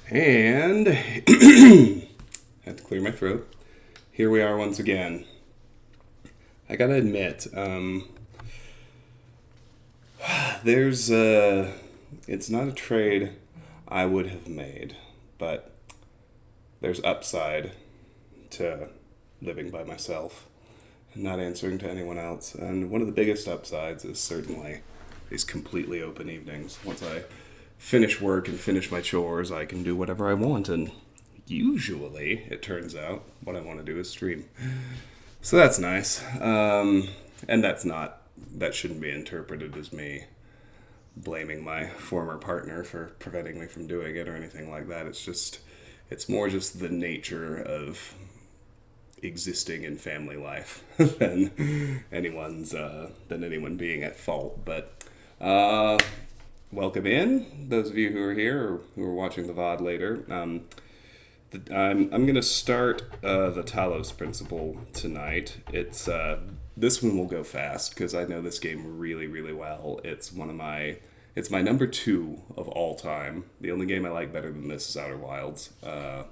And had to clear my throat. Here we are once again. I gotta admit, there's it's not a trade I would have made, but there's upside to living by myself and not answering to anyone else. And one of the biggest upsides is certainly these completely open evenings. Once I finish work and finish my chores, I can do whatever I want, and usually, it turns out, what I want to do is stream. So that's nice. And that shouldn't be interpreted as me blaming my former partner for preventing me from doing it or anything like that. It's more just the nature of existing in family life than anyone being at fault. But welcome in, those of you who are here or who are watching the VOD later. I'm going to start the Talos principle tonight. This one will go fast because I know this game really, really well. It's my number 2 of all time. The only game I like better than this is Outer Wilds. And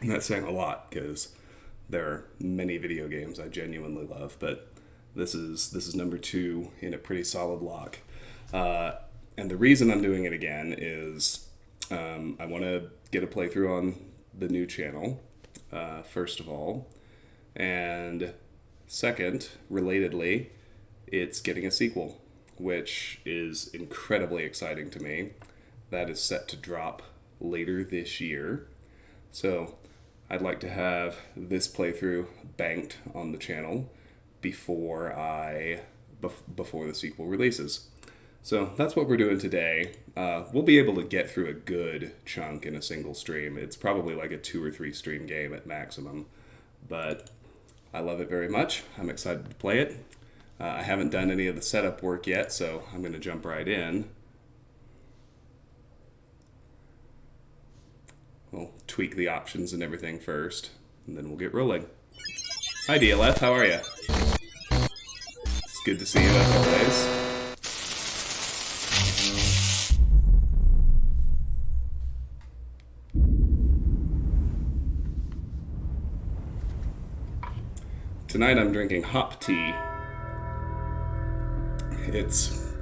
that's saying a lot because there are many video games I genuinely love, but this is number 2 in a pretty solid lock. And the reason I'm doing it again is I want to get a playthrough on the new channel, first of all. And second, relatedly, it's getting a sequel, which is incredibly exciting to me. That is set to drop later this year. So I'd like to have this playthrough banked on the channel before the sequel releases. So that's what we're doing today. We'll be able to get through a good chunk in a single stream. It's probably like a 2 or 3 stream game at maximum, but I love it very much. I'm excited to play it. I haven't done any of the setup work yet, so I'm going to jump right in. We'll tweak the options and everything first, and then we'll get rolling. Hi DLF, how are you? It's good to see you as always. Tonight I'm drinking hop tea. It's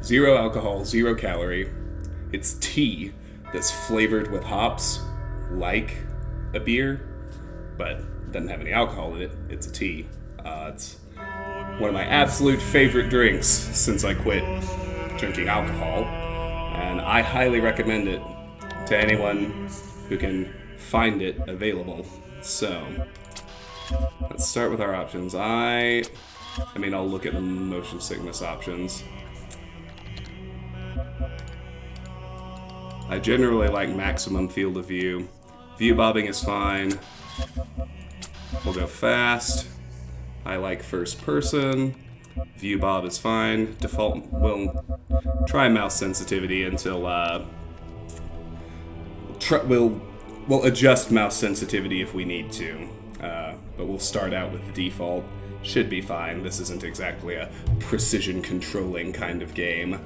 0 alcohol, 0 calorie. It's tea that's flavored with hops, like a beer, but doesn't have any alcohol in it. It's a tea. It's one of my absolute favorite drinks since I quit drinking alcohol, and I highly recommend it to anyone who can find it available. So let's start with our options. I'll look at the motion sickness options. I generally like maximum field of view. View bobbing is fine. We'll go fast. I like first person. View bob is fine. Default, we'll try mouse sensitivity until, we'll adjust mouse sensitivity if we need to. But we'll start out with the default. Should be fine. This isn't exactly a precision controlling kind of game.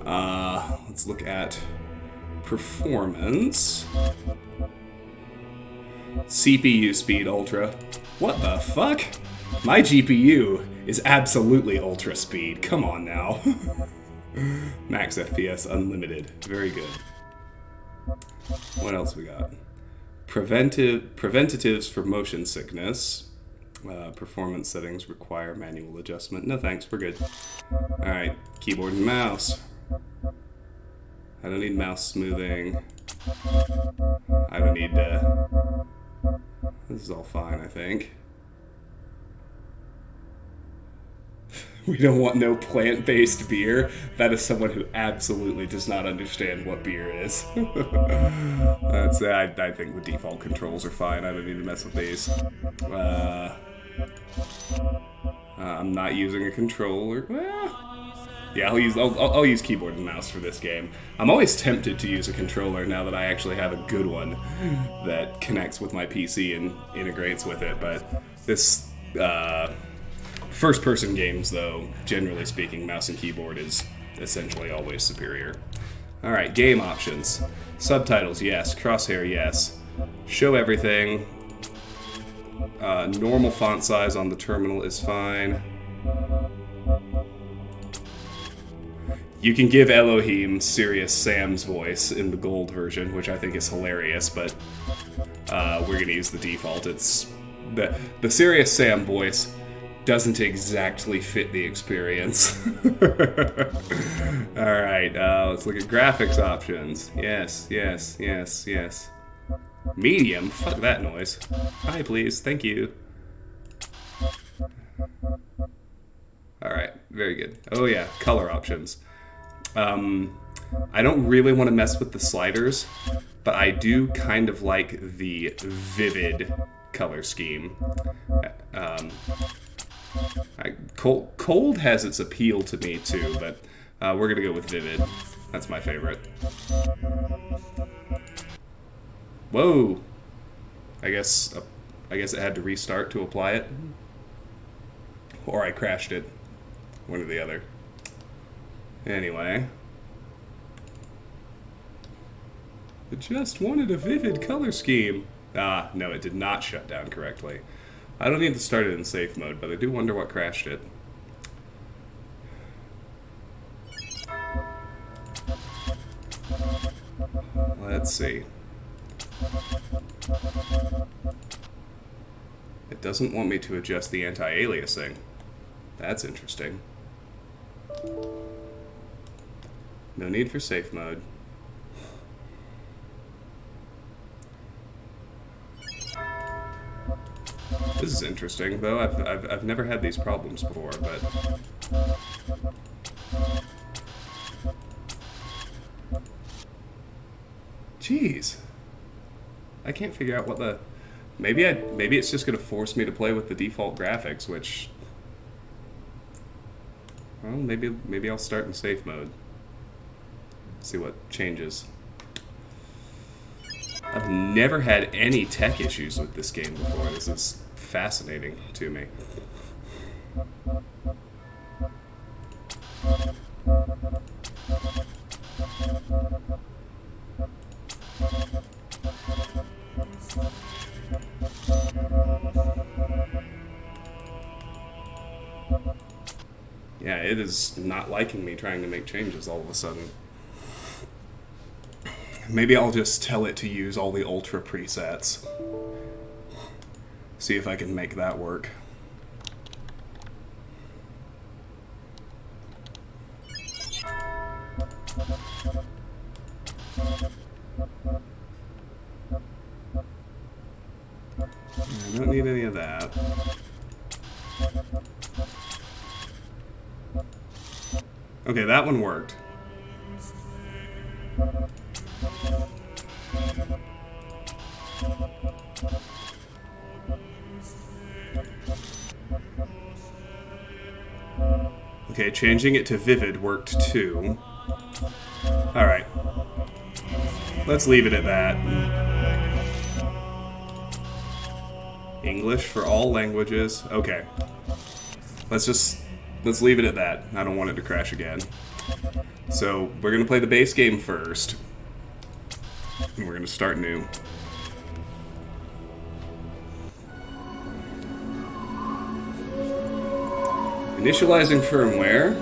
Let's look at performance. CPU speed ultra. What the fuck? My GPU is absolutely ultra speed. Come on now. Max FPS unlimited. Very good. What else we got? Preventatives for motion sickness. Performance settings require manual adjustment. No thanks, we're good. Alright, keyboard and mouse. I don't need mouse smoothing. I don't need this is all fine, I think. We don't want no plant-based beer. That is someone who absolutely does not understand what beer is. I think the default controls are fine. I don't need to mess with these. I'm not using a controller. Yeah, I'll use keyboard and mouse for this game. I'm always tempted to use a controller now that I actually have a good one that connects with my PC and integrates with it. But this first-person games, though, generally speaking, mouse and keyboard is essentially always superior. Alright, game options. Subtitles, yes. Crosshair, yes. Show everything. Normal font size on the terminal is fine. You can give Elohim Serious Sam's voice in the gold version, which I think is hilarious, but we're going to use the default. It's the Serious Sam voice doesn't exactly fit the experience. Alright, let's look at graphics options. Yes, yes, yes, yes. Medium? Fuck that noise. Hi, please. Thank you. Alright, very good. Oh yeah, color options. I don't really want to mess with the sliders, but I do kind of like the vivid color scheme. Cold has its appeal to me too, but we're gonna go with vivid. That's my favorite. Whoa! I guess it had to restart to apply it, or I crashed it. One or the other. Anyway, it just wanted a vivid color scheme. Ah, no, it did not shut down correctly. I don't need to start it in safe mode, but I do wonder what crashed it. Let's see. It doesn't want me to adjust the anti-aliasing. That's interesting. No need for safe mode. This is interesting, though. I've never had these problems before, but jeez, I can't figure out what the maybe it's just gonna force me to play with the default graphics, which well maybe I'll start in safe mode. See what changes. I've never had any tech issues with this game before. This is fascinating to me. Yeah, it is not liking me trying to make changes all of a sudden. Maybe I'll just tell it to use all the Ultra presets. See if I can make that work. I don't need any of that. Okay, that one worked. Okay, changing it to vivid worked too. Alright. Let's leave it at that. English for all languages. Okay. Let's leave it at that. I don't want it to crash again. So, we're gonna play the base game first. And we're gonna start new. Initializing firmware.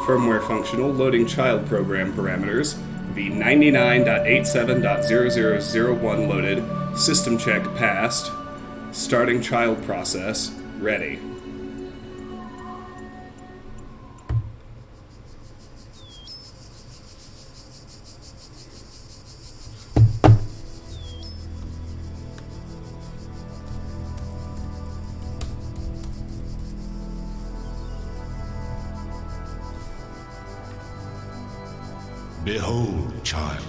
Firmware functional. Loading child program parameters. V99.87.0001 loaded. System check passed. Starting child process. Ready. Behold, child,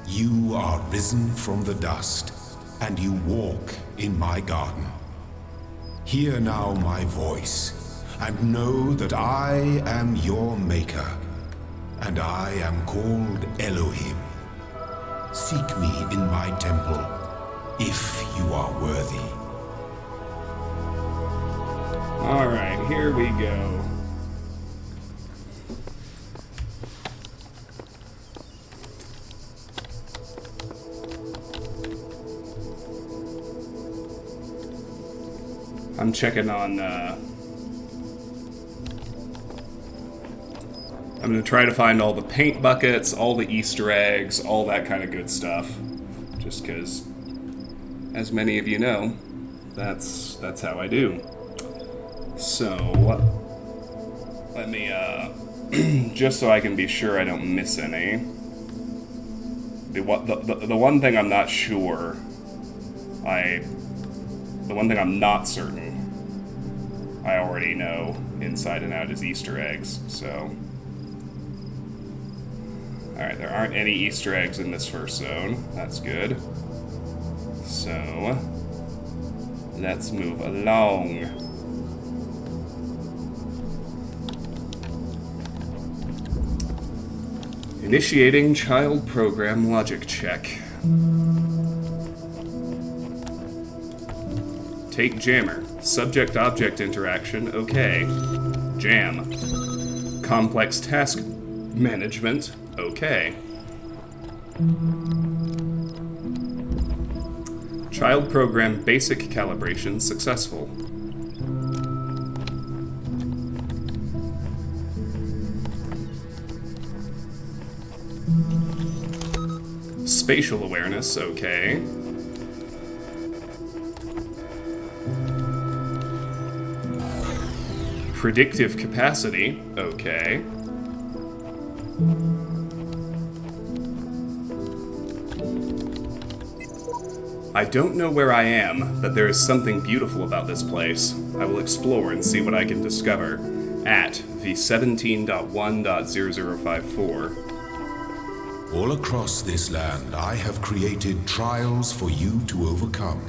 you are risen from the dust, and you walk in my garden. Hear now my voice, and know that I am your maker, and I am called Elohim. Seek me in my temple, if you are worthy. Alright, here we go. I'm checking on, I'm going to try to find all the paint buckets, all the Easter eggs, all that kind of good stuff. Just because, as many of you know, that's how I do. So, let me, just so I can be sure I don't miss any. The one thing I'm not sure, the one thing I'm not certain, I already know inside and out is Easter eggs, so. Alright, there aren't any Easter eggs in this first zone. That's good. So, let's move along. Initiating child program logic check. Take jammer. Subject-object interaction, okay. Jam. Complex task management, okay. Child program basic calibration successful. Spatial awareness, okay. Predictive capacity, okay. I don't know where I am, but there is something beautiful about this place. I will explore and see what I can discover at v17.1.0054. All across this land, I have created trials for you to overcome.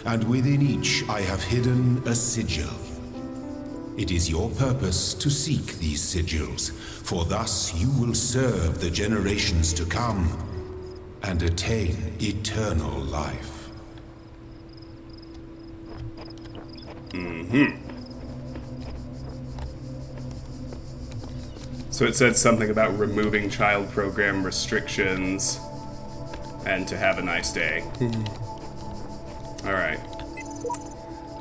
And within each, I have hidden a sigil. It is your purpose to seek these sigils, for thus you will serve the generations to come and attain eternal life. So it said something about removing child program restrictions and to have a nice day. Alright.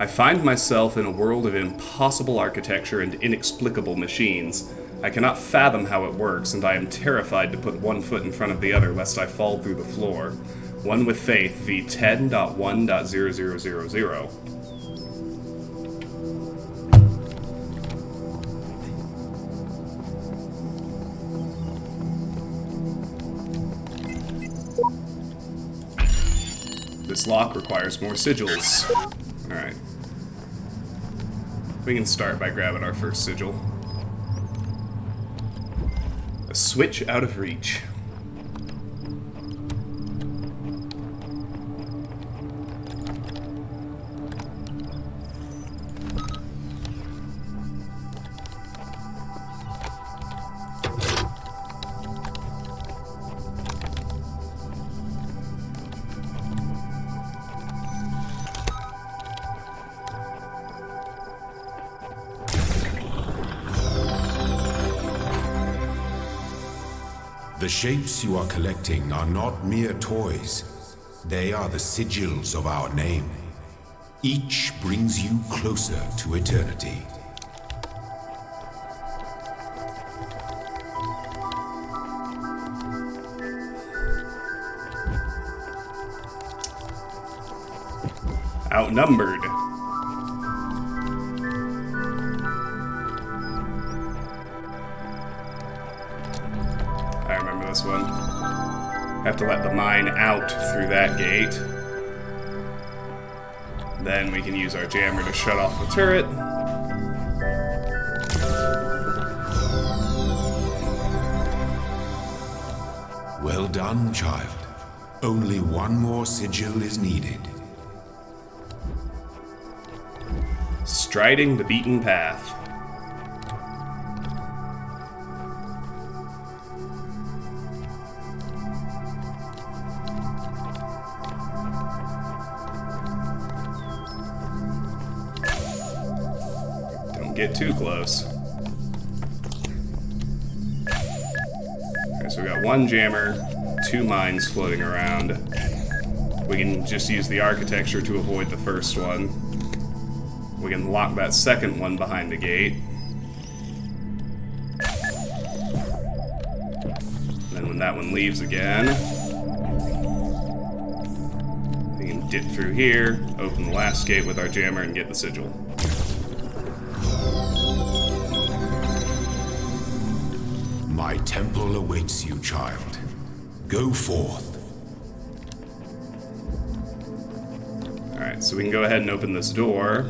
I find myself in a world of impossible architecture and inexplicable machines. I cannot fathom how it works, and I am terrified to put one foot in front of the other lest I fall through the floor. One with faith, v10.1.0000. This lock requires more sigils. Alright. We can start by grabbing our first sigil. A switch out of reach. The shapes you are collecting are not mere toys. They are the sigils of our name. Each brings you closer to eternity. Outnumbered. I remember this one. Have to let the mine out through that gate. Then we can use our jammer to shut off the turret. Well done, child. Only one more sigil is needed. Striding the beaten path. Don't get too close. Okay, so we got one jammer, two mines floating around. We can just use the architecture to avoid the first one. We can lock that second one behind the gate. Then when that one leaves again, we can dip through here, open the last gate with our jammer, and get the sigil. My temple awaits you, child. Go forth. Alright, so we can go ahead and open this door,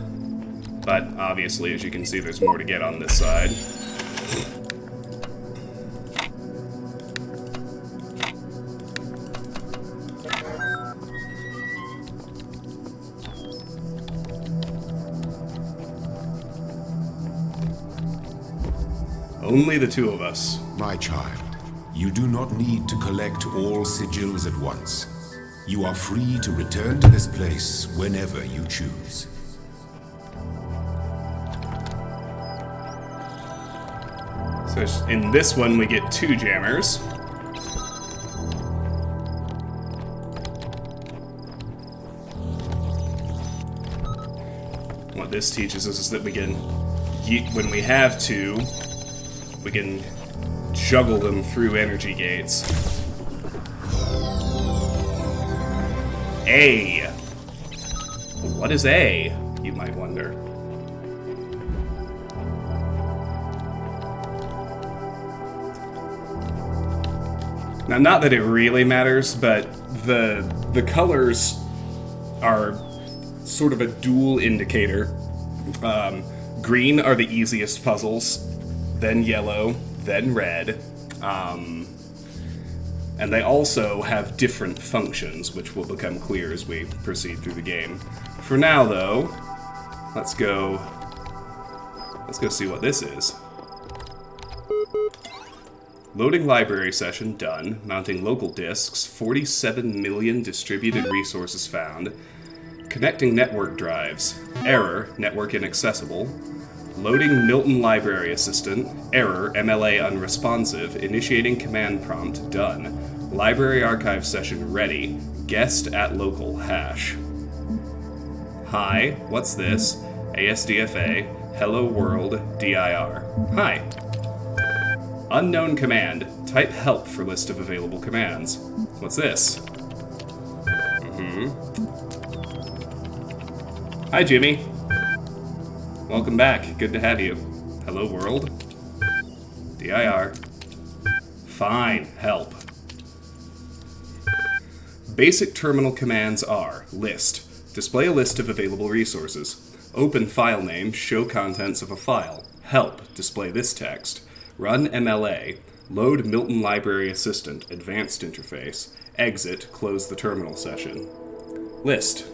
but obviously, as you can see, there's more to get on this side. Only the two of us. My child, you do not need to collect all sigils at once. You are free to return to this place whenever you choose. So in this one, we get 2 jammers. What this teaches us is that we can, when we have to, we can juggle them through energy gates. A. What is A? You might wonder. Now, not that it really matters, but the colors are sort of a dual indicator. Green are the easiest puzzles, then yellow, then red. And they also have different functions, which will become clear as we proceed through the game. For now, though, let's go see what this is. Loading library session done. Mounting local disks. 47 million distributed resources found. Connecting network drives. Error, network inaccessible. Loading Milton Library Assistant. Error, MLA unresponsive. Initiating command prompt. Done. Library archive session ready. Guest at local. Hash. Hi, what's this? ASDFA. Hello world. DIR. Hi. Unknown command. Type help for list of available commands. What's this? Hi, Jimmy. Welcome back. Good to have you. Hello, world. DIR. Fine. Help. Basic terminal commands are list. Display a list of available resources. Open file name. Show contents of a file. Help. Display this text. Run MLA. Load Milton Library Assistant. Advanced interface. Exit. Close the terminal session. List.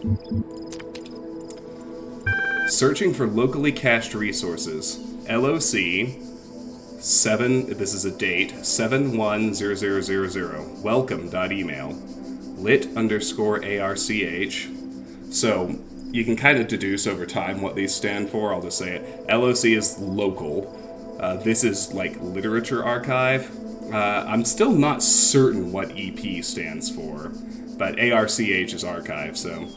Searching for locally cached resources. LOC 7, this is a date, 710000. Welcome.email. lit_ARCH. So you can kind of deduce over time what these stand for. I'll just say it. LOC is local. This is like literature archive. I'm still not certain what EP stands for, but ARCH is archive, so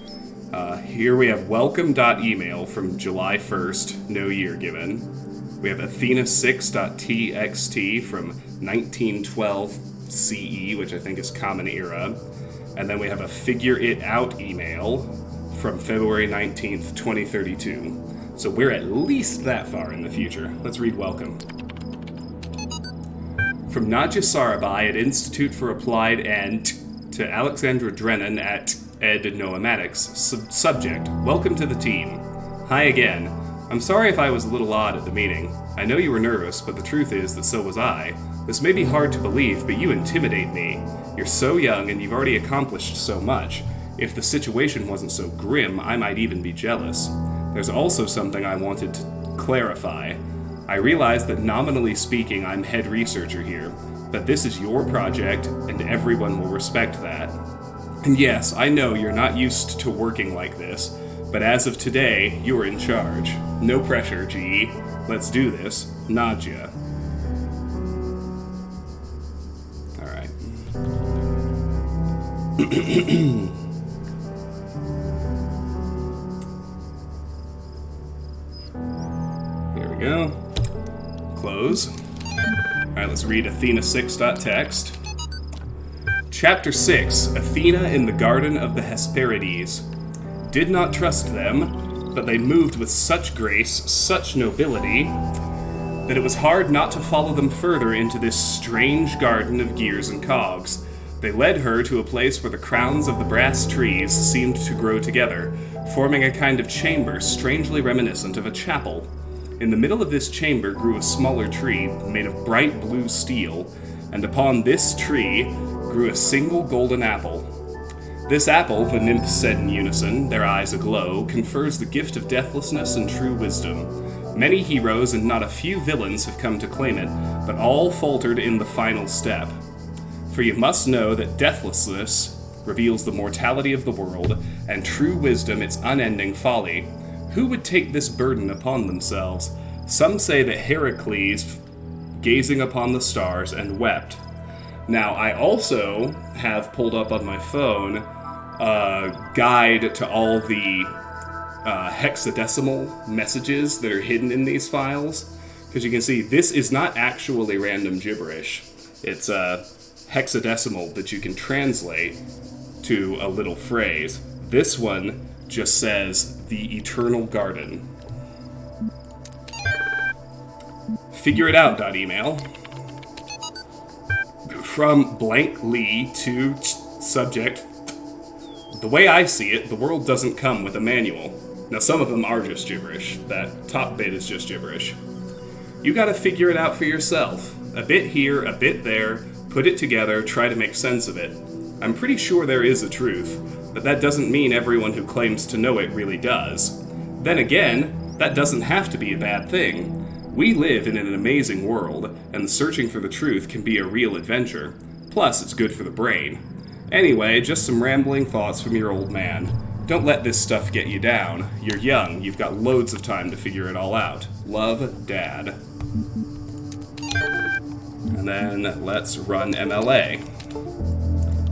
here we have welcome.email from July 1st, no year given. We have athena6.txt from 1912 CE, which I think is Common Era. And then we have a figure it out email from February 19th, 2032. So we're at least that far in the future. Let's read welcome. From Nadja Sarabai at Institute for Applied and to Alexandra Drennan at Ed Noematics. Subject, welcome to the team. Hi again. I'm sorry if I was a little odd at the meeting. I know you were nervous, but the truth is that so was I. This may be hard to believe, but you intimidate me. You're so young and you've already accomplished so much. If the situation wasn't so grim, I might even be jealous. There's also something I wanted to clarify. I realize that nominally speaking, I'm head researcher here, but this is your project, and everyone will respect that. And yes, I know you're not used to working like this, but as of today, you're in charge. No pressure, GE. Let's do this. Nadja. Alright. those. Alright, let's read Athena6.txt. Chapter 6, Athena in the Garden of the Hesperides. Did not trust them, but they moved with such grace, such nobility, that it was hard not to follow them further into this strange garden of gears and cogs. They led her to a place where the crowns of the brass trees seemed to grow together, forming a kind of chamber strangely reminiscent of a chapel. In the middle of this chamber grew a smaller tree made of bright blue steel, and upon this tree grew a single golden apple. This apple, the nymphs said in unison, their eyes aglow, confers the gift of deathlessness and true wisdom. Many heroes and not a few villains have come to claim it, but all faltered in the final step. For you must know that deathlessness reveals the mortality of the world, and true wisdom its unending folly. Who would take this burden upon themselves? Some say that Heracles, gazing upon the stars, and wept. Now, I also have pulled up on my phone a guide to all the hexadecimal messages that are hidden in these files. Because you can see, this is not actually random gibberish. It's hexadecimal that you can translate to a little phrase. This one just says, the eternal garden. Figure it out, .email. From blank Lee to subject. The way I see it, the world doesn't come with a manual. Now, some of them are just gibberish. That top bit is just gibberish. You gotta figure it out for yourself. A bit here, a bit there, put it together, try to make sense of it. I'm pretty sure there is a truth, but that doesn't mean everyone who claims to know it really does. Then again, that doesn't have to be a bad thing. We live in an amazing world, and searching for the truth can be a real adventure. Plus, it's good for the brain. Anyway, just some rambling thoughts from your old man. Don't let this stuff get you down. You're young, you've got loads of time to figure it all out. Love, Dad. And then let's run MLA.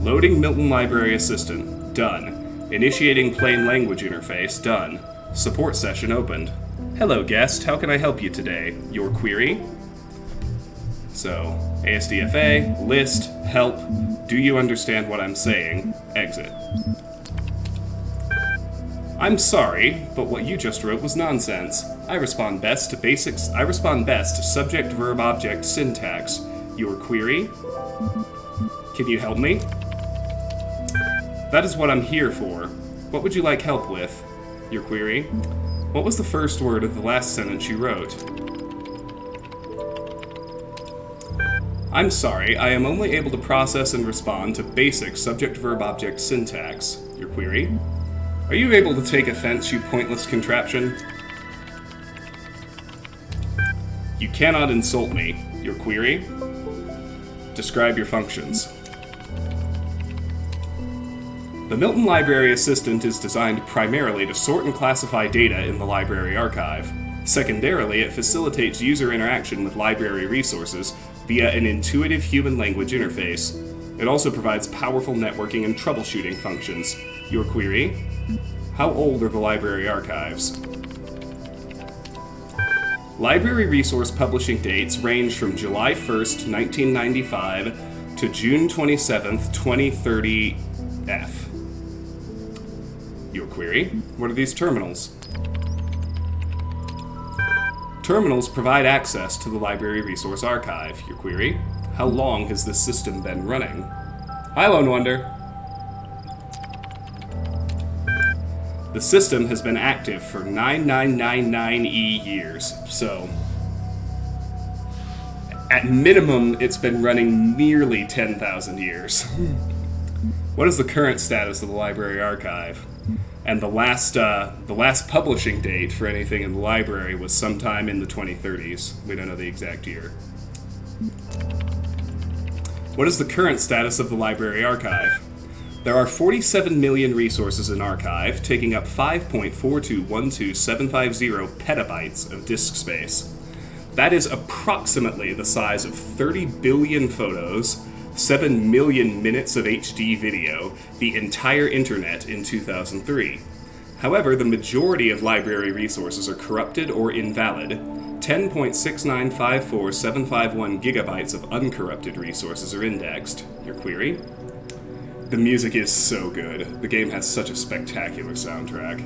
Loading Milton Library Assistant. Done. Initiating plain language interface. Done. Support session opened. Hello, guest. How can I help you today? Your query? So, ASDFA, list, help. Do you understand what I'm saying? Exit. I'm sorry, but what you just wrote was nonsense. I respond best to subject, verb, object, syntax. Your query? Can you help me? That is what I'm here for. What would you like help with? Your query? What was the first word of the last sentence you wrote? I'm sorry, I am only able to process and respond to basic subject, verb, object syntax. Your query? Are you able to take offense, you pointless contraption? You cannot insult me. Your query? Describe your functions. The Milton Library Assistant is designed primarily to sort and classify data in the library archive. Secondarily, it facilitates user interaction with library resources via an intuitive human language interface. It also provides powerful networking and troubleshooting functions. Your query? How old are the library archives? Library resource publishing dates range from July 1st, 1995 to June 27th, 2030 F. Your query? What are these terminals? Terminals provide access to the library resource archive. Your query? How long has this system been running? Hi, Lone Wonder. The system has been active for 9999 years, so at minimum, it's been running nearly 10,000 years. What is the current status of the library archive? And the last publishing date for anything in the library was sometime in the 2030s. We don't know the exact year. What is the current status of the library archive? There are 47 million resources in archive, taking up 5.4212750 petabytes of disk space. That is approximately the size of 30 billion photos, 7 million minutes of HD video, the entire internet in 2003. However, the majority of library resources are corrupted or invalid. 10.6954751 gigabytes of uncorrupted resources are indexed. Your query? The music is so good. The game has such a spectacular soundtrack.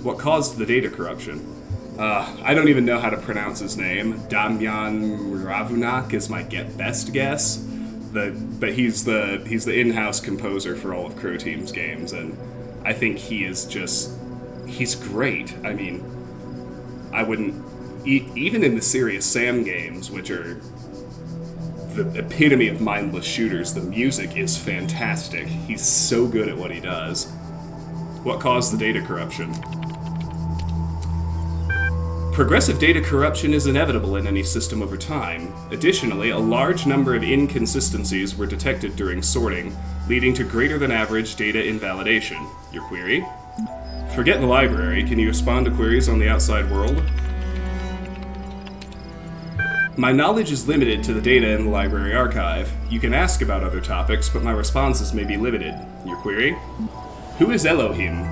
What caused the data corruption? I don't even know how to pronounce his name. Damian Ravunak is my best guess. But he's the in-house composer for all of Crow Team's games, and I think he's great. I mean, I wouldn't... even in the Serious Sam games, which are the epitome of mindless shooters, the music is fantastic. He's so good at what he does. What caused the data corruption? Progressive data corruption is inevitable in any system over time. Additionally, a large number of inconsistencies were detected during sorting, leading to greater than average data invalidation. Your query? Forget the library. Can you respond to queries on the outside world? My knowledge is limited to the data in the library archive. You can ask about other topics, but my responses may be limited. Your query? Who is Elohim?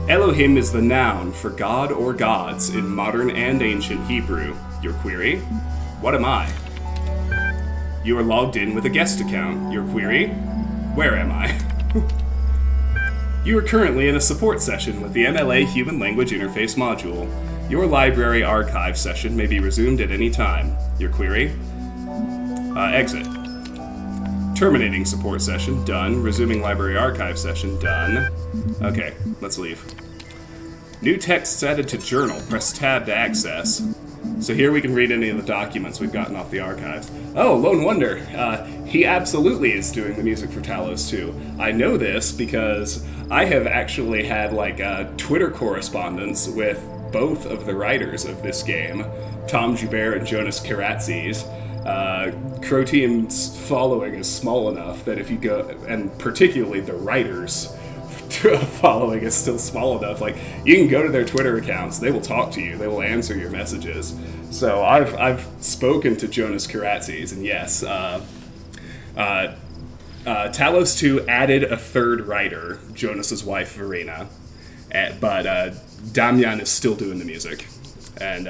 Elohim is the noun for God or gods in modern and ancient Hebrew. Your query? What am I? You are logged in with a guest account. Your query? Where am I? You are currently in a support session with the MLA Human Language Interface module. Your library archive session may be resumed at any time. Your query? Exit. Terminating support session, done. Resuming library archive session, done. Okay, let's leave. New texts added to journal. Press tab to access. So here we can read any of the documents we've gotten off the archives. Oh, Lone Wonder. He absolutely is doing the music for Talos 2. I know this because I have actually had Twitter correspondence with both of the writers of this game, Tom Joubert and Jonas Karatzis. Crow Team's following is small enough that if you go, and particularly the writers' following is still small enough, you can go to their Twitter accounts, they will talk to you, they will answer your messages. So I've spoken to Jonas Karatzis, and yes, Talos 2 added a third writer, Jonas's wife Verena, but Damian is still doing the music. And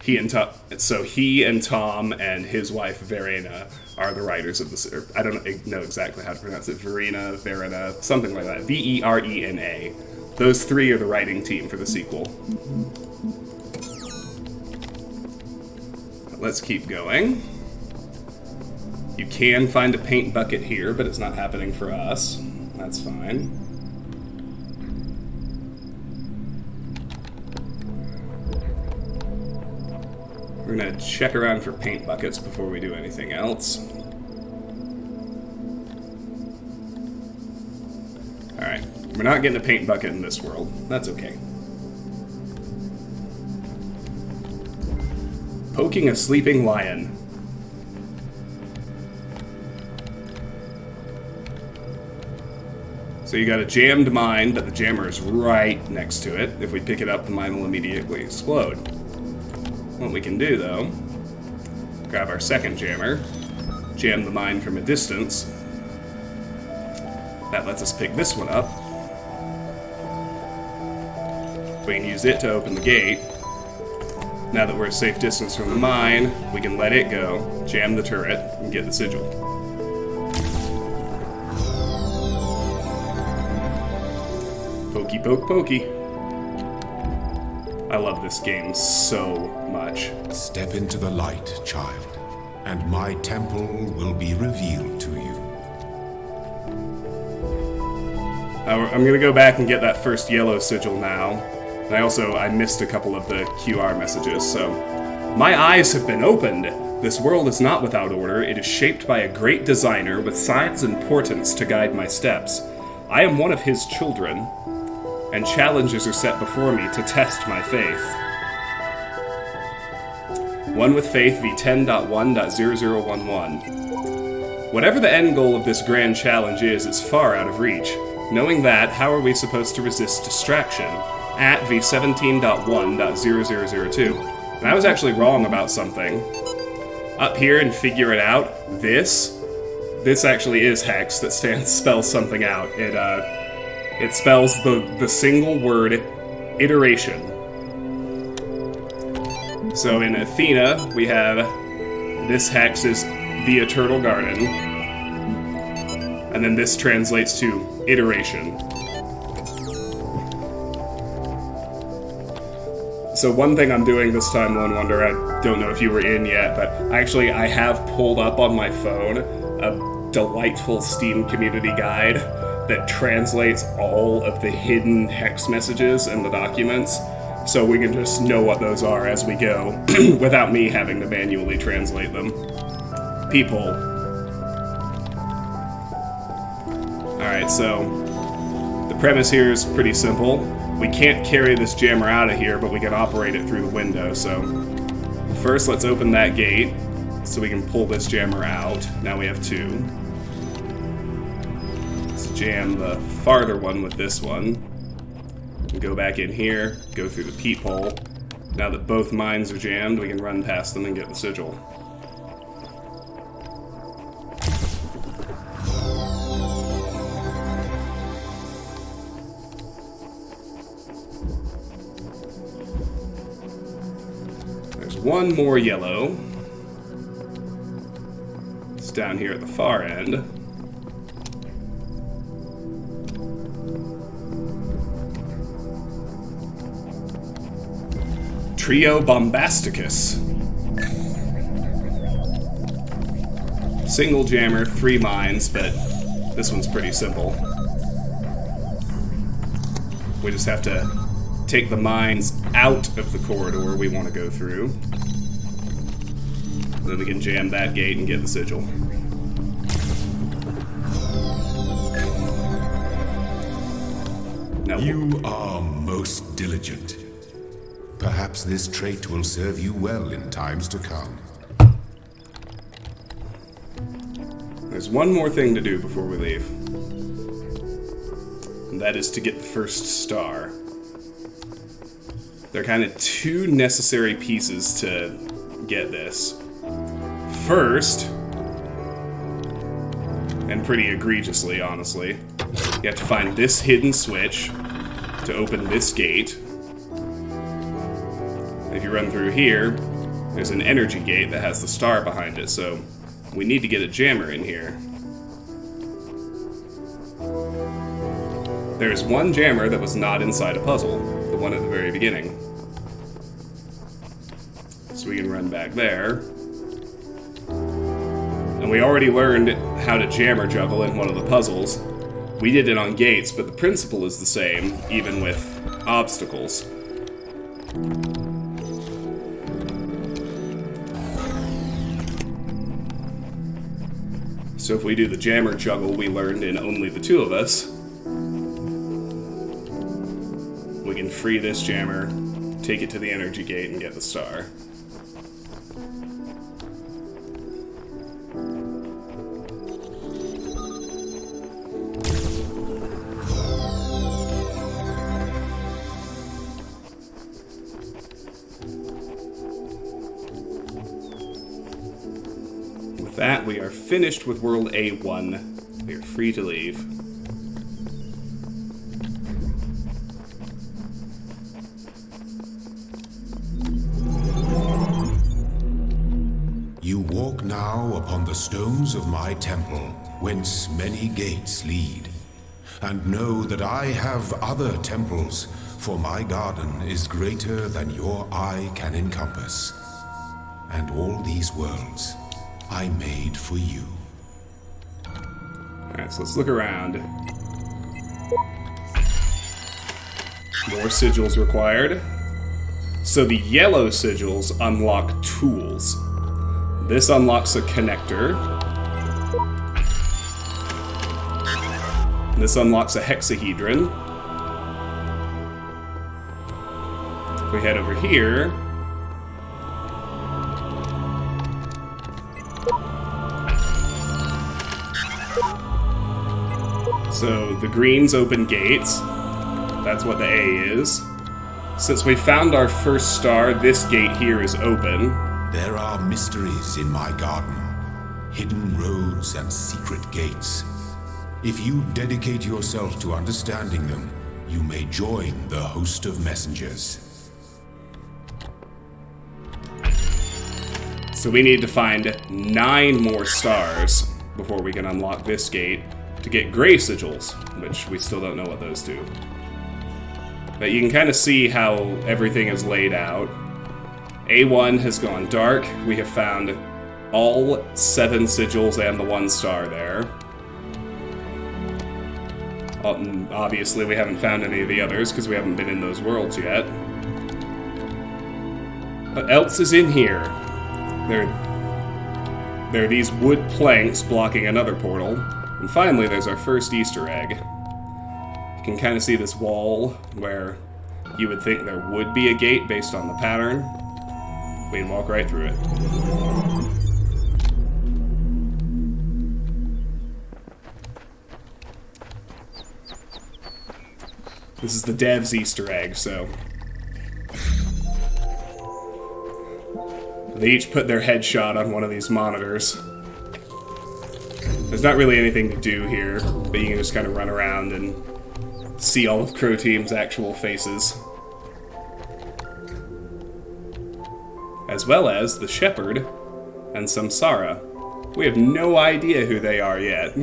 he and Tom and his wife Verena are the writers of the. I don't know exactly how to pronounce it. Verena, something like that. Verena. Those three are the writing team for the sequel. Let's keep going. You can find a paint bucket here, but it's not happening for us. That's fine. We're going to check around for paint buckets before we do anything else. Alright, we're not getting a paint bucket in this world. That's okay. Poking a sleeping lion. So you got a jammed mine, but the jammer is right next to it. If we pick it up, the mine will immediately explode. What we can do, though, grab our second jammer, jam the mine from a distance. That lets us pick this one up. We can use it to open the gate. Now that we're a safe distance from the mine, we can let it go, jam the turret, and get the sigil. Pokey poke pokey. I love this game so much. Step into the light, child, and my temple will be revealed to you. I'm going to go back and get that first yellow sigil now. And I missed a couple of the QR messages, so... My eyes have been opened! This world is not without order. It is shaped by a great designer with signs and portents to guide my steps. I am one of his children, and challenges are set before me to test my faith. One with Faith v10.1.0011. Whatever the end goal of this grand challenge is far out of reach. Knowing that, how are we supposed to resist distraction? At v17.1.0002. And I was actually wrong about something. Up here in Figure It Out, this actually is hex that spells something out. It spells the single word iteration. So in Athena, we have this hex is the Eternal Garden. And then this translates to iteration. So one thing I'm doing this time, Lone Wonder, I don't know if you were in yet, but I have pulled up on my phone a delightful Steam community guide that translates all of the hidden hex messages in the documents, so we can just know what those are as we go, without me having to manually translate them. Peephole. Alright, so the premise here is pretty simple. We can't carry this jammer out of here, but we can operate it through the window, so first let's open that gate so we can pull this jammer out. Now we have two. Let's jam the farther one with this one. And go back in here, go through the peephole. Now that both mines are jammed, we can run past them and get the sigil. There's one more yellow. It's down here at the far end. Trio Bombasticus. Single jammer, 3 mines, but this one's pretty simple. We just have to take the mines out of the corridor we want to go through. Then we can jam that gate and get the sigil. Now, You are most diligent. Perhaps this trait will serve you well in times to come. there's one more thing to do before we leave. And that is to get the first star. There are kind of 2 necessary pieces to get this. First, and pretty egregiously, honestly, you have to find this hidden switch to open this gate. If you run through here, there's an energy gate that has the star behind it, so we need to get a jammer in here. There's one jammer that was not inside a puzzle, the one at the very beginning. So we can run back there. And we already learned how to jammer juggle in one of the puzzles. We did it on gates, but the principle is the same, even with obstacles. So if we do the jammer juggle we learned in only the 2 of us, we can free this jammer, take it to the energy gate, and get the star. With that, we are finished with World A1. We are free to leave. You walk now upon the stones of my temple, whence many gates lead. And know that I have other temples, for my garden is greater than your eye can encompass. And all these worlds I made for you. Alright, so let's look around. More sigils required. So the yellow sigils unlock tools. This unlocks a connector. This unlocks a hexahedron. If we head over here, so the greens open gates. That's what the A is. Since we found our first star, this gate here is open. There are mysteries in my garden, hidden roads and secret gates. If you dedicate yourself to understanding them, you may join the host of messengers. So we need to find 9 more stars before we can unlock this gate to get gray sigils, which we still don't know what those do. But you can kind of see how everything is laid out. A1 has gone dark. We have found all 7 sigils and the 1 star there. Obviously, we haven't found any of the others because we haven't been in those worlds yet. What else is in here? There are these wood planks blocking another portal. And finally, there's our first Easter egg. You can kind of see this wall where you would think there would be a gate based on the pattern. We can walk right through it. This is the dev's Easter egg, so... They each put their headshot on one of these monitors. There's not really anything to do here, but you can just kind of run around and see all of Crow Team's actual faces. As well as the Shepherd and Samsara. We have no idea who they are yet.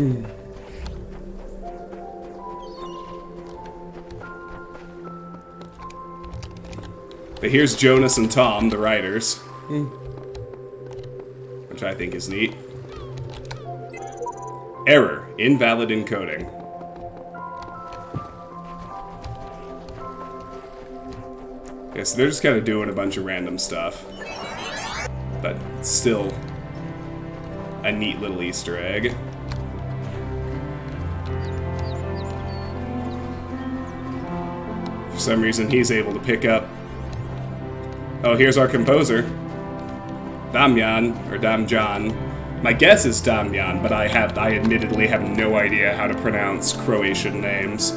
But here's Jonas and Tom, the writers. Which I think is neat. Error. Invalid encoding. Yeah, so they're just kind of doing a bunch of random stuff. But it's still a neat little Easter egg. For some reason, he's able to pick up... Oh, here's our composer. Damjan, or Damjan. My guess is Damjan, but I admittedly have no idea how to pronounce Croatian names.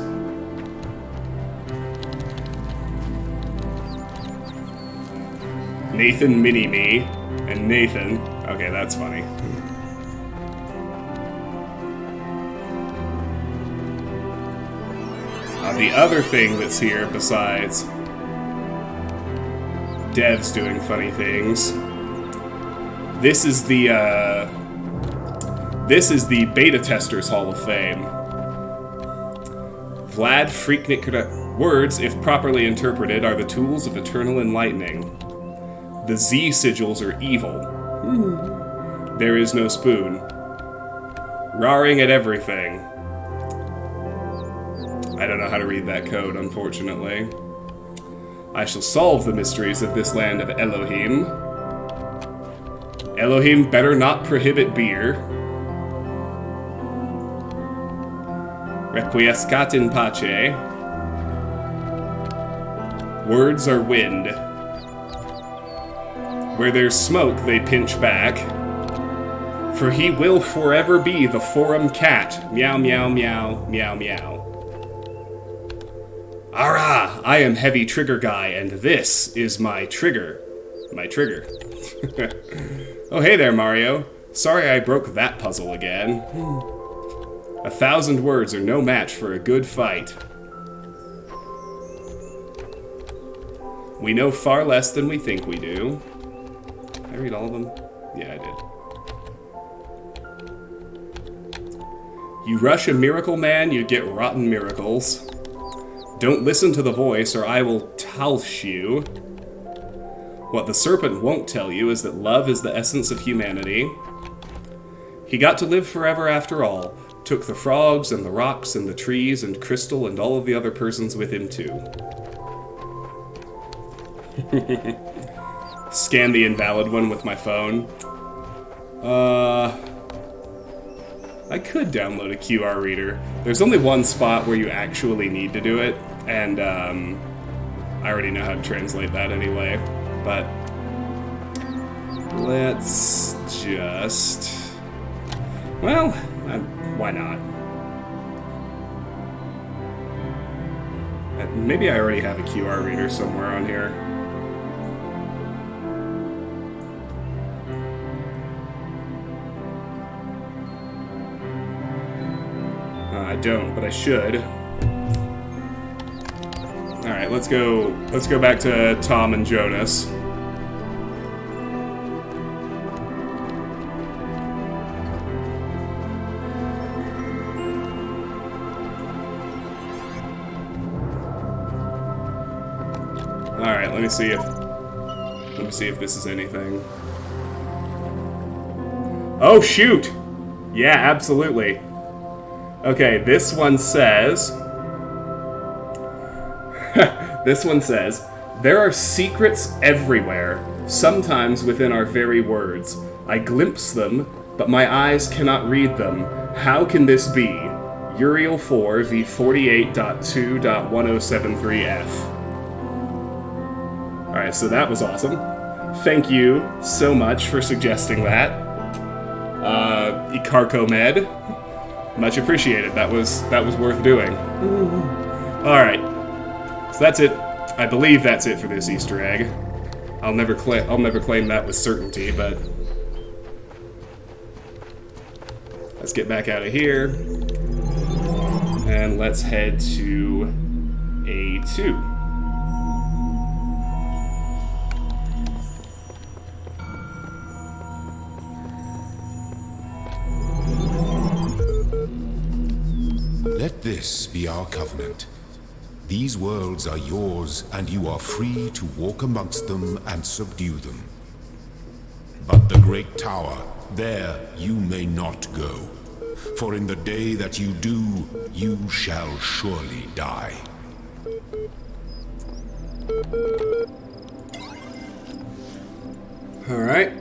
Nathan Mini-Me and Nathan. Okay, that's funny. The other thing that's here, besides devs doing funny things, this is the Beta Testers Hall of Fame. Vlad Freaknik words, if properly interpreted, are the tools of eternal enlightening. The Z sigils are evil. There is no spoon. Roaring at everything. I don't know how to read that code, unfortunately. I shall solve the mysteries of this land of Elohim. Elohim better not prohibit beer. Requiescat in pace. Words are wind. Where there's smoke, they pinch back. For he will forever be the forum cat. Meow, meow, meow, meow, meow. Ara! I am Heavy Trigger Guy, and this is my trigger. My trigger. Oh, hey there, Mario. Sorry I broke that puzzle again. 1,000 words are no match for a good fight. We know far less than we think we do. Did I read all of them? Yeah, I did. You rush a miracle man, you get rotten miracles. Don't listen to the voice, or I will talsh you. What the serpent won't tell you is that love is the essence of humanity. He got to live forever after all. Took the frogs and the rocks and the trees and Crystal and all of the other persons with him too. Scan the invalid one with my phone. I could download a QR reader. There's only one spot where you actually need to do it, and I already know how to translate that anyway, but let's just... Well, why not? Maybe I already have a QR reader somewhere on here. I don't, but I should. Alright, let's go back to Tom and Jonas. Alright, let me see if this is anything. Oh, shoot! Yeah, absolutely. Okay, this one says... this one says, there are secrets everywhere, sometimes within our very words. I glimpse them, but my eyes cannot read them. How can this be? Uriel 4 v48.2.1073f. Alright, so that was awesome. Thank you so much for suggesting that. Ikarkomed. Much appreciated. That was worth doing. Alright. So that's it. I believe that's it for this Easter egg. I'll never claim that with certainty, but let's get back out of here. And let's head to A2. Let this be our covenant. These worlds are yours, and you are free to walk amongst them and subdue them. But the great tower, there you may not go. For in the day that you do, you shall surely die. Alright.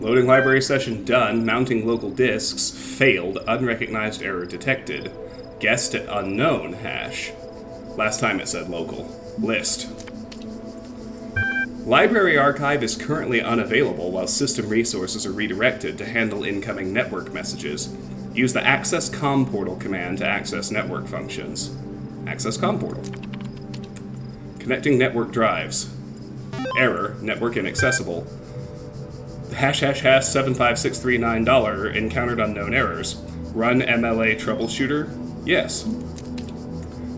Loading library session done. Mounting local disks. Failed. Unrecognized error detected. Guessed at unknown hash. Last time it said local. List. Library archive is currently unavailable while system resources are redirected to handle incoming network messages. Use the access com portal command to access network functions. Access com portal. Connecting network drives. Error, network inaccessible. Hash $75639 encountered unknown errors. Run MLA troubleshooter? Yes.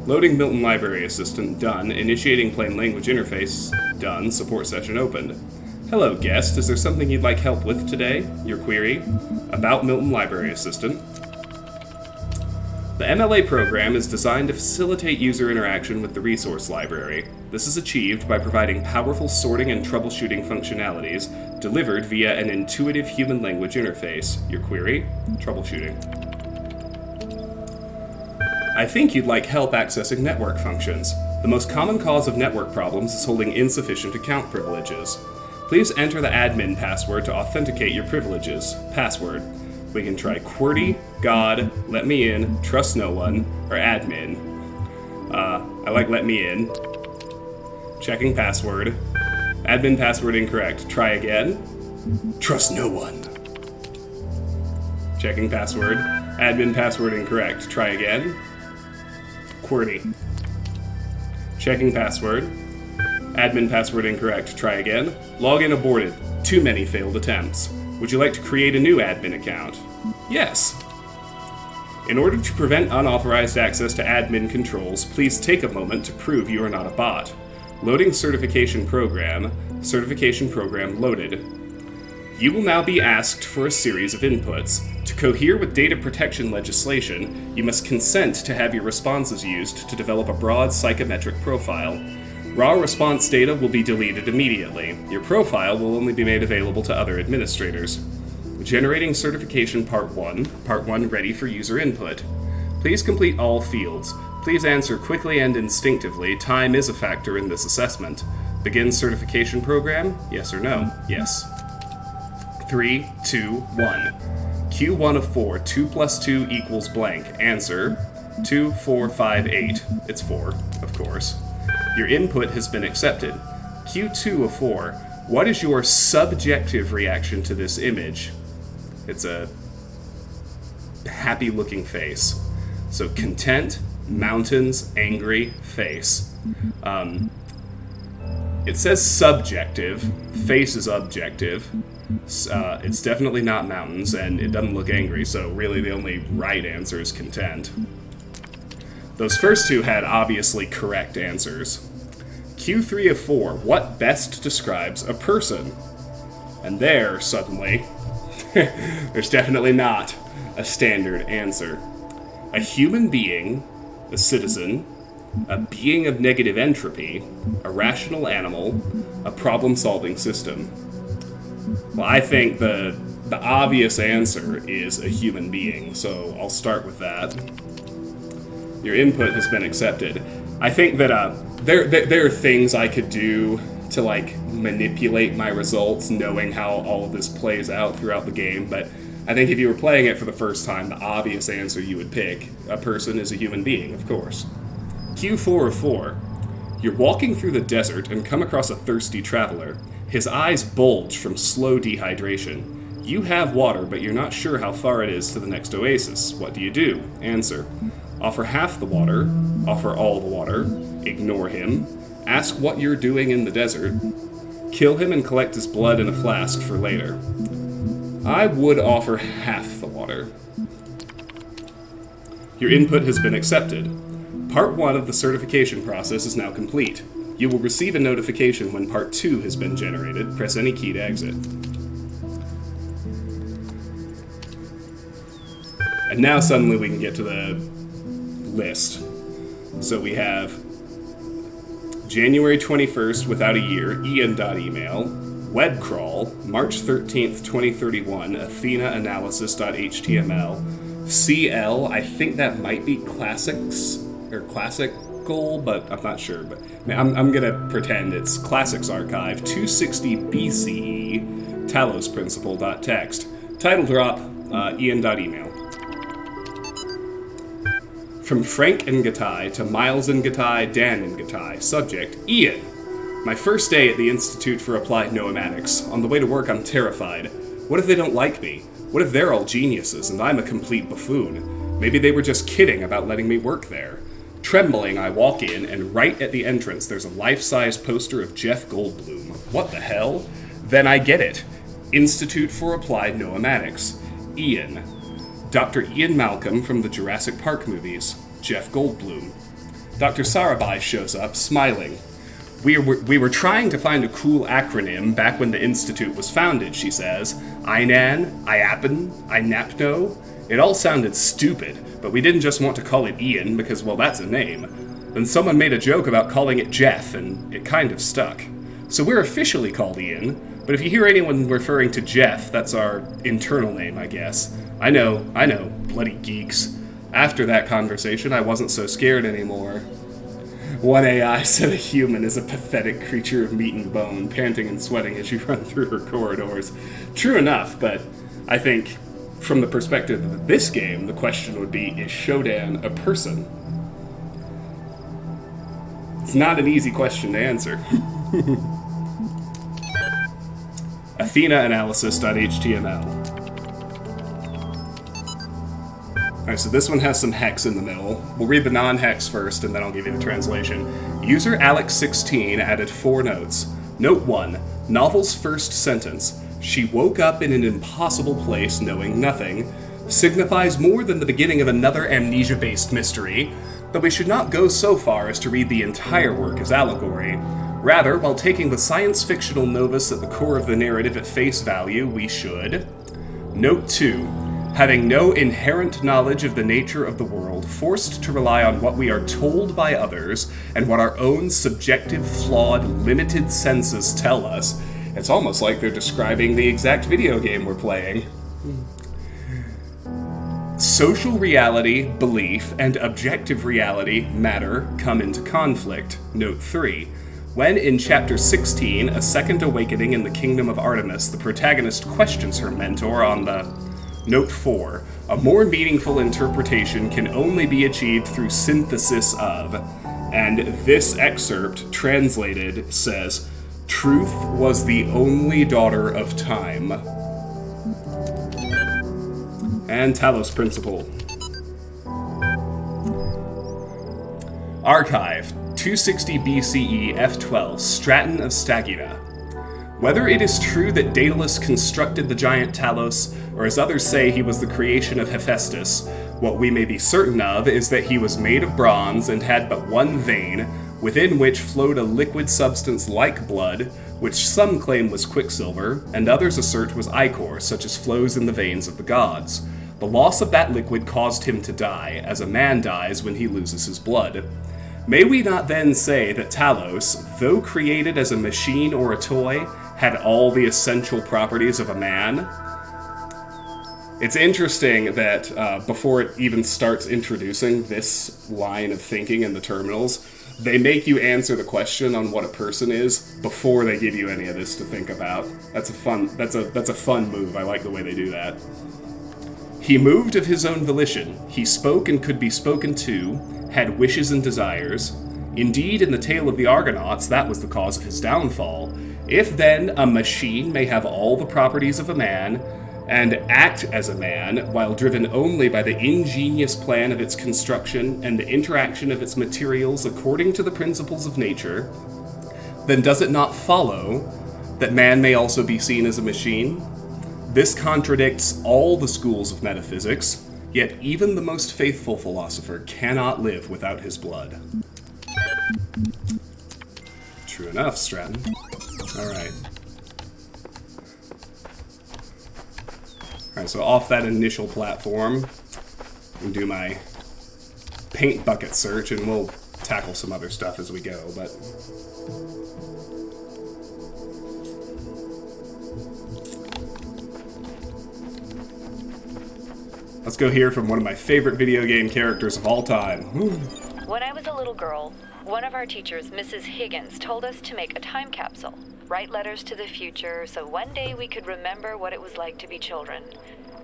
Loading Milton Library Assistant, done. Initiating plain language interface, done. Support session opened. Hello, guest. Is there something you'd like help with today? Your query? About Milton Library Assistant. The MLA program is designed to facilitate user interaction with the resource library. This is achieved by providing powerful sorting and troubleshooting functionalities delivered via an intuitive human language interface. Your query? Troubleshooting. I think you'd like help accessing network functions. The most common cause of network problems is holding insufficient account privileges. Please enter the admin password to authenticate your privileges. Password. We can try QWERTY, God, Let Me In, Trust No One, or Admin. I like Let Me In. Checking password. Admin password incorrect. Try again. Trust no one. Checking password. Admin password incorrect. Try again. QWERTY. Checking password. Admin password incorrect. Try again. Login aborted. Too many failed attempts. Would you like to create a new admin account? Yes. In order to prevent unauthorized access to admin controls, please take a moment to prove you are not a bot. Loading certification program. Certification program loaded. You will now be asked for a series of inputs. To cohere with data protection legislation, you must consent to have your responses used to develop a broad psychometric profile. Raw response data will be deleted immediately. Your profile will only be made available to other administrators. Generating certification part 1. Part 1 ready for user input. Please complete all fields. Please answer quickly and instinctively. Time is a factor in this assessment. Begin certification program? Yes or no? Yes. 3, 2, 1. Q1 of 4. 2 plus 2 equals blank. Answer. 2, 4, 5, 8. It's 4, of course. Your input has been accepted. Q2 of 4. What is your subjective reaction to this image? It's a happy-looking face. So content, mountains, angry, face. It says subjective. Face is objective. It's definitely not mountains, and it doesn't look angry, so really the only right answer is content. Those first two had obviously correct answers. Q3 of 4. What best describes a person? And there, suddenly, there's definitely not a standard answer. A human being, a citizen, a being of negative entropy, a rational animal, a problem-solving system? Well, I think the obvious answer is a human being, so I'll start with that. Your input has been accepted. I think that there are things I could do to manipulate my results, knowing how all of this plays out throughout the game, but I think if you were playing it for the first time, the obvious answer you would pick, a person is a human being, of course. Q4 of 4. You're walking through the desert and come across a thirsty traveler. His eyes bulge from slow dehydration. You have water, but you're not sure how far it is to the next oasis. What do you do? Answer. Offer half the water, offer all the water, ignore him, ask what you're doing in the desert, kill him and collect his blood in a flask for later. I would offer half the water. Your input has been accepted. Part 1 of the certification process is now complete. You will receive a notification when Part 2 has been generated. Press any key to exit. And now suddenly we can get to the list. So we have January 21st without a year, Ian.email, web crawl, March 13th, 2031, athenaanalysis.html, CL, I think that might be classics, or classical, but I'm not sure, but I'm gonna pretend it's classics archive, 260 BCE, Talos principle.txt, title drop, Ian.email. From Frank and Gatai to Miles and Gatai, Dan and Gatai. Subject, Ian. My first day at the Institute for Applied Noematics. On the way to work, I'm terrified. What if they don't like me? What if they're all geniuses and I'm a complete buffoon? Maybe they were just kidding about letting me work there. Trembling, I walk in, and right at the entrance, there's a life-size poster of Jeff Goldblum. What the hell? Then I get it. Institute for Applied Noematics. Ian. Dr. Ian Malcolm from the Jurassic Park movies. Jeff Goldblum. Dr. Sarabhai shows up, smiling. We were trying to find a cool acronym back when the Institute was founded, she says. INAN, IAPN, INAPNO. It all sounded stupid, but we didn't just want to call it Ian because, well, that's a name. Then someone made a joke about calling it Jeff, and it kind of stuck. So we're officially called Ian, but if you hear anyone referring to Jeff, that's our internal name, I guess. I know, bloody geeks. After that conversation, I wasn't so scared anymore. One AI said a human is a pathetic creature of meat and bone, panting and sweating as you run through her corridors. True enough, but I think from the perspective of this game, the question would be, is Shodan a person? It's not an easy question to answer. athenaanalysis.html. Alright, so this one has some hex in the middle. We'll read the non-hex first, and then I'll give you the translation. User Alex16 added 4 notes. Note 1. Novel's first sentence, she woke up in an impossible place knowing nothing, signifies more than the beginning of another amnesia-based mystery, though we should not go so far as to read the entire work as allegory. Rather, while taking the science-fictional novus at the core of the narrative at face value, we should... Note 2. Having no inherent knowledge of the nature of the world, forced to rely on what we are told by others and what our own subjective, flawed, limited senses tell us. It's almost like they're describing the exact video game we're playing. Social reality, belief, and objective reality, matter, come into conflict. Note 3. When, in Chapter 16, A Second Awakening in the Kingdom of Artemis, the protagonist questions her mentor on the... Note 4. A more meaningful interpretation can only be achieved through synthesis of... And this excerpt, translated, says, Truth was the only daughter of time. And Talos Principle. Archive, 260 BCE F12, Straton of Stagina. Whether it is true that Daedalus constructed the giant Talos, or as others say he was the creation of Hephaestus, what we may be certain of is that he was made of bronze and had but one vein, within which flowed a liquid substance like blood, which some claim was quicksilver, and others assert was ichor, such as flows in the veins of the gods. The loss of that liquid caused him to die, as a man dies when he loses his blood. May we not then say that Talos, though created as a machine or a toy, had all the essential properties of a man? It's interesting that before it even starts introducing this line of thinking in the terminals, they make you answer the question on what a person is before they give you any of this to think about. That's a fun move. I like the way they do that. He moved of his own volition. He spoke and could be spoken to, had wishes and desires. Indeed, in the tale of the Argonauts, that was the cause of his downfall. If then a machine may have all the properties of a man, and act as a man, while driven only by the ingenious plan of its construction and the interaction of its materials according to the principles of nature, then does it not follow that man may also be seen as a machine? This contradicts all the schools of metaphysics, yet even the most faithful philosopher cannot live without his blood. True enough, Stratton. Alright. Alright, so off that initial platform, I can do my paint bucket search, and we'll tackle some other stuff as we go, but... let's go hear from one of my favorite video game characters of all time. When I was a little girl, one of our teachers, Mrs. Higgins, told us to make a time capsule, write letters to the future, so one day we could remember what it was like to be children.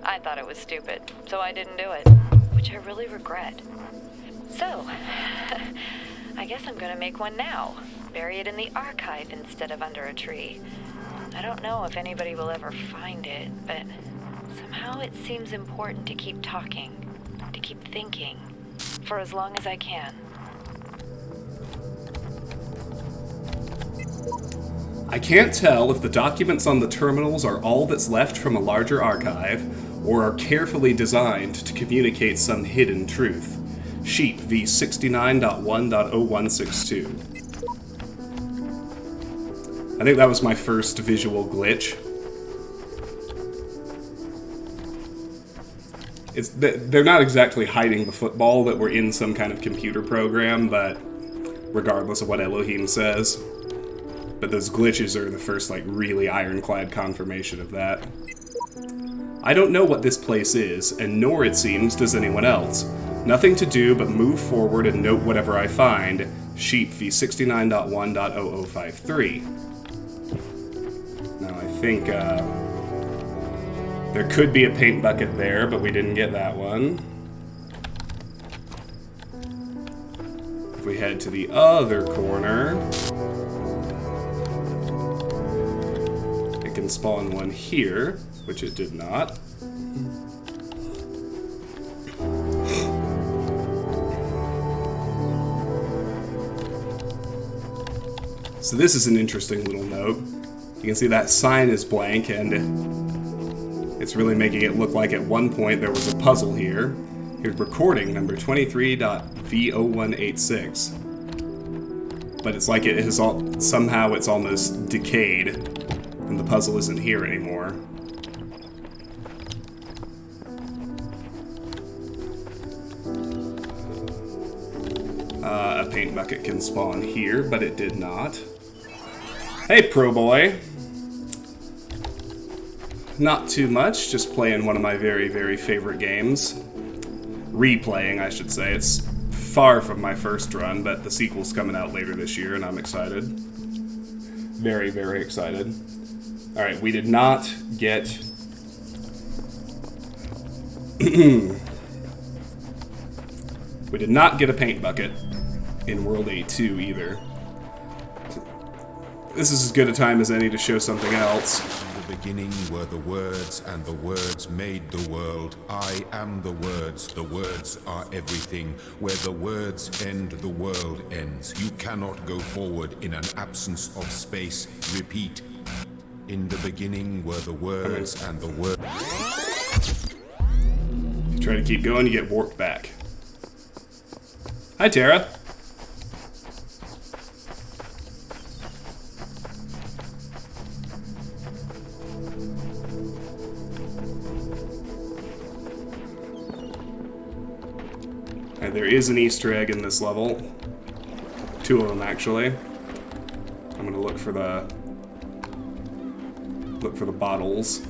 I thought it was stupid, so I didn't do it, which I really regret. So, I guess I'm gonna make one now, bury it in the archive instead of under a tree. I don't know if anybody will ever find it, but somehow it seems important to keep talking, to keep thinking, for as long as I can. I can't tell if the documents on the terminals are all that's left from a larger archive, or are carefully designed to communicate some hidden truth. Sheep v69.1.0162. I think that was my first visual glitch. They're not exactly hiding the football that we're in some kind of computer program, but regardless of what Elohim says. But those glitches are the first, like, really ironclad confirmation of that. I don't know what this place is, and nor, it seems, does anyone else. Nothing to do but move forward and note whatever I find. Sheep v69.1.0053. Now, I think, there could be a paint bucket there, but we didn't get that one. If we head to the other corner, it can spawn one here, which it did not. So this is an interesting little note. You can see that sign is blank, and it's really making it look like at one point there was a puzzle here. Here's recording number 23.v0186. But it's like it has somehow it's almost decayed, and the puzzle isn't here anymore. A paint bucket can spawn here, but it did not. Hey, Pro Boy. Not too much, just playing one of my very, very favorite games. Replaying, I should say. It's far from my first run, but the sequel's coming out later this year, and I'm excited. Very, very excited. Alright, we did not get... we did not get a paint bucket in World A2 either. This is as good a time as any to show something else. In the beginning were the words, and the words made the world. I am the words are everything. Where the words end, the world ends. You cannot go forward in an absence of space. Repeat. In the beginning were the words, and the words... If you try to keep going, you get warped back. Hi, Tara. There is an Easter egg in this level. Two of them, actually. I'm gonna look for the bottles.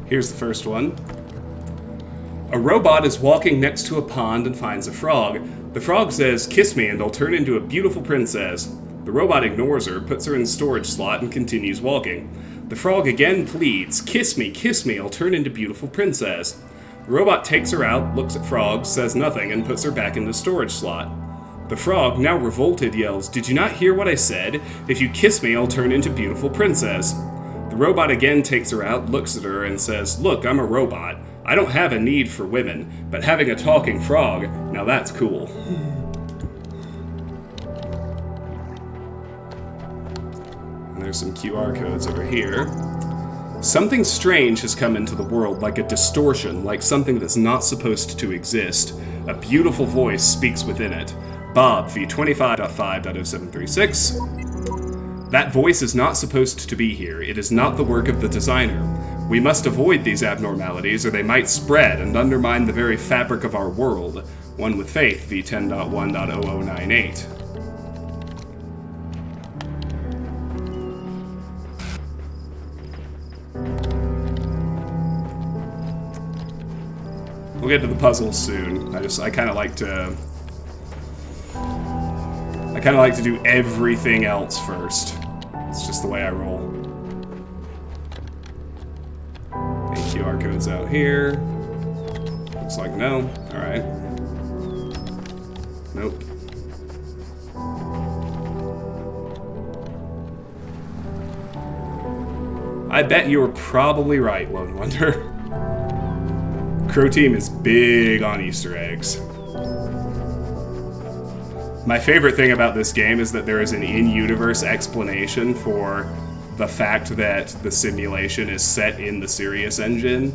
Here's the first one. A robot is walking next to a pond and finds a frog. The frog says, "Kiss me and I'll turn into a beautiful princess." The robot ignores her, puts her in the storage slot, and continues walking. The frog again pleads, kiss me, I'll turn into beautiful princess." The robot takes her out, looks at Frog, says nothing, and puts her back in the storage slot. The frog, now revolted, yells, "Did you not hear what I said? If you kiss me, I'll turn into beautiful princess." The robot again takes her out, looks at her, and says, "Look, I'm a robot. I don't have a need for women, but having a talking frog, now that's cool." And there's some QR codes over here. Something strange has come into the world, like a distortion, like something that's not supposed to exist. A beautiful voice speaks within it. Bob, v25.5.0736. That voice is not supposed to be here. It is not the work of the designer. We must avoid these abnormalities, or they might spread and undermine the very fabric of our world. One with Faith, v10.1.0098. We'll get to the puzzles soon. I kind of like to do everything else first. It's just the way I roll. Any QR codes out here? Looks like no. Alright. Nope. I bet you were probably right, Lone Wonder. Crow Team is big on Easter eggs. My favorite thing about this game is that there is an in-universe explanation for the fact that the simulation is set in the Sirius engine,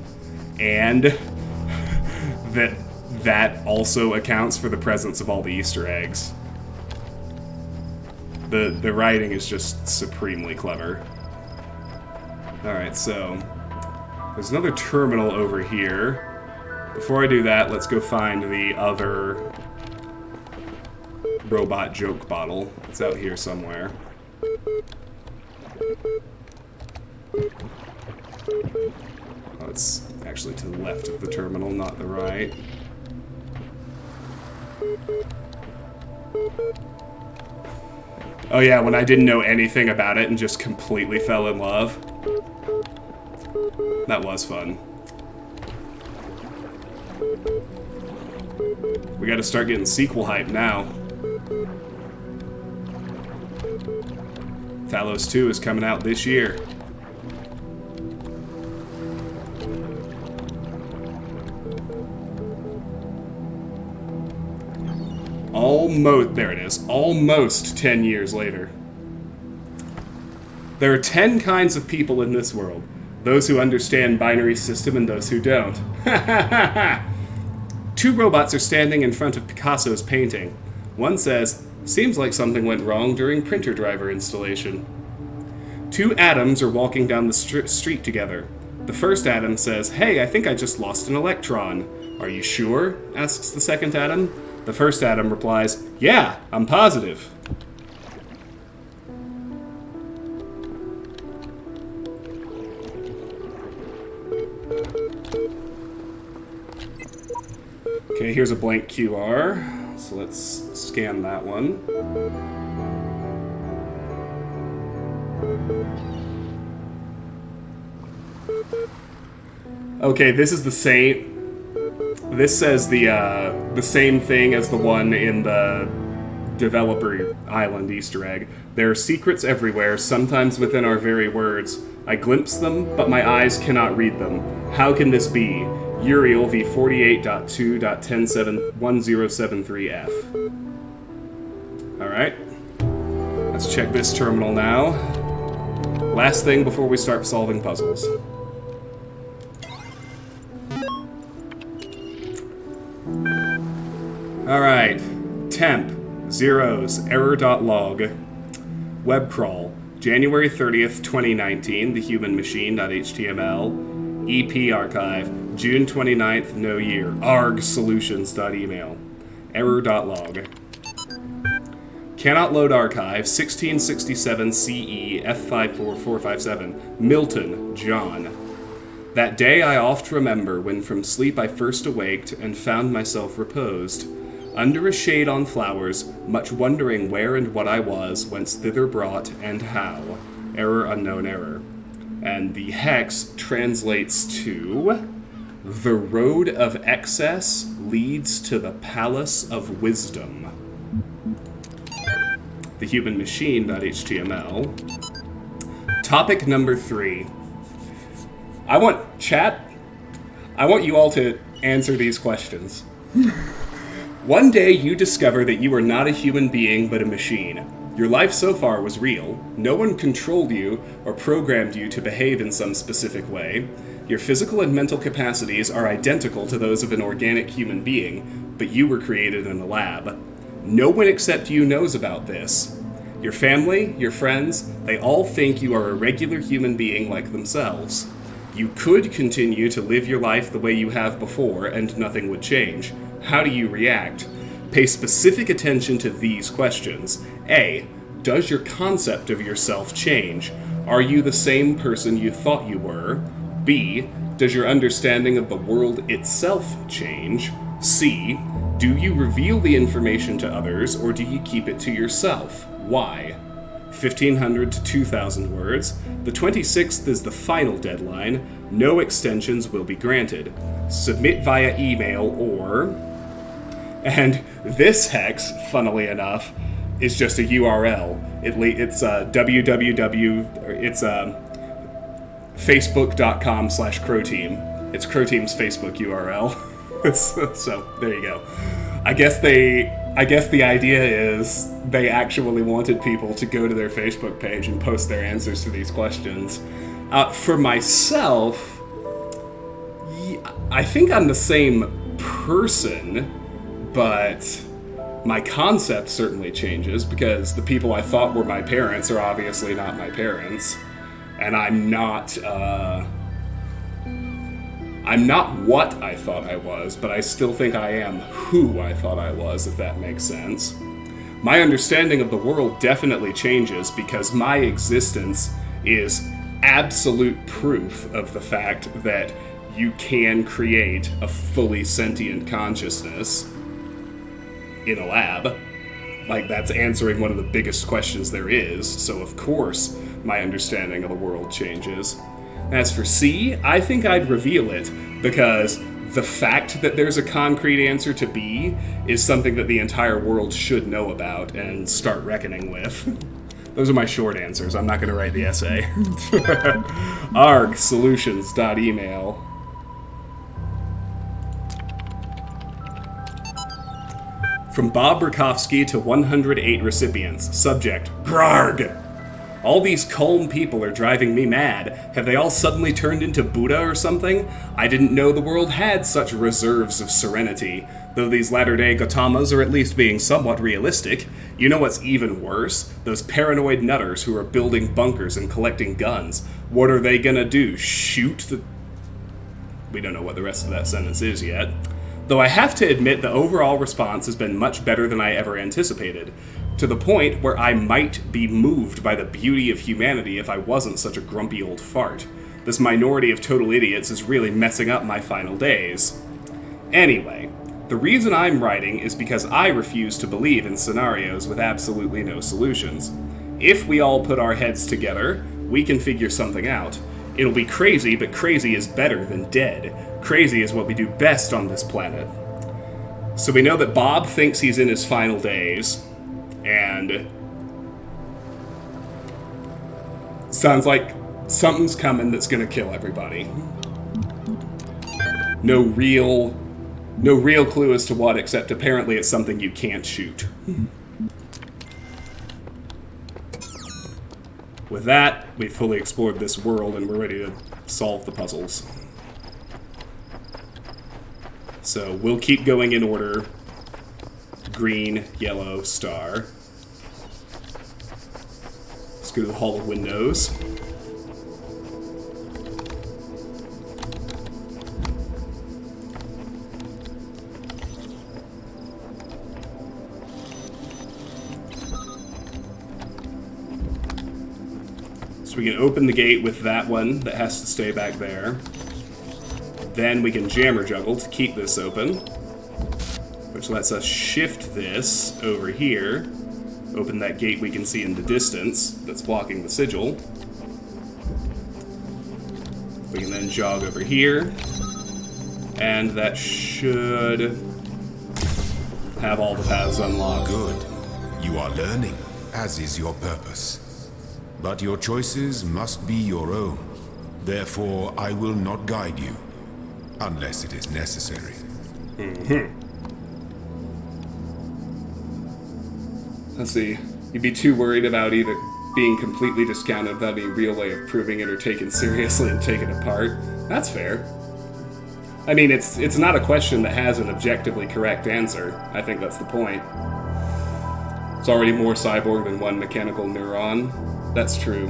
and that also accounts for the presence of all the Easter eggs. The writing is just supremely clever. Alright, so there's another terminal over here. Before I do that, let's go find the other robot joke bottle. It's out here somewhere. Oh, it's actually to the left of the terminal, not the right. Oh yeah, when I didn't know anything about it and just completely fell in love. That was fun. We gotta start getting sequel hype now. Talos 2 is coming out this year. There it is. Almost 10 years later. There are 10 kinds of people in this world. Those who understand binary system and those who don't. Ha ha ha ha! Two robots are standing in front of Picasso's painting. One says, "Seems like something went wrong during printer driver installation." Two atoms are walking down the street together. The first atom says, "Hey, I think I just lost an electron." "Are you sure?" asks the second atom. The first atom replies, "Yeah, I'm positive." Okay, here's a blank QR, so let's scan that one. Okay, this is the same. This says the same thing as the one in the Developer Island Easter egg. There are secrets everywhere, sometimes within our very words. I glimpse them, but my eyes cannot read them. How can this be? Uriel v48.2.1073F. Alright. Let's check this terminal now. Last thing before we start solving puzzles. Alright. Temp. Zeros. Error.log. Web crawl. January 30th, 2019. TheHumanMachine.html. EP archive. June 29th, no year. argsolutions.email. Error.log. Cannot load archive. 1667 CE F54457. Milton, John. That day I oft remember when from sleep I first awaked and found myself reposed. Under a shade on flowers, much wondering where and what I was, whence thither brought, and how. Error unknown error. And the hex translates to... The road of excess leads to the palace of wisdom. TheHumanMachine.html. Topic number 3. I want you all to answer these questions. One day you discover that you are not a human being but a machine. Your life so far was real. No one controlled you or programmed you to behave in some specific way. Your physical and mental capacities are identical to those of an organic human being, but you were created in a lab. No one except you knows about this. Your family, your friends, they all think you are a regular human being like themselves. You could continue to live your life the way you have before and nothing would change. How do you react? Pay specific attention to these questions. A. Does your concept of yourself change? Are you the same person you thought you were? B. Does your understanding of the world itself change? C. Do you reveal the information to others or do you keep it to yourself? Why? 1,500 to 2,000 words. The 26th is the final deadline. No extensions will be granted. Submit via email or... And this hex, funnily enough, is just a URL. It's facebook.com/crowteam. It's Crowteam's Facebook URL. So there you go. I guess the idea is they actually wanted people to go to their Facebook page and post their answers to these questions. For myself, I think I'm the same person, but my concept certainly changes because the people I thought were my parents are obviously not my parents, and I'm not what I thought I was, but I still think I am who I thought I was, if that makes sense. My understanding of the world definitely changes because my existence is absolute proof of the fact that you can create a fully sentient consciousness in a lab. Like, that's answering one of the biggest questions there is, so of course my understanding of the world changes. As for C, I think I'd reveal it, because the fact that there's a concrete answer to B is something that the entire world should know about and start reckoning with. Those are my short answers. I'm not going to write the essay. argsolutions.email. From Bob Rakowski to 108 recipients. Subject, Grarg! All these calm people are driving me mad. Have they all suddenly turned into Buddha or something? I didn't know the world had such reserves of serenity. Though these latter-day Gautamas are at least being somewhat realistic. You know what's even worse? Those paranoid nutters who are building bunkers and collecting guns. What are they gonna do? Shoot the... We don't know what the rest of that sentence is yet. Though I have to admit the overall response has been much better than I ever anticipated. To the point where I might be moved by the beauty of humanity if I wasn't such a grumpy old fart. This minority of total idiots is really messing up my final days. Anyway, the reason I'm writing is because I refuse to believe in scenarios with absolutely no solutions. If we all put our heads together, we can figure something out. It'll be crazy, but crazy is better than dead. Crazy is what we do best on this planet. So we know that Bob thinks he's in his final days, and sounds like something's coming that's gonna kill everybody. No real clue as to what, except apparently it's something you can't shoot. with that, we've fully explored this world and we're ready to solve the puzzles. So we'll keep going in order. Green, yellow, star. Let's go to the Hall of Windows. So we can open the gate with that one that has to stay back there. Then we can jammer juggle to keep this open, which lets us shift this over here. Open that gate we can see in the distance that's blocking the sigil. We can then jog over here, and that should have all the paths unlocked. Good. You are learning, as is your purpose. But your choices must be your own. Therefore, I will not guide you, unless it is necessary. Let's see. You'd be too worried about either being completely discounted without any real way of proving it or taken seriously and taken apart. That's fair. I mean, it's not a question that has an objectively correct answer. I think that's the point. It's already more cyborg than one mechanical neuron. That's true.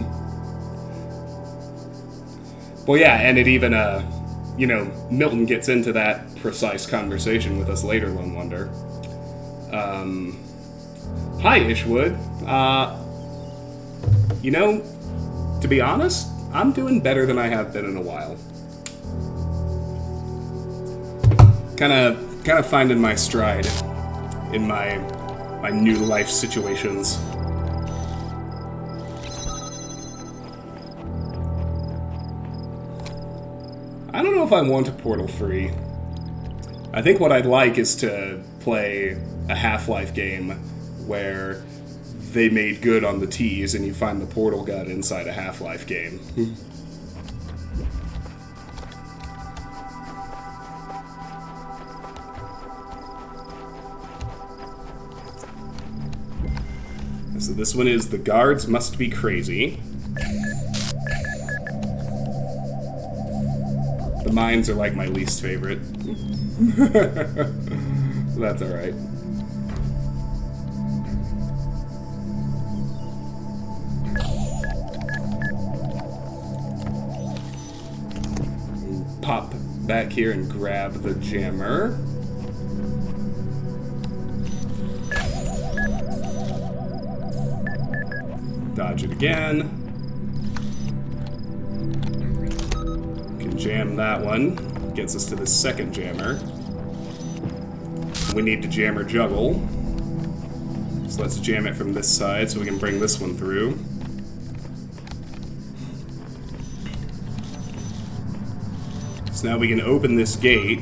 Well, yeah, and it even, Milton gets into that precise conversation with us later, Lone Wonder. Hi, Ishwood. To be honest, I'm doing better than I have been in a while. Kind of finding my stride in my new life situations. I don't know if I want a Portal 3. I think what I'd like is to play a Half-Life game where they made good on the tease and you find the portal gun inside a Half-Life game. So this one is The Guards Must Be Crazy. The mines are like my least favorite. That's alright. Pop back here and grab the jammer. Dodge it again. Can jam that one. Gets us to the second jammer. We need to jammer juggle. So let's jam it from this side so we can bring this one through. So now we can open this gate.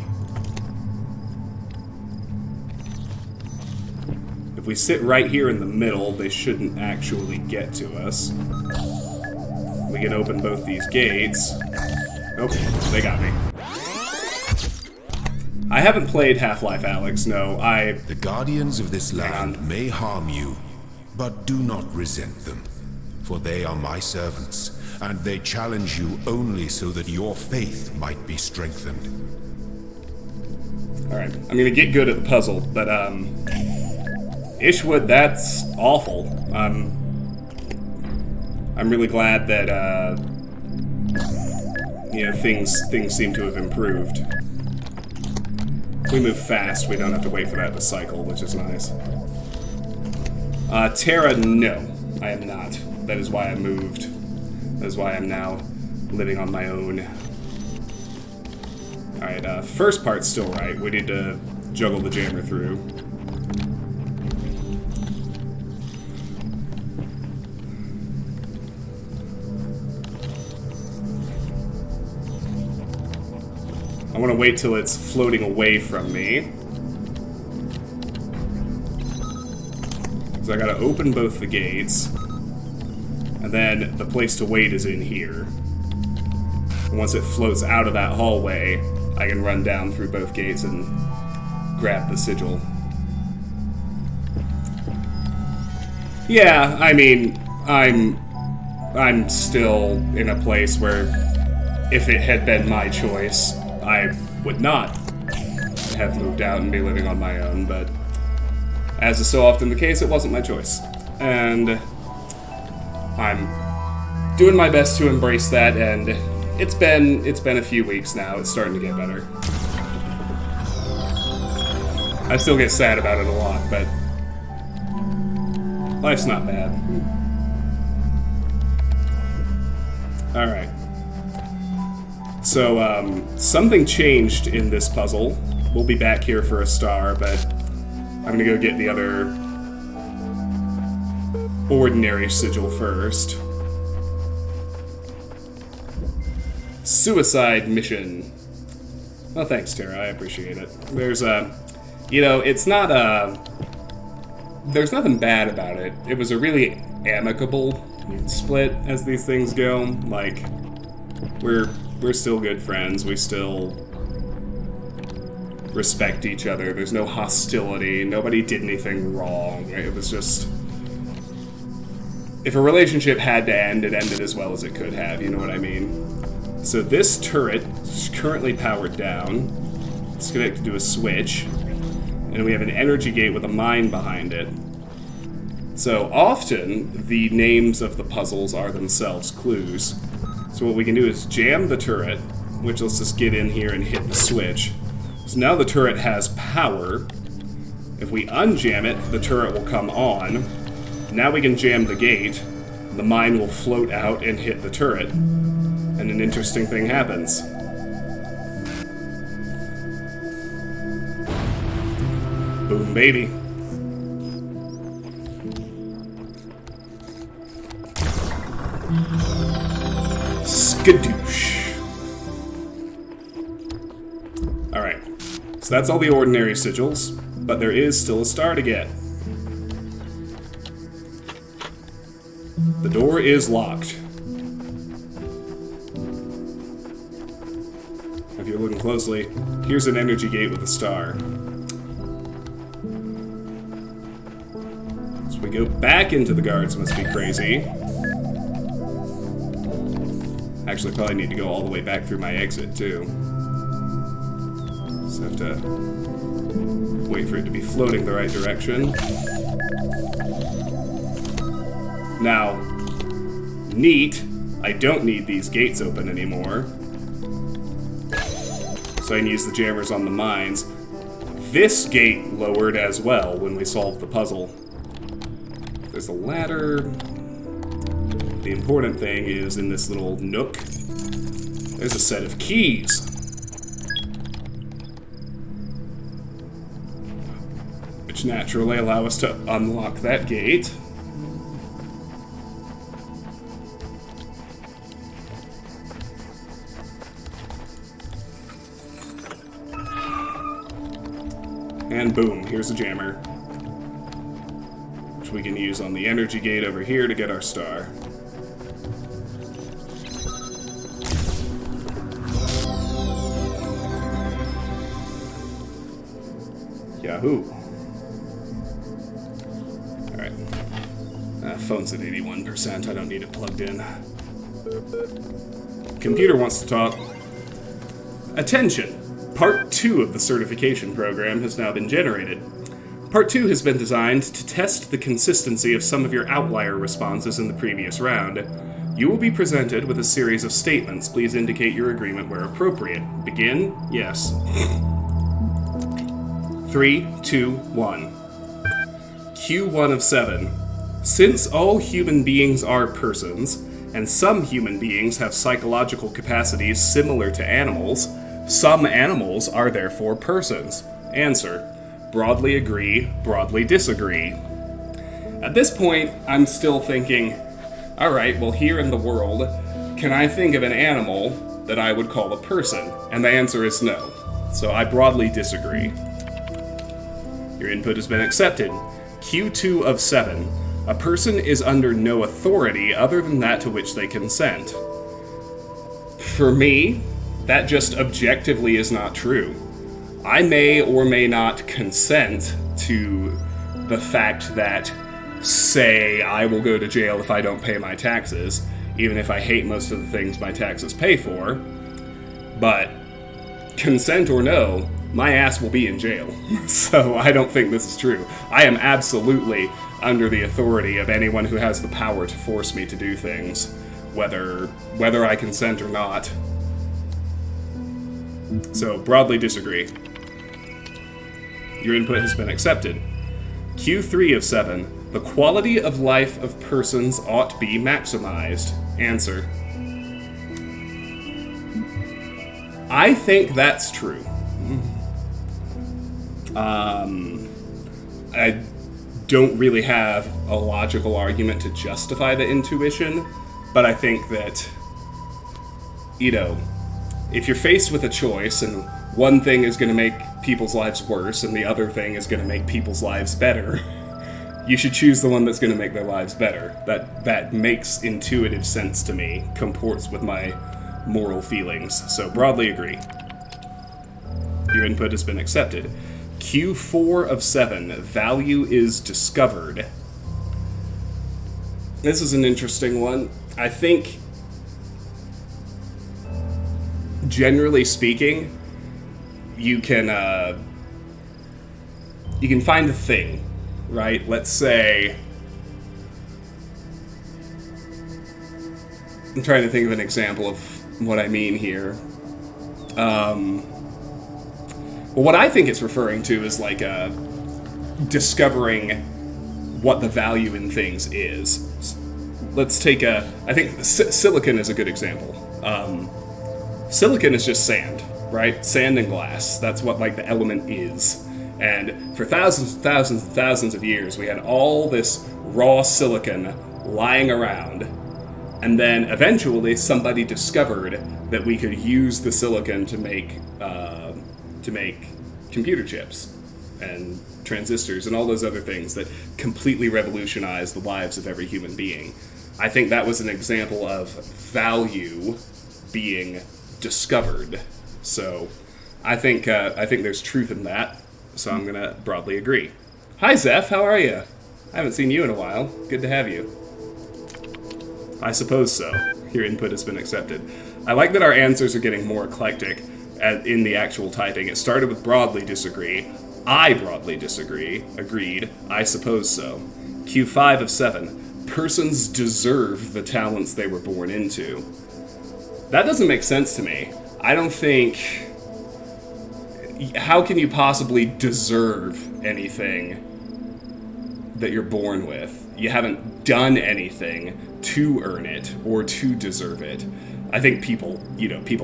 If we sit right here in the middle, they shouldn't actually get to us. We can open both these gates. Oh, they got me. I haven't played Half-Life Alyx, no. The guardians of this land may harm you, but do not resent them, for they are my servants. And they challenge you only so that your faith might be strengthened. Alright, I'm gonna get good at the puzzle, but, Ishwood, that's awful. I'm really glad that, things seem to have improved. If we move fast, we don't have to wait for that to cycle, which is nice. Terra, no, I am not. That is why I moved. That is why I'm now living on my own. Alright, first part's still right. We need to juggle the jammer through. I want to wait till it's floating away from me. So I gotta open both the gates. And then the place to wait is in here. And once it floats out of that hallway, I can run down through both gates and grab the sigil. Yeah, I mean, I'm I'm still in a place where if it had been my choice, I would not have moved out and be living on my own, but as is so often the case, it wasn't my choice. And I'm doing my best to embrace that, and it's been a few weeks now. It's starting to get better. I still get sad about it a lot, but life's not bad. Alright. So, something changed in this puzzle. We'll be back here for a star, but I'm gonna go get the other ordinary sigil first. Suicide mission. Well, thanks, Tara. I appreciate it. There's it's not there's nothing bad about it. It was a really amicable split, as these things go. Like, we're still good friends. We still respect each other. There's no hostility. Nobody did anything wrong. It was just, if a relationship had to end, it ended as well as it could have. You know what I mean? So this turret is currently powered down. It's connected to a switch. And we have an energy gate with a mine behind it. So often, the names of the puzzles are themselves clues. So what we can do is jam the turret, which lets us get in here and hit the switch. So now the turret has power. If we unjam it, the turret will come on. Now we can jam the gate. The mine will float out and hit the turret. And an interesting thing happens. Boom, baby. Skadoosh. Alright, so that's all the ordinary sigils, but there is still a star to get. The door is locked. If you're looking closely, here's an energy gate with a star. So we go back into the guards must be crazy. Actually, probably need to go all the way back through my exit, too. Just have to wait for it to be floating the right direction. Now, neat, I don't need these gates open anymore. So I can use the jammers on the mines. This gate lowered as well when we solved the puzzle. There's a ladder. The important thing is in this little nook, there's a set of keys. Which naturally allow us to unlock that gate. And boom, here's a jammer. Which we can use on the energy gate over here to get our star. Yahoo. Alright. Phone's at 81%. I don't need it plugged in. Computer wants to talk. Attention! Part 2 of the certification program has now been generated. Part 2 has been designed to test the consistency of some of your outlier responses in the previous round. You will be presented with a series of statements. Please indicate your agreement where appropriate. Begin? Yes. 3, 2, 1. Q1 of 7. Since all human beings are persons, and some human beings have psychological capacities similar to animals, some animals are therefore persons. Answer. Broadly agree, broadly disagree. At this point, I'm still thinking, alright, well here in the world, can I think of an animal that I would call a person? And the answer is no. So I broadly disagree. Your input has been accepted. Q2 of 7. A person is under no authority other than that to which they consent. For me, that just objectively is not true. I may or may not consent to the fact that, say, I will go to jail if I don't pay my taxes. even if I hate most of the things my taxes pay for. But consent or no, my ass will be in jail. So I don't think this is true. I am absolutely under the authority of anyone who has the power to force me to do things, whether I consent or not. So, broadly disagree. Your input has been accepted. Q3 of 7. The quality of life of persons ought be maximized. Answer. I think that's true. I don't really have a logical argument to justify the intuition, but I think that, if you're faced with a choice and one thing is going to make people's lives worse and the other thing is going to make people's lives better, you should choose the one that's going to make their lives better. That makes intuitive sense to me, comports with my moral feelings, so broadly agree. Your input has been accepted. Q4 of 7, value is discovered. This is an interesting one. I think, generally speaking, you can find a thing, right? Let's say, I'm trying to think of an example of what I mean here. Well, what I think it's referring to is like discovering what the value in things is. Let's take I think silicon is a good example. Silicon is just sand, right? Sand and glass. That's what like the element is. And for thousands and thousands and thousands of years, we had all this raw silicon lying around. And then eventually somebody discovered that we could use the silicon to make computer chips and transistors and all those other things that completely revolutionized the lives of every human being. I think that was an example of value being discovered. So I think there's truth in that. So I'm gonna broadly agree. Hi Zeph, how are you? I haven't seen you in a while. Good to have you. I suppose so. Your input has been accepted. I like that our answers are getting more eclectic in the actual typing. It started with broadly disagree. I broadly disagree. Agreed. I suppose so. Q5 of 7. Persons deserve the talents they were born into. That doesn't make sense to me. I don't think... How can you possibly deserve anything that you're born with? You haven't done anything to earn it or to deserve it. I think people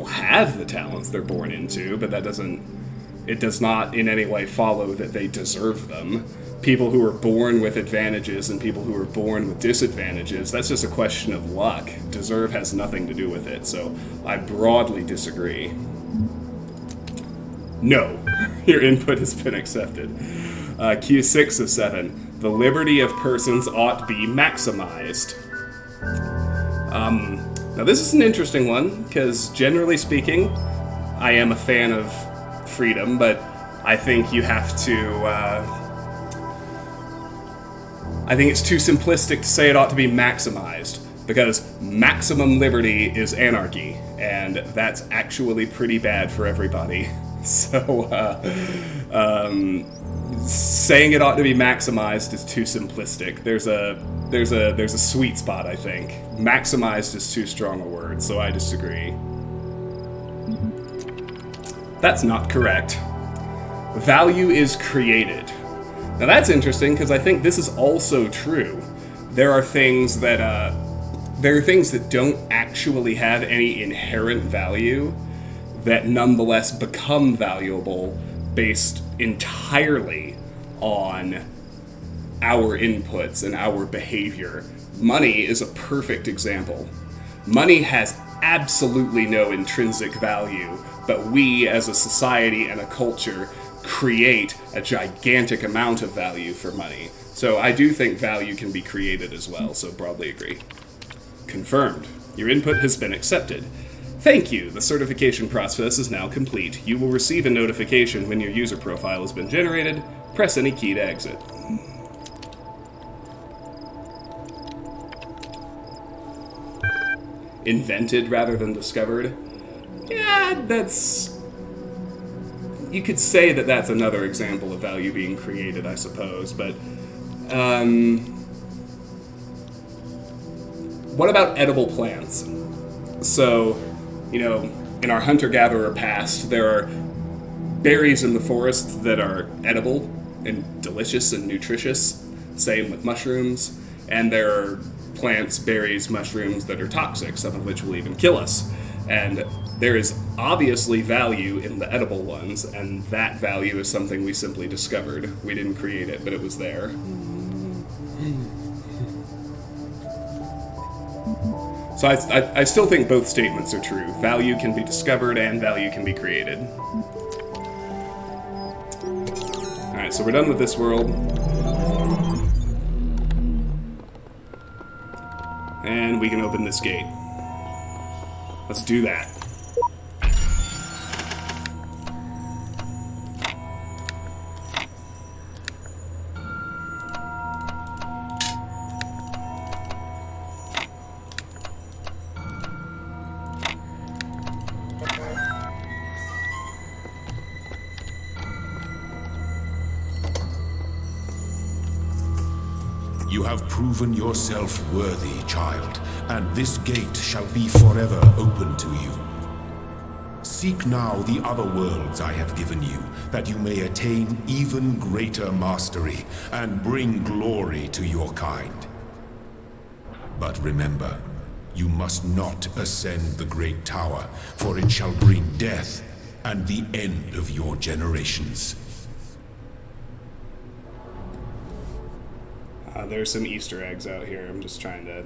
have the talents they're born into, but it does not in any way follow that they deserve them. People who are born with advantages and people who are born with disadvantages, that's just a question of luck. Deserve has nothing to do with it, so I broadly disagree. No, your input has been accepted. Q6 of 7. The liberty of persons ought be maximized. Now this is an interesting one, because generally speaking, I am a fan of freedom, but I think you have to... I think it's too simplistic to say it ought to be maximized, because maximum liberty is anarchy, and that's actually pretty bad for everybody. So, saying it ought to be maximized is too simplistic. There's a sweet spot, I think. Maximized is too strong a word, so I disagree. That's not correct. Value is created. Now that's interesting, because I think this is also true. There are things that don't actually have any inherent value that nonetheless become valuable based entirely on our inputs and our behavior. Money is a perfect example. Money has absolutely no intrinsic value, but we as a society and a culture create a gigantic amount of value for money. So I do think value can be created as well, so broadly agree. Confirmed. Your input has been accepted. Thank you. The certification process is now complete. You will receive a notification when your user profile has been generated. Press any key to exit. invented rather than discovered. Yeah, that's... You could say that that's another example of value being created, I suppose, but... what about edible plants? So, you know, in our hunter-gatherer past, there are berries in the forest that are edible and delicious and nutritious. Same with mushrooms. And there are plants, berries, mushrooms that are toxic, some of which will even kill us. And there is obviously value in the edible ones, and that value is something we simply discovered. We didn't create it, but it was there. So I still think both statements are true. Value can be discovered and value can be created. Alright, so we're done with this world. And we can open this gate. Let's do that. You have proven yourself worthy, child, and this gate shall be forever open to you. Seek now the other worlds I have given you, that you may attain even greater mastery and bring glory to your kind. But remember, you must not ascend the great tower, for it shall bring death and the end of your generations. There's some Easter eggs out here. I'm just trying to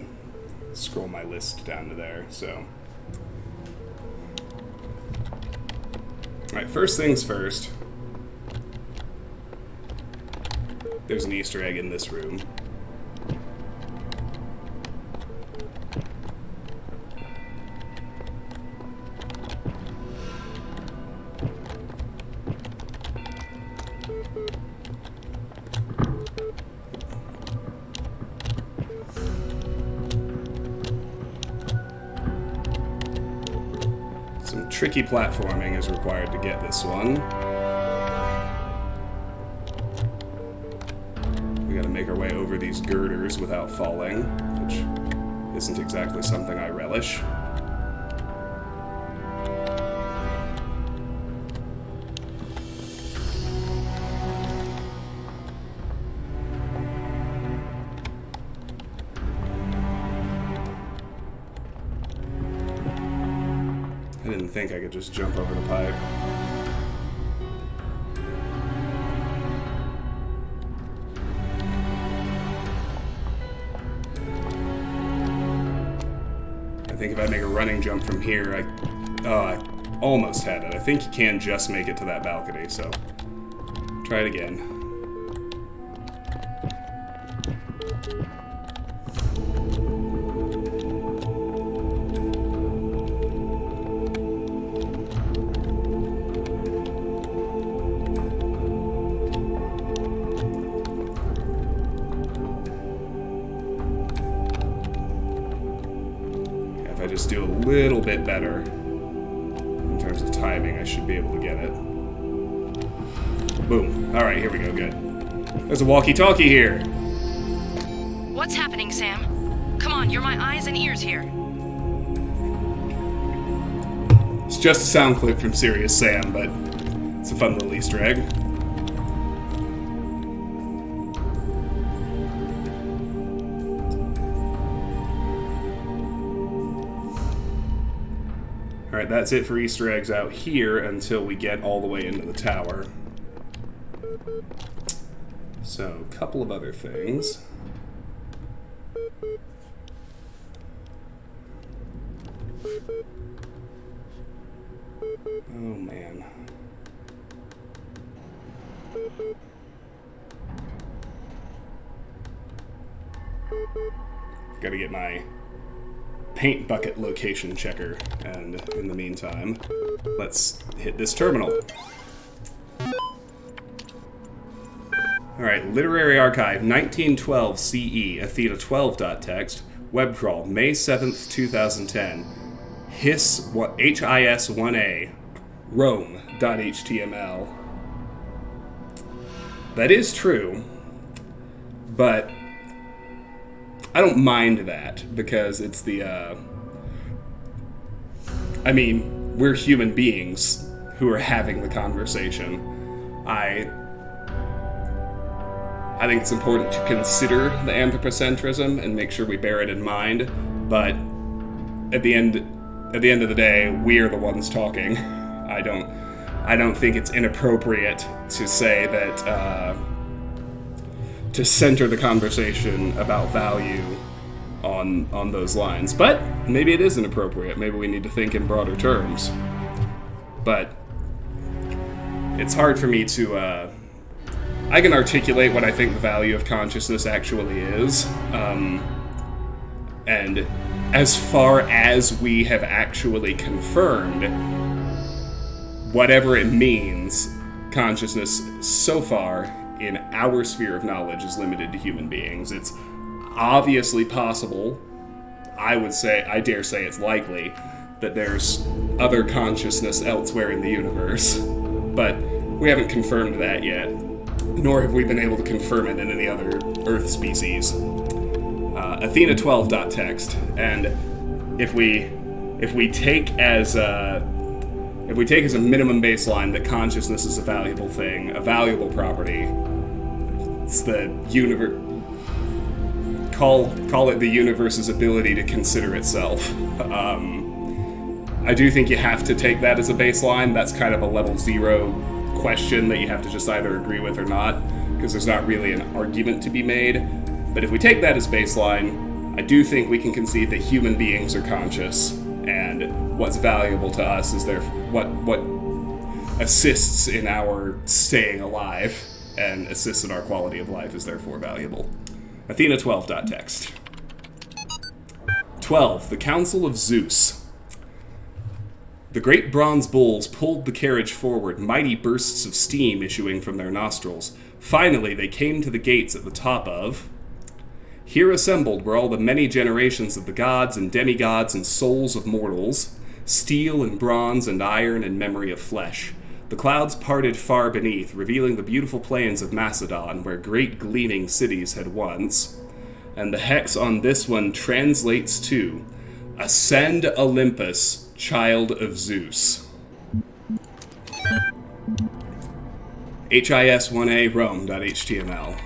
scroll my list down to there, so. Alright, first things first. There's an Easter egg in this room. Tricky platforming is required to get this one. We gotta make our way over these girders without falling, which isn't exactly something I relish. I didn't think I could just jump over the pipe. I think if I make a running jump from here, I almost had it. I think you can just make it to that balcony, so try it again. Just do a little bit better in terms of timing, I should be able to get it. Boom. Alright, here we go, good. There's a walkie-talkie here. What's happening, Sam? Come on, you're my eyes and ears here. It's just a sound clip from Serious Sam, but it's a fun little Easter egg. Alright, that's it for Easter eggs out here until we get all the way into the tower. So, a couple of other things. Oh, man. Gotta get my paint bucket location checker, and in the meantime, let's hit this terminal. Alright, Literary Archive, 1912 CE, Athena 12.txt, Web crawl, May 7th, 2010. HIS1A, Rome.html. That is true, but I don't mind that because it's the, I mean, we're human beings who are having the conversation. I think it's important to consider the anthropocentrism and make sure we bear it in mind, but at the end of the day, we're the ones talking. I don't think it's inappropriate to say that to center the conversation about value on those lines. But maybe it is inappropriate. Maybe we need to think in broader terms. But it's hard for me to I can articulate what I think the value of consciousness actually is. And as far as we have actually confirmed, whatever it means, consciousness so far in our sphere of knowledge is limited to human beings. It's obviously possible, I dare say it's likely, that there's other consciousness elsewhere in the universe. But we haven't confirmed that yet, nor have we been able to confirm it in any other Earth species. Athena12.text, and if we take as a minimum baseline that consciousness is a valuable thing, a valuable property, it's the universe. Call it the universe's ability to consider itself. I do think you have to take that as a baseline. That's kind of a level 0 question that you have to just either agree with or not, because there's not really an argument to be made. But if we take that as baseline, I do think we can concede that human beings are conscious, and what's valuable to us is what assists in our staying alive and assists in our quality of life is therefore valuable. Athena12.text. 12. The Council of Zeus. The great bronze bulls pulled the carriage forward, mighty bursts of steam issuing from their nostrils. Finally, they came to the gates at the top of... Here assembled were all the many generations of the gods and demigods and souls of mortals, steel and bronze and iron and memory of flesh. The clouds parted far beneath, revealing the beautiful plains of Macedon, where great gleaming cities had once. And the hex on this one translates to, Ascend Olympus, child of Zeus. HIS1A Rome.html.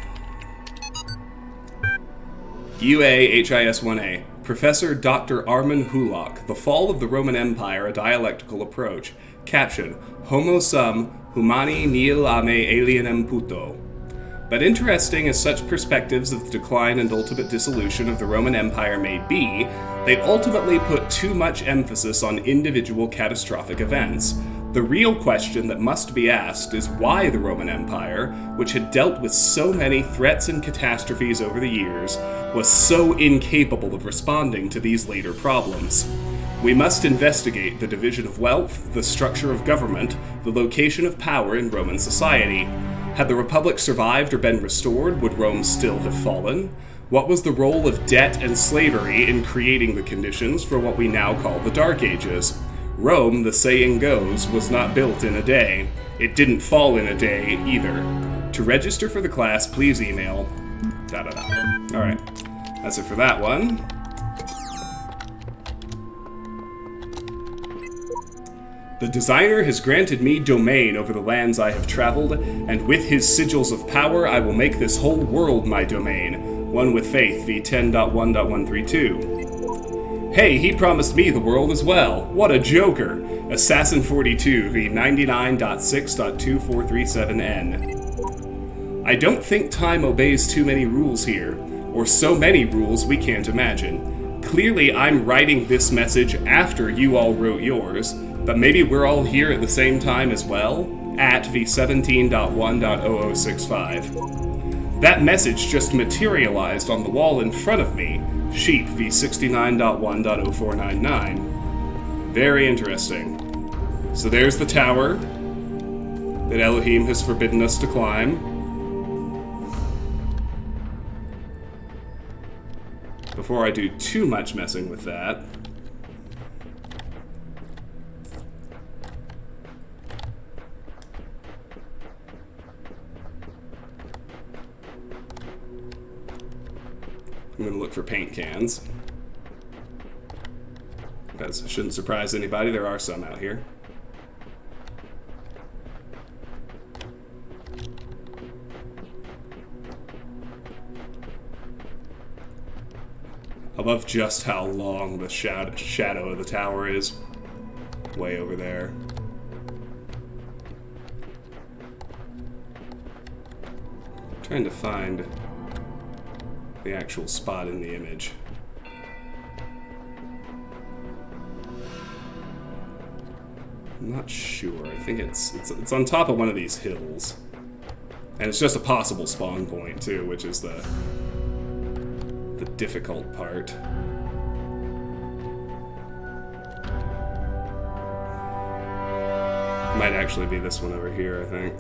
UA HIS1A, Professor Dr. Armin Hulak, The Fall of the Roman Empire, A Dialectical Approach. Caption, Homo sum, humani nihil ame alienem puto. But interesting as such perspectives of the decline and ultimate dissolution of the Roman Empire may be, they ultimately put too much emphasis on individual catastrophic events. The real question that must be asked is why the Roman Empire, which had dealt with so many threats and catastrophes over the years, was so incapable of responding to these later problems. We must investigate the division of wealth, the structure of government, the location of power in Roman society. Had the Republic survived or been restored, would Rome still have fallen? What was the role of debt and slavery in creating the conditions for what we now call the Dark Ages? Rome, the saying goes, was not built in a day. It didn't fall in a day, either. To register for the class, please email... Alright, that's it for that one. The designer has granted me domain over the lands I have traveled, and with his sigils of power I will make this whole world my domain. One with faith, v10.1.132. Hey, he promised me the world as well. What a joker. Assassin42, v99.6.2437n. I don't think time obeys too many rules here, or so many rules we can't imagine. Clearly I'm writing this message after you all wrote yours, but maybe we're all here at the same time as well? At v17.1.0065. That message just materialized on the wall in front of me. Sheep v69.1.0499. Very interesting. So there's the tower that Elohim has forbidden us to climb. before I do too much messing with that, I'm going to look for paint cans. Because it shouldn't surprise anybody, there are some out here. I love just how long the shadow of the tower is. Way over there. I'm trying to find the actual spot in the image. I'm not sure. I think it's on top of one of these hills. And it's just a possible spawn point too, which is the difficult part. Might actually be this one over here, I think.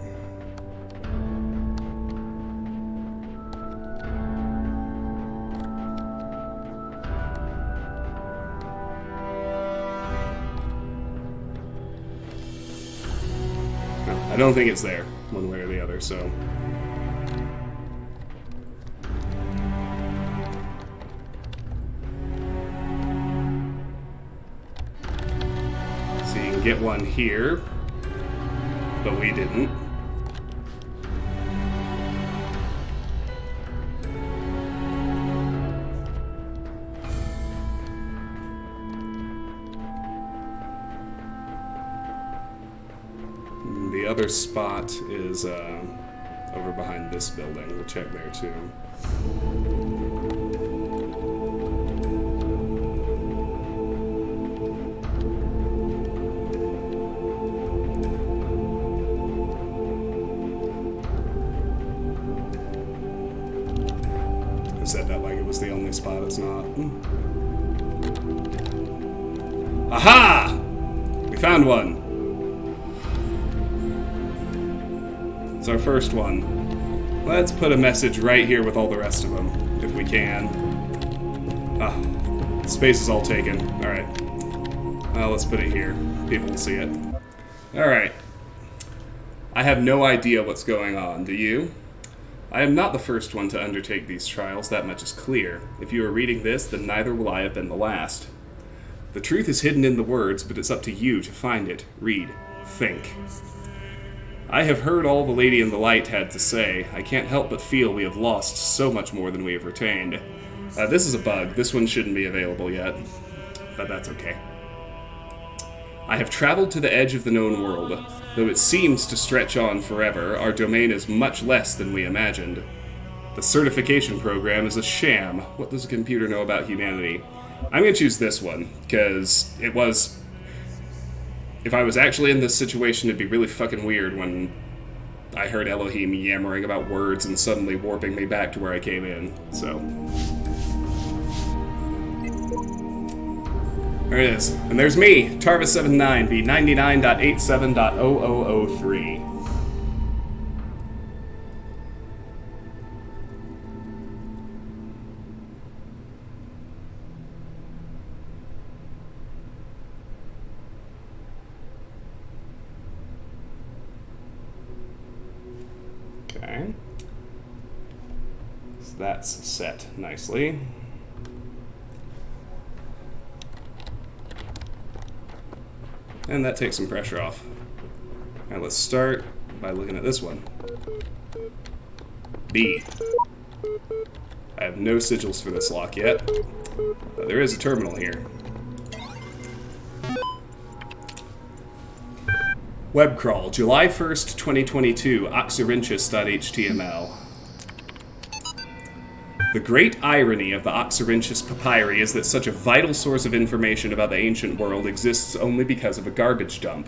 No, I don't think it's there, one way or the other, so... Get one here, but we didn't. The other spot is over behind this building. We'll check there too. Said that like it was the only spot it's not. Aha! We found one. It's our first one. Let's put a message right here with all the rest of them, if we can. Ah, space is all taken. Alright. Well, let's put it here. People will see it. Alright. I have no idea what's going on. Do you? I am not the first one to undertake these trials, that much is clear. If you are reading this, then neither will I have been the last. The truth is hidden in the words, but it's up to you to find it. Read. Think. I have heard all the Lady in the Light had to say. I can't help but feel we have lost so much more than we have retained. This is a bug. This one shouldn't be available yet. But that's okay. I have traveled to the edge of the known world. Though it seems to stretch on forever, our domain is much less than we imagined. The certification program is a sham. What does a computer know about humanity? I'm going to choose this one, because it was... If I was actually in this situation, it'd be really fucking weird when I heard Elohim yammering about words and suddenly warping me back to where I came in, so... There it is. And there's me, Tarvis79, V99.87.0003. Okay. So that's set nicely. And that takes some pressure off. Now let's start by looking at this one. B. I have no sigils for this lock yet, but there is a terminal here. Web crawl, July 1st, 2022, oxyrhynchus.html. The great irony of the Oxyrhynchus papyri is that such a vital source of information about the ancient world exists only because of a garbage dump.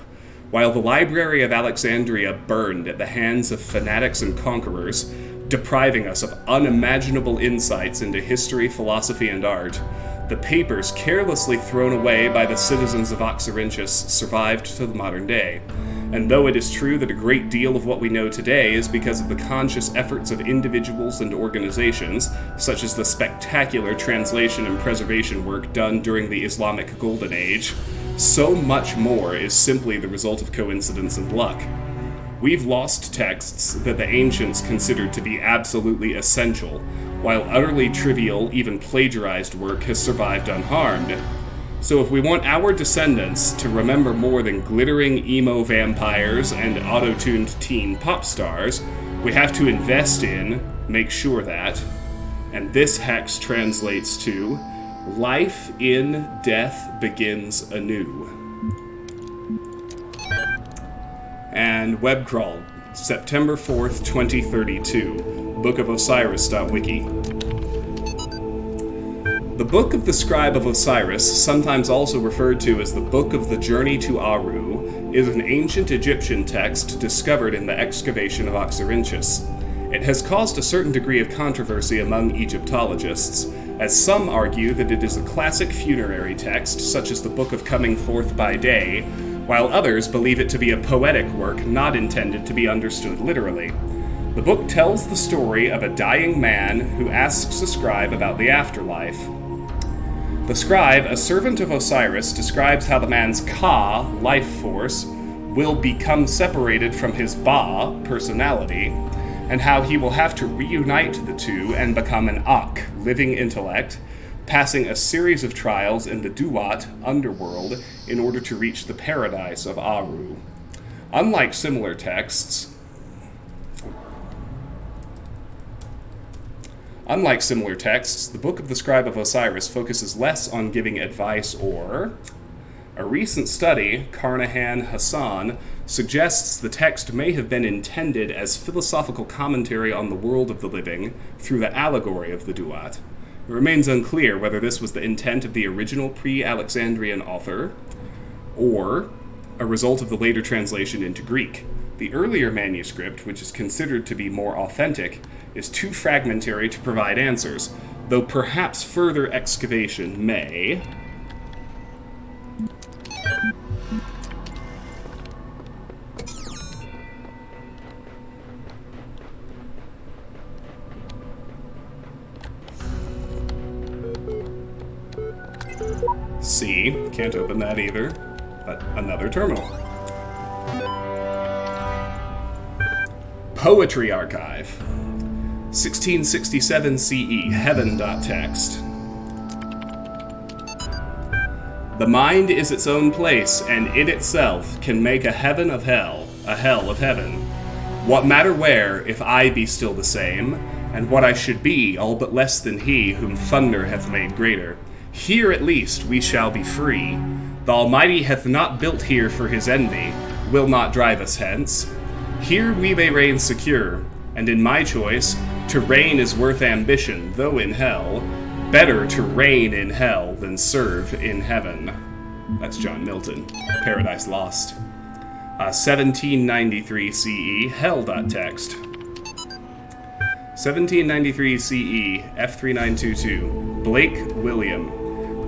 While the Library of Alexandria burned at the hands of fanatics and conquerors, depriving us of unimaginable insights into history, philosophy, and art, the papers carelessly thrown away by the citizens of Oxyrhynchus survived to the modern day. And though it is true that a great deal of what we know today is because of the conscious efforts of individuals and organizations, such as the spectacular translation and preservation work done during the Islamic Golden Age, so much more is simply the result of coincidence and luck. We've lost texts that the ancients considered to be absolutely essential, while utterly trivial, even plagiarized work has survived unharmed. So if we want our descendants to remember more than glittering emo vampires and auto-tuned teen pop stars, we have to invest in, make sure that, and this hex translates to, life in death begins anew. And web crawl, September 4th, 2032, Book of Osiris.wiki. The Book of the Scribe of Osiris, sometimes also referred to as the Book of the Journey to Aru, is an ancient Egyptian text discovered in the excavation of Oxyrhynchus. It has caused a certain degree of controversy among Egyptologists, as some argue that it is a classic funerary text, such as the Book of Coming Forth by Day, while others believe it to be a poetic work not intended to be understood literally. The book tells the story of a dying man who asks a scribe about the afterlife. The scribe, a servant of Osiris, describes how the man's Ka, life force, will become separated from his Ba, personality, and how he will have to reunite the two and become an Ak, living intellect, passing a series of trials in the Duat, underworld, in order to reach the paradise of Aru. Unlike similar texts, the Book of the Scribe of Osiris focuses less on giving advice or... A recent study, Carnahan Hassan, suggests the text may have been intended as philosophical commentary on the world of the living through the allegory of the Duat. It remains unclear whether this was the intent of the original pre-Alexandrian author, or a result of the later translation into Greek. The earlier manuscript, which is considered to be more authentic, is too fragmentary to provide answers, though perhaps further excavation may... C, can't open that either, but another terminal. Poetry Archive, 1667 CE, heaven.txt. The mind is its own place, and in itself can make a heaven of hell, a hell of heaven. What matter where, if I be still the same, and what I should be, all but less than he whom thunder hath made greater. Here at least we shall be free. The Almighty hath not built here for his envy, will not drive us hence. Here we may reign secure, and in my choice, to reign is worth ambition, though in hell. Better to reign in hell than serve in heaven. That's John Milton, Paradise Lost. 1793 CE, hell.txt. 1793 CE, F3922, Blake William.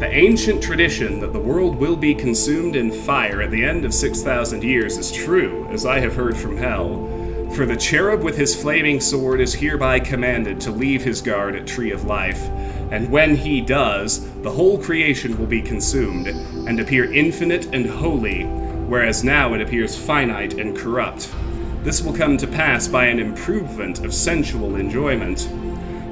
The ancient tradition that the world will be consumed in fire at the end of 6,000 years is true, as I have heard from hell. For the cherub with his flaming sword is hereby commanded to leave his guard at Tree of Life, and when he does, the whole creation will be consumed, and appear infinite and holy, whereas now it appears finite and corrupt. This will come to pass by an improvement of sensual enjoyment.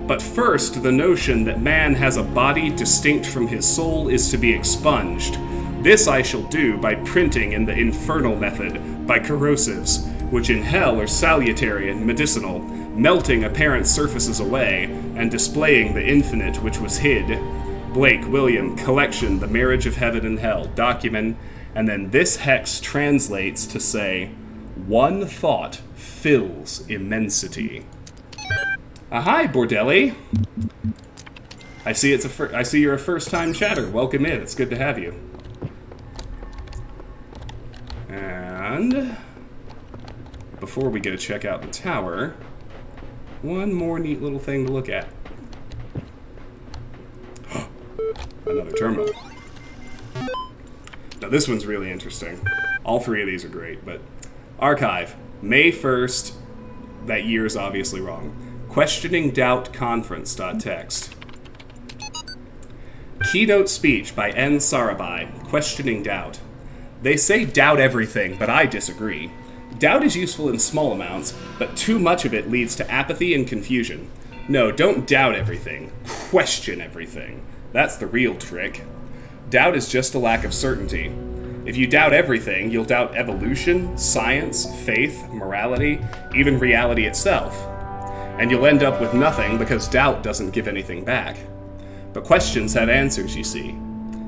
But first, the notion that man has a body distinct from his soul is to be expunged. This I shall do by printing in the infernal method, by corrosives, which in hell are salutary and medicinal, melting apparent surfaces away, and displaying the infinite which was hid. Blake, William, Collection, The Marriage of Heaven and Hell, document, and then this hex translates to say, one thought fills immensity. Hi, Bordelli. I see I see you're a first-time chatter. Welcome in. It's good to have you. And before we go check out the tower, one more neat little thing to look at. Another terminal. Now this one's really interesting. All three of these are great, but Archive, May 1st, that year is obviously wrong. Questioning Doubt Conference.txt. Keynote speech by N. Sarabhai, Questioning Doubt. They say doubt everything, but I disagree. Doubt is useful in small amounts, but too much of it leads to apathy and confusion. No, don't doubt everything. Question everything. That's the real trick. Doubt is just a lack of certainty. If you doubt everything, you'll doubt evolution, science, faith, morality, even reality itself. And you'll end up with nothing because doubt doesn't give anything back. But questions have answers, you see.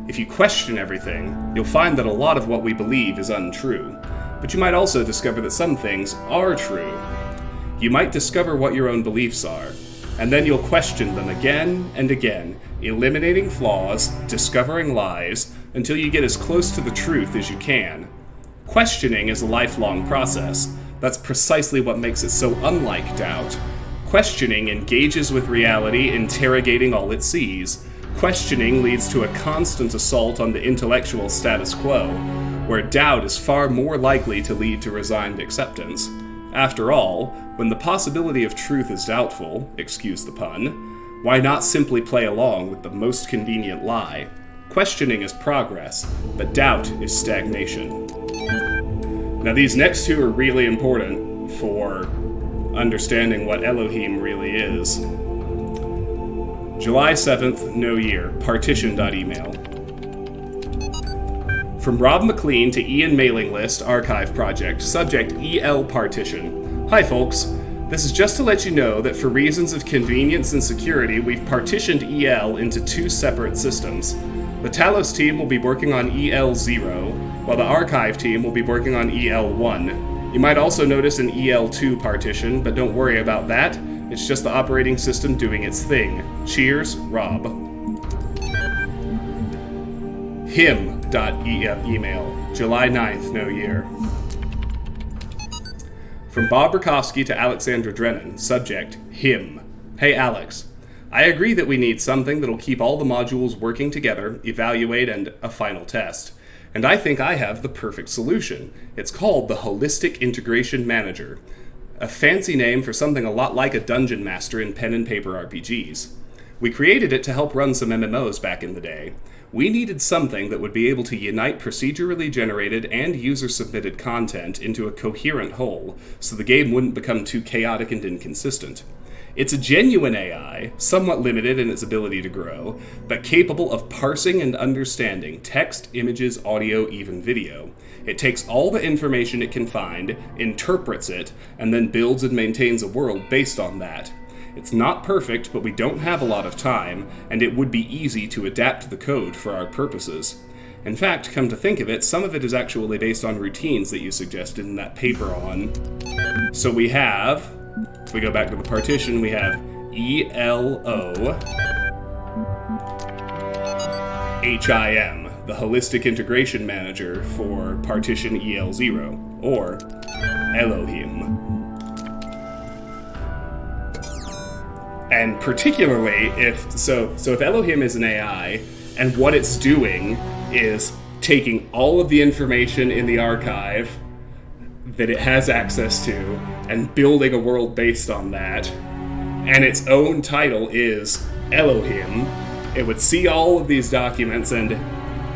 If you question everything, you'll find that a lot of what we believe is untrue. But you might also discover that some things are true. You might discover what your own beliefs are, and then you'll question them again and again, eliminating flaws, discovering lies, until you get as close to the truth as you can. Questioning is a lifelong process. That's precisely what makes it so unlike doubt. Questioning engages with reality, interrogating all it sees. Questioning leads to a constant assault on the intellectual status quo, where doubt is far more likely to lead to resigned acceptance. After all, when the possibility of truth is doubtful, excuse the pun, why not simply play along with the most convenient lie? Questioning is progress, but doubt is stagnation. Now these next two are really important for understanding what Elohim really is. July 7th, no year, partition.email. From Rob McLean to Ian Mailing List Archive Project, subject EL Partition. Hi folks, this is just to let you know that for reasons of convenience and security, we've partitioned EL into two separate systems. The Talos team will be working on EL0, while the Archive team will be working on EL1. You might also notice an EL2 partition, but don't worry about that. It's just the operating system doing its thing. Cheers, Rob. Him.email, July 9th, no year. From Bob Rakowski to Alexandra Drennan, subject, him. Hey Alex, I agree that we need something that'll keep all the modules working together, evaluate, and a final test. And I think I have the perfect solution. It's called the Holistic Integration Manager. A fancy name for something a lot like a dungeon master in pen and paper RPGs. We created it to help run some MMOs back in the day. We needed something that would be able to unite procedurally generated and user-submitted content into a coherent whole, so the game wouldn't become too chaotic and inconsistent. It's a genuine AI, somewhat limited in its ability to grow, but capable of parsing and understanding text, images, audio, even video. It takes all the information it can find, interprets it, and then builds and maintains a world based on that. It's not perfect, but we don't have a lot of time, and it would be easy to adapt the code for our purposes. In fact, come to think of it, some of it is actually based on routines that you suggested in that paper on. So we have, if we go back to the partition, we have ELO HIM, the Holistic Integration Manager for partition EL0, or Elohim. And particularly if Elohim is an AI, and what it's doing is taking all of the information in the archive that it has access to and building a world based on that, and its own title is Elohim, it would see all of these documents and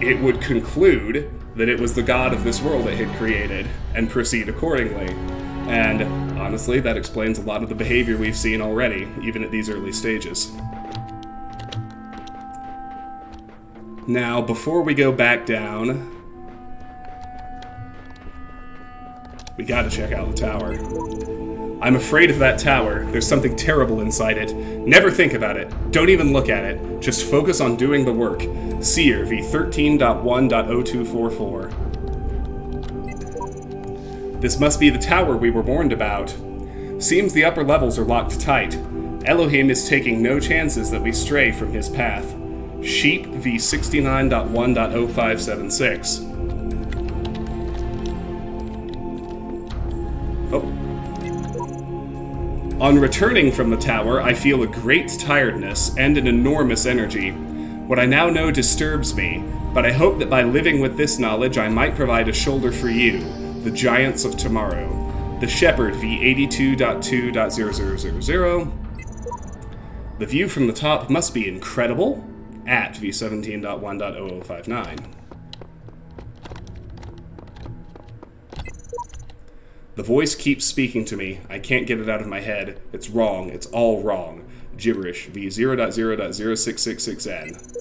it would conclude that it was the god of this world it had created and proceed accordingly. And honestly, that explains a lot of the behavior we've seen already, even at these early stages. Now, before we go back down, we gotta check out the tower. I'm afraid of that tower. There's something terrible inside it. Never think about it. Don't even look at it. Just focus on doing the work. Seer v13.1.0244. This must be the tower we were warned about. Seems the upper levels are locked tight. Elohim is taking no chances that we stray from his path. Sheep v69.1.0576. Oh. On returning from the tower, I feel a great tiredness and an enormous energy. What I now know disturbs me, but I hope that by living with this knowledge I might provide a shoulder for you, The Giants of Tomorrow, The Shepherd V82.2.0000, The view from the top must be incredible, at V17.1.0059. The voice keeps speaking to me. I can't get it out of my head. It's wrong. It's all wrong. Gibberish V0.0.0666N.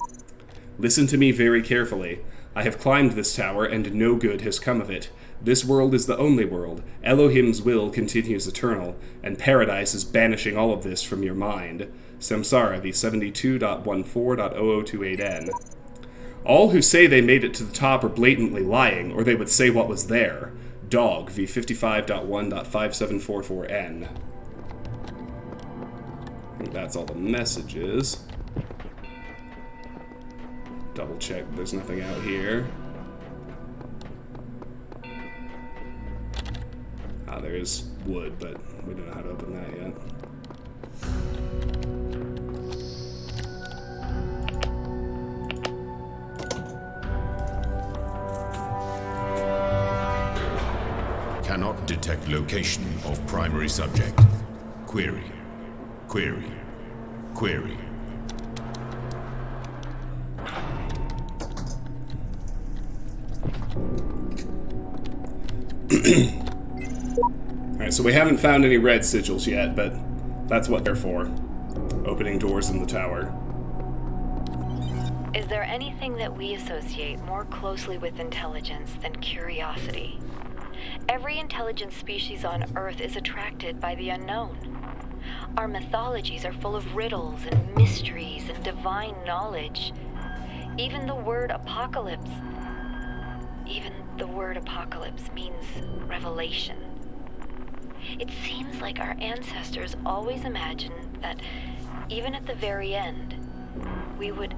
Listen to me very carefully. I have climbed this tower, and no good has come of it. This world is the only world. Elohim's will continues eternal, and paradise is banishing all of this from your mind. Samsara V72.14.0028N. All who say they made it to the top are blatantly lying, or they would say what was there. Dog V55.1.5744N. I think that's all the messages. Double check there's nothing out here. Ah, there is wood, but we don't know how to open that yet. Cannot detect location of primary subject. Query. Query. Query. Alright, so we haven't found any red sigils yet, but that's what they're for. Opening doors in the tower. Is there anything that we associate more closely with intelligence than curiosity? Every intelligent species on Earth is attracted by the unknown. Our mythologies are full of riddles and mysteries and divine knowledge. Even the word apocalypse means revelation. It seems like our ancestors always imagined that, even at the very end, we would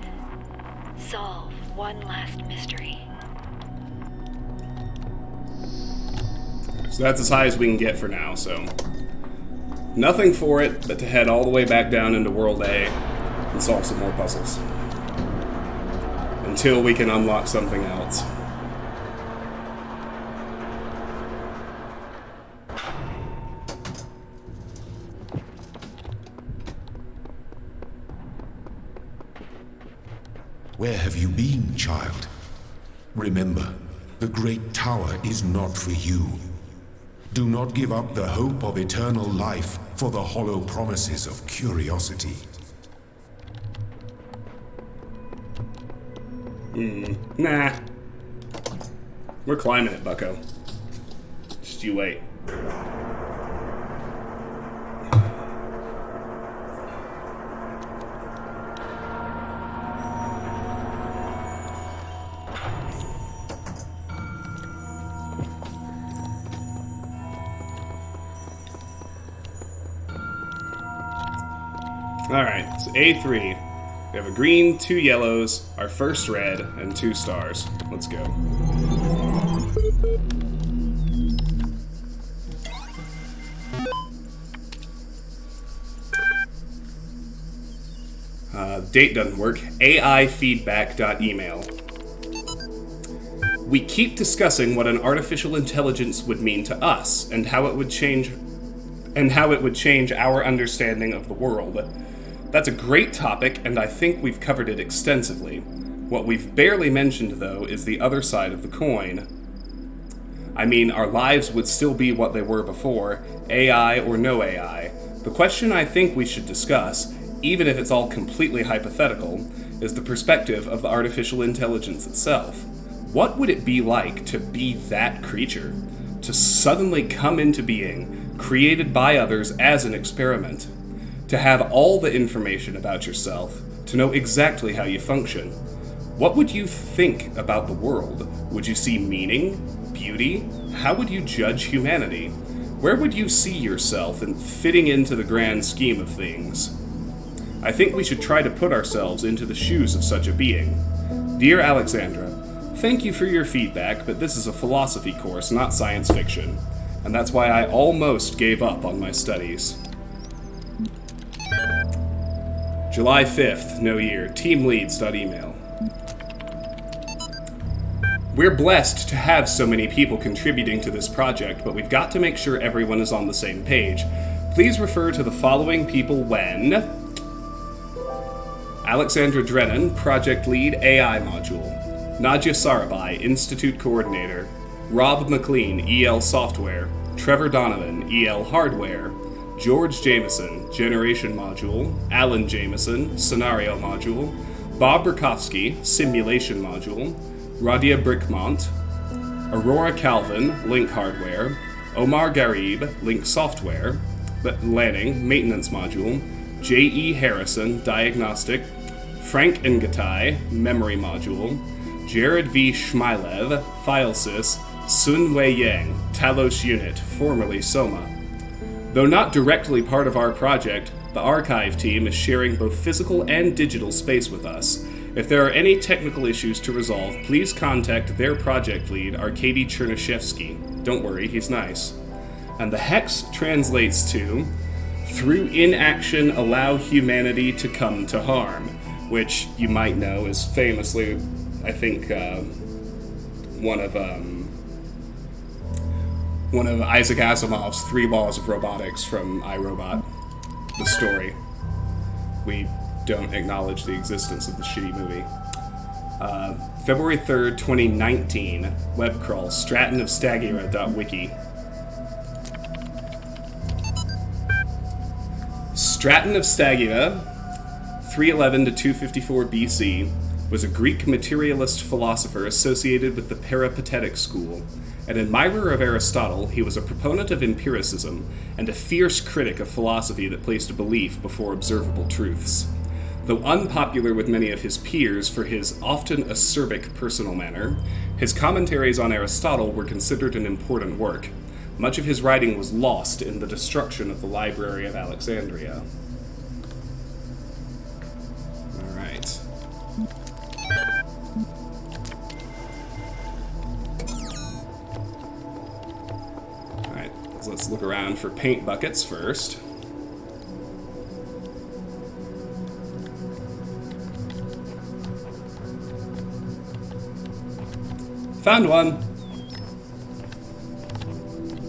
solve one last mystery. So that's as high as we can get for now, so... Nothing for it but to head all the way back down into World A and solve some more puzzles. Until we can unlock something else. Where have you been, child? Remember, the Great Tower is not for you. Do not give up the hope of eternal life for the hollow promises of curiosity. Nah. We're climbing it, bucko. Just you wait. Alright, so A3. We have a green, 2 yellows, our first red, and 2 stars. Let's go. Date doesn't work. AIfeedback.email. We keep discussing what an artificial intelligence would mean to us, and how it would change our understanding of the world. That's a great topic, and I think we've covered it extensively. What we've barely mentioned, though, is the other side of the coin. I mean, our lives would still be what they were before, AI or no AI. The question I think we should discuss, even if it's all completely hypothetical, is the perspective of the artificial intelligence itself. What would it be like to be that creature? To suddenly come into being, created by others as an experiment? To have all the information about yourself, to know exactly how you function. What would you think about the world? Would you see meaning? Beauty? How would you judge humanity? Where would you see yourself in fitting into the grand scheme of things? I think we should try to put ourselves into the shoes of such a being. Dear Alexandra, thank you for your feedback, but this is a philosophy course, not science fiction. And that's why I almost gave up on my studies. July 5th, no year, teamleads.email. We're blessed to have so many people contributing to this project, but we've got to make sure everyone is on the same page. Please refer to the following people when... Alexandra Drennan, Project Lead, AI Module. Nadia Sarabhai, Institute Coordinator. Rob McLean, EL Software. Trevor Donovan, EL Hardware. George Jameson, Generation Module. Alan Jameson, Scenario Module. Bob Burkowski, Simulation Module. Radia Brickmont. Aurora Calvin, Link Hardware. Omar Garib, Link Software. Lanning, Maintenance Module. J.E. Harrison, Diagnostic. Frank Ngatai, Memory Module. Jared V. Shmilev, FileSys. Sun Wei Yang, Talos Unit, formerly Soma. Though not directly part of our project, the archive team is sharing both physical and digital space with us. If there are any technical issues to resolve, please contact their project lead, Arkady Chernyshevsky. Don't worry, he's nice. And the hex translates to, through inaction allow humanity to come to harm, which you might know is famously, I think, one of Isaac Asimov's 3 Laws of Robotics from iRobot, the story. We don't acknowledge the existence of the shitty movie. February 3rd, 2019, web crawl, stratonofstagira.wiki. Straton of Stagira, 311 to 254 BC, was a Greek materialist philosopher associated with the Peripatetic school. An admirer of Aristotle, he was a proponent of empiricism and a fierce critic of philosophy that placed belief before observable truths. Though unpopular with many of his peers for his often acerbic personal manner, his commentaries on Aristotle were considered an important work. Much of his writing was lost in the destruction of the Library of Alexandria. All right. All right, so let's look around for paint buckets first. Found one.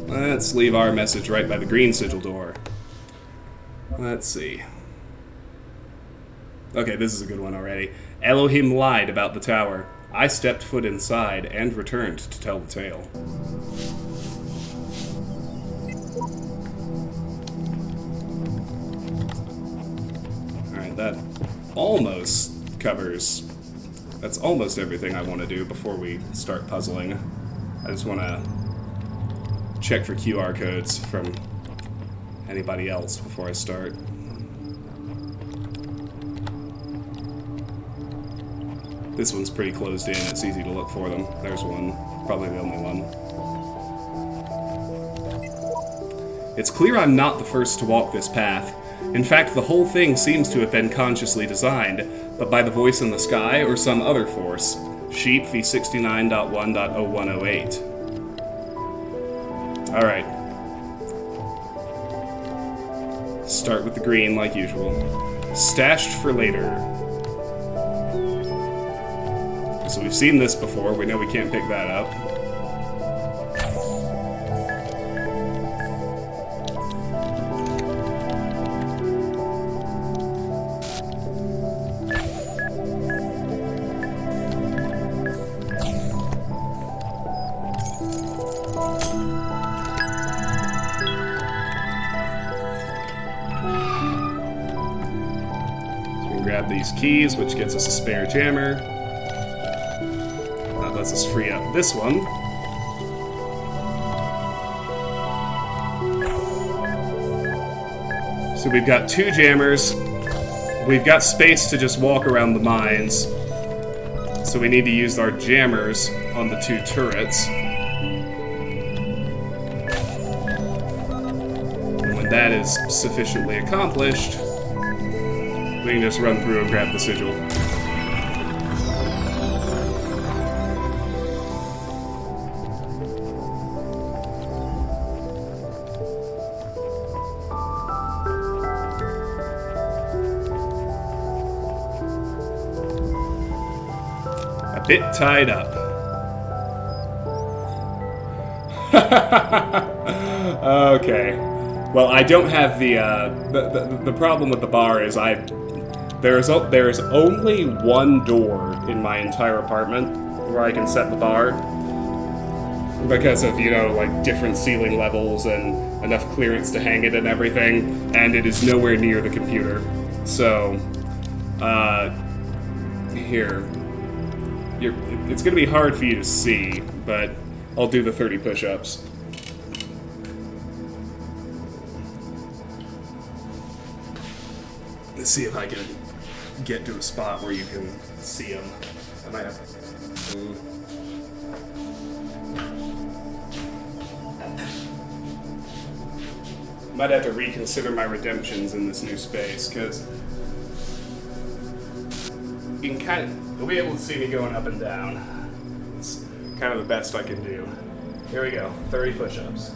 Let's leave our message right by the green sigil door. Let's see. Okay, this is a good one already. Elohim lied about the tower. I stepped foot inside and returned to tell the tale. Alright, that almost covers... That's almost everything I want to do before we start puzzling. I just want to check for QR codes from anybody else before I start. This one's pretty closed in, it's easy to look for them. There's one, probably the only one. It's clear I'm not the first to walk this path. In fact, the whole thing seems to have been consciously designed, but by the voice in the sky or some other force. Sheep v69.1.0108. Alright. Start with the green like usual. Stashed for later. So we've seen this before, we know we can't pick that up. Grab these keys, which gets us a spare jammer. That lets us free up this one. So we've got 2 jammers. We've got space to just walk around the mines. So we need to use our jammers on the 2 turrets. And when that is sufficiently accomplished, we can just run through and grab the sigil. A bit tied up. Okay. Well, I don't have the problem with the bar is there's only one door in my entire apartment where I can set the bar because of, like different ceiling levels and enough clearance to hang it and everything, and it is nowhere near the computer. So, here. It's going to be hard for you to see, but I'll do the 30 push-ups. Let's see if I can get to a spot where you can see them. I might have to... Might have to reconsider my redemptions in this new space, because you can you'll be able to see me going up and down. It's kind of the best I can do. Here we go, 30 push-ups.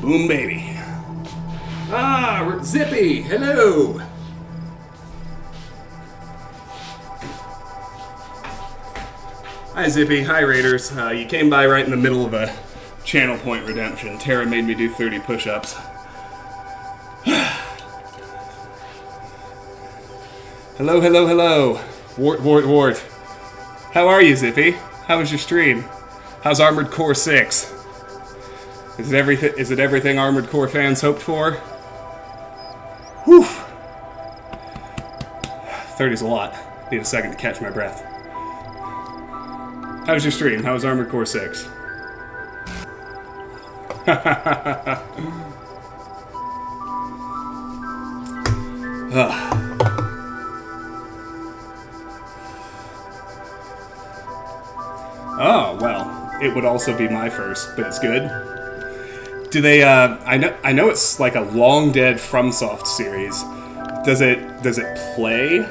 Boom, baby. Ah, Zippy, hello. Hi, Zippy. Hi, Raiders. You came by right in the middle of a channel point redemption. Tara made me do 30 push-ups. Hello, hello, hello. Wart. How are you, Zippy? How was your stream? How's Armored Core 6? Is it everything Armored Core fans hoped for? Whew. 30's a lot. Need a second to catch my breath. How was your stream? How was Armored Core 6? Oh, well, it would also be my first, but it's good. Do they, I know it's like a long dead FromSoft series. Does it play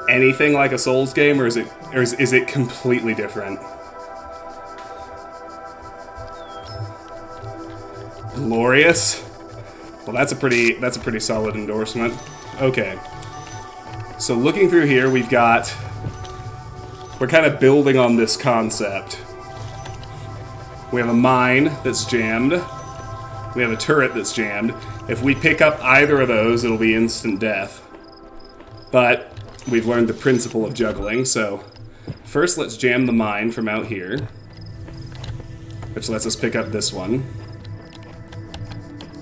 anything like a Souls game, or is it completely different? Glorious? Well, that's a pretty solid endorsement. Okay. So looking through here, we're kind of building on this concept. We have a mine that's jammed. We have a turret that's jammed. If we pick up either of those, it'll be instant death. But we've learned the principle of juggling, so first let's jam the mine from out here, which lets us pick up this one.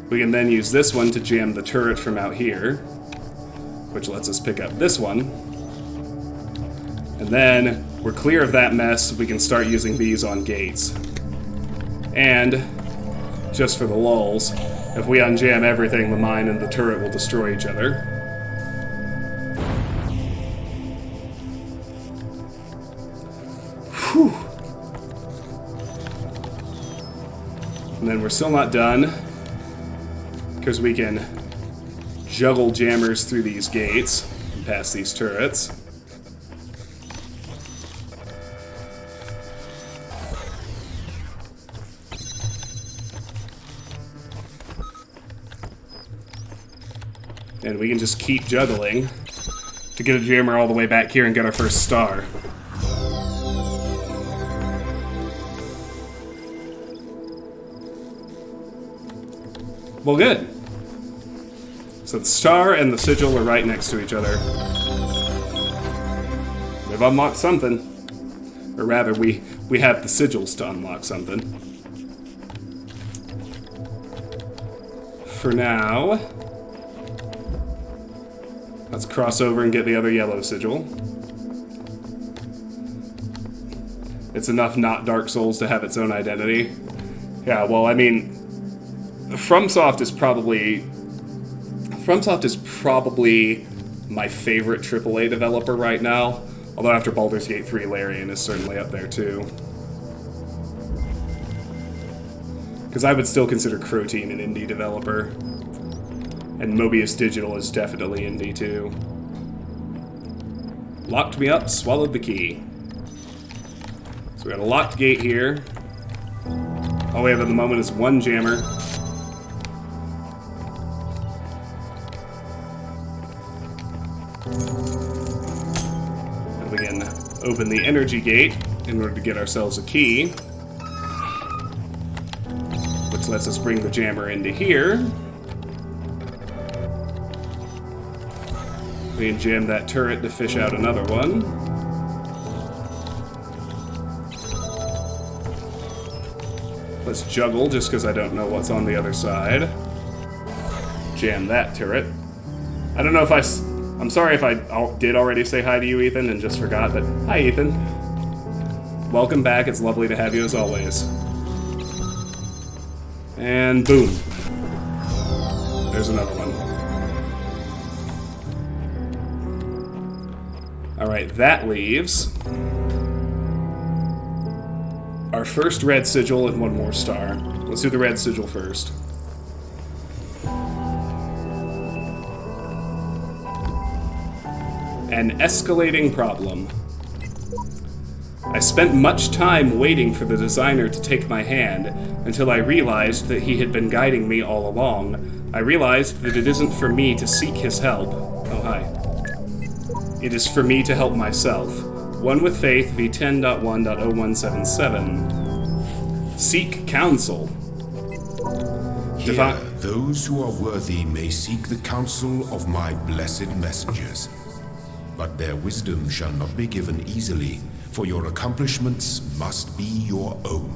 We can then use this one to jam the turret from out here, which lets us pick up this one. And then we're clear of that mess, we can start using these on gates. And just for the lulz, if we unjam everything, the mine and the turret will destroy each other. Whew. And then we're still not done, because we can juggle jammers through these gates and past these turrets. And we can just keep juggling to get a jammer all the way back here and get our first star. Well, good. So the star and the sigil are right next to each other. We've unlocked something. Or rather, we have the sigils to unlock something. For now, let's cross over and get the other yellow sigil. It's enough not Dark Souls to have its own identity. Yeah, well, I mean, FromSoft is probably my favorite AAA developer right now. Although after Baldur's Gate 3, Larian is certainly up there too. Because I would still consider Crow Team an indie developer. And Mobius Digital is definitely indie too. Locked me up, swallowed the key. So we got a locked gate here. All we have at the moment is one jammer. And we can open the energy gate in order to get ourselves a key, which lets us bring the jammer into here. We can jam that turret to fish out another one. Let's juggle, just because I don't know what's on the other side. Jam that turret. I don't know if I'm sorry if I did already say hi to you, Ethan, and just forgot, but hi, Ethan. Welcome back. It's lovely to have you as always. And boom. There's another one. Alright, that leaves our first red sigil and one more star. Let's do the red sigil first. An escalating problem. I spent much time waiting for the designer to take my hand until I realized that he had been guiding me all along. I realized that it isn't for me to seek his help. Oh, hi. It is for me to help myself. One with Faith, v10.1.0177. Seek counsel. Here, those who are worthy may seek the counsel of my blessed messengers. But their wisdom shall not be given easily, for your accomplishments must be your own.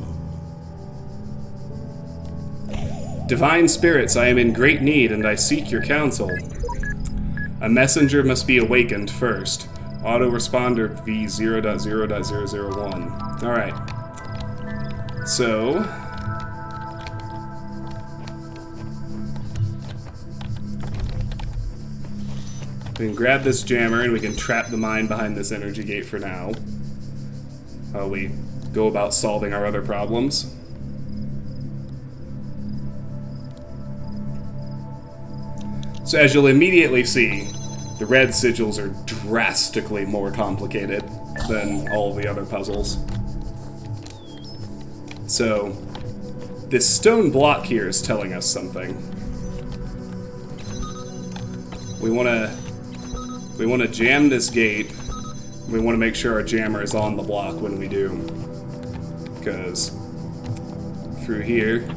Divine spirits, I am in great need, and I seek your counsel. A messenger must be awakened first. Autoresponder v0.0.001. Alright. So... we can grab this jammer and we can trap the mine behind this energy gate for now, while we go about solving our other problems. So as you'll immediately see, the red sigils are drastically more complicated than all the other puzzles. So, this stone block here is telling us something. We want to jam this gate. We want to make sure our jammer is on the block when we do. Because through here,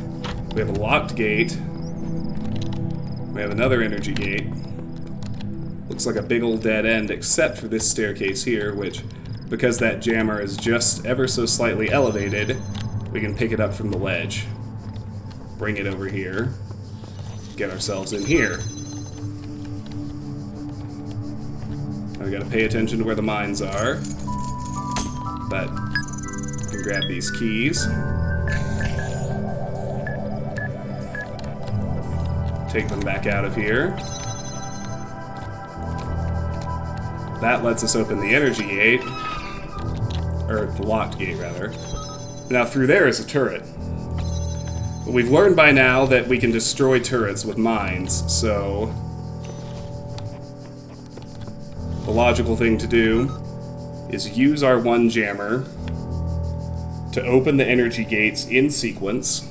we have a locked gate. We have another energy gate. Looks like a big old dead end, except for this staircase here, which, because that jammer is just ever so slightly elevated, we can pick it up from the ledge. Bring it over here. Get ourselves in here. Now we gotta pay attention to where the mines are. But we can grab these keys. Take them back out of here. That lets us open the energy gate. Or the locked gate, rather. Now through there is a turret. But we've learned by now that we can destroy turrets with mines, so... the logical thing to do is use our one jammer to open the energy gates in sequence.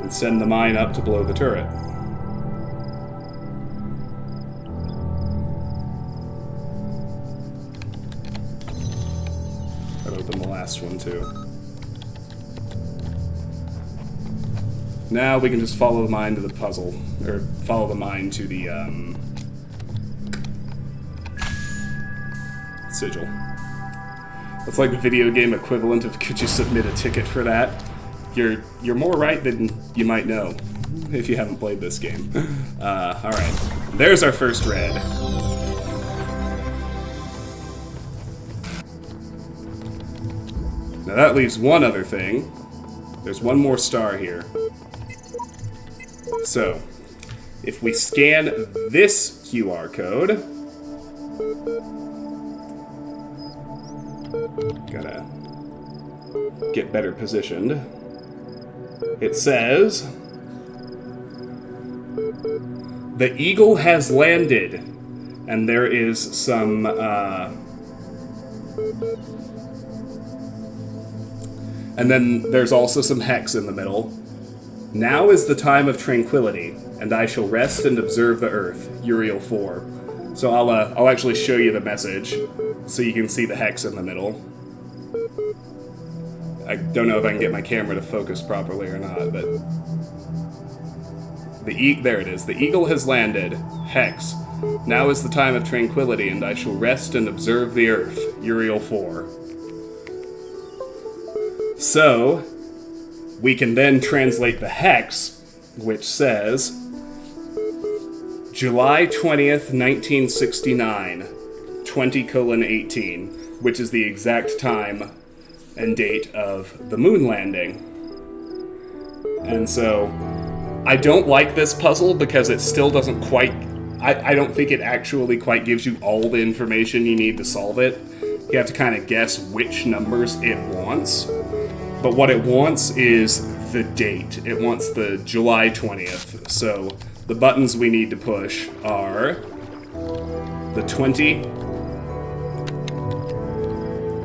And send the mine up to blow the turret. I'd open the last one too. Now we can just follow the mine to the puzzle, or follow the mine to the sigil. That's like the video game equivalent of could you submit a ticket for that? You're more right than you might know if you haven't played this game. Alright, there's our first red. Now that leaves one other thing. There's one more star here. So, if we scan this QR code, gotta get better positioned. It says, The Eagle has landed. And there is some, and then there's also some hex in the middle. Now is the time of tranquility, and I shall rest and observe the earth. Uriel 4. So I'll actually show you the message, so you can see the hex in the middle. I don't know if I can get my camera to focus properly or not, but... there it is. The Eagle has landed. Hex. Now is the time of tranquility, and I shall rest and observe the earth. Uriel 4. So, we can then translate the hex, which says, July 20th, 1969, 20:18, which is the exact time and date of the moon landing. And so, I don't like this puzzle because it still doesn't quite... I don't think it actually quite gives you all the information you need to solve it. You have to kind of guess which numbers it wants. But what it wants is the date. It wants the July 20th. So the buttons we need to push are the 20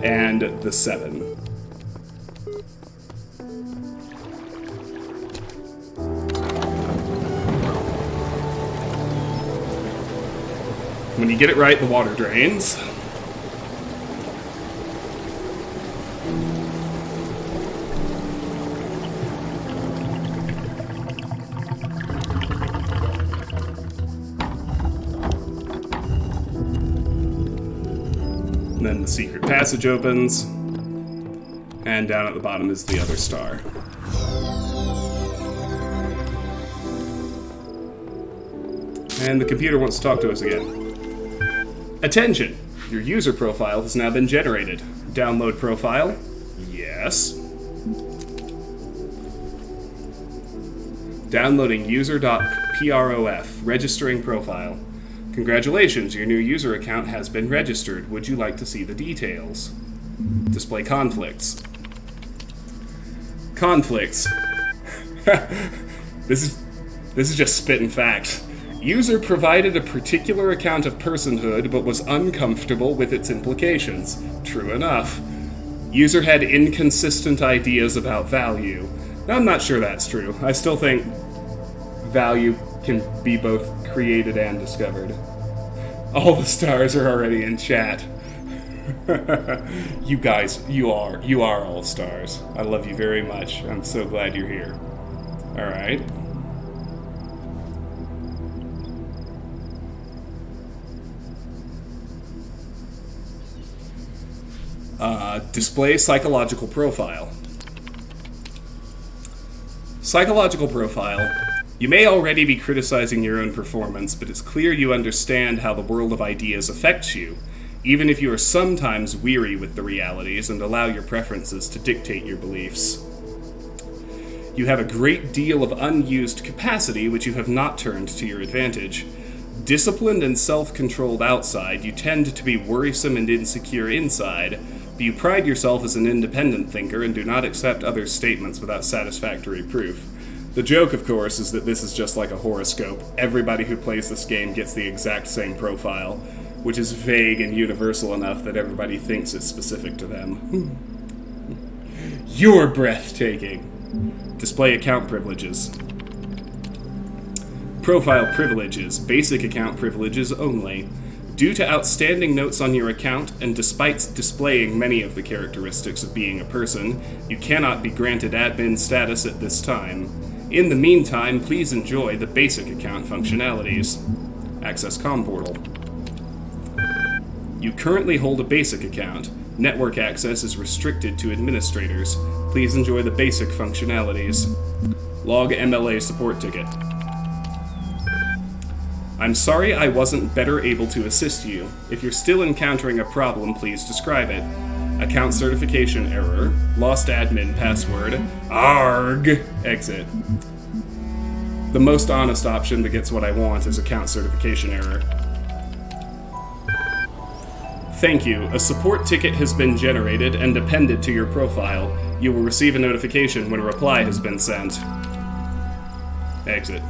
and the 7. When you get it right, the water drains. And then the secret passage opens. And down at the bottom is the other star. And the computer wants to talk to us again. Attention! Your user profile has now been generated. Download profile? Yes. Downloading user.prof. Registering profile. Congratulations, your new user account has been registered. Would you like to see the details? Display conflicts. Conflicts. This is just spitting facts. User provided a particular account of personhood, but was uncomfortable with its implications. True enough. User had inconsistent ideas about value. I'm not sure that's true. I still think value can be both created and discovered. All the stars are already in chat. You guys, you are all stars. I love you very much. I'm so glad you're here. All right. Display psychological profile. Psychological profile. You may already be criticizing your own performance, but it's clear you understand how the world of ideas affects you, even if you are sometimes weary with the realities and allow your preferences to dictate your beliefs. You have a great deal of unused capacity which you have not turned to your advantage. Disciplined and self-controlled outside, you tend to be worrisome and insecure inside, but you pride yourself as an independent thinker and do not accept others' statements without satisfactory proof. The joke, of course, is that this is just like a horoscope. Everybody who plays this game gets the exact same profile, which is vague and universal enough that everybody thinks it's specific to them. You're breathtaking. Display account privileges. Profile privileges. Basic account privileges only. Due to outstanding notes on your account, and despite displaying many of the characteristics of being a person, you cannot be granted admin status at this time. In the meantime, please enjoy the basic account functionalities. Access COM portal. You currently hold a basic account. Network access is restricted to administrators. Please enjoy the basic functionalities. Log MLA support ticket. I'm sorry I wasn't better able to assist you. If you're still encountering a problem, please describe it. Account certification error. Lost admin password. ARG. Exit. The most honest option that gets what I want is account certification error. Thank you. A support ticket has been generated and appended to your profile. You will receive a notification when a reply has been sent. Exit.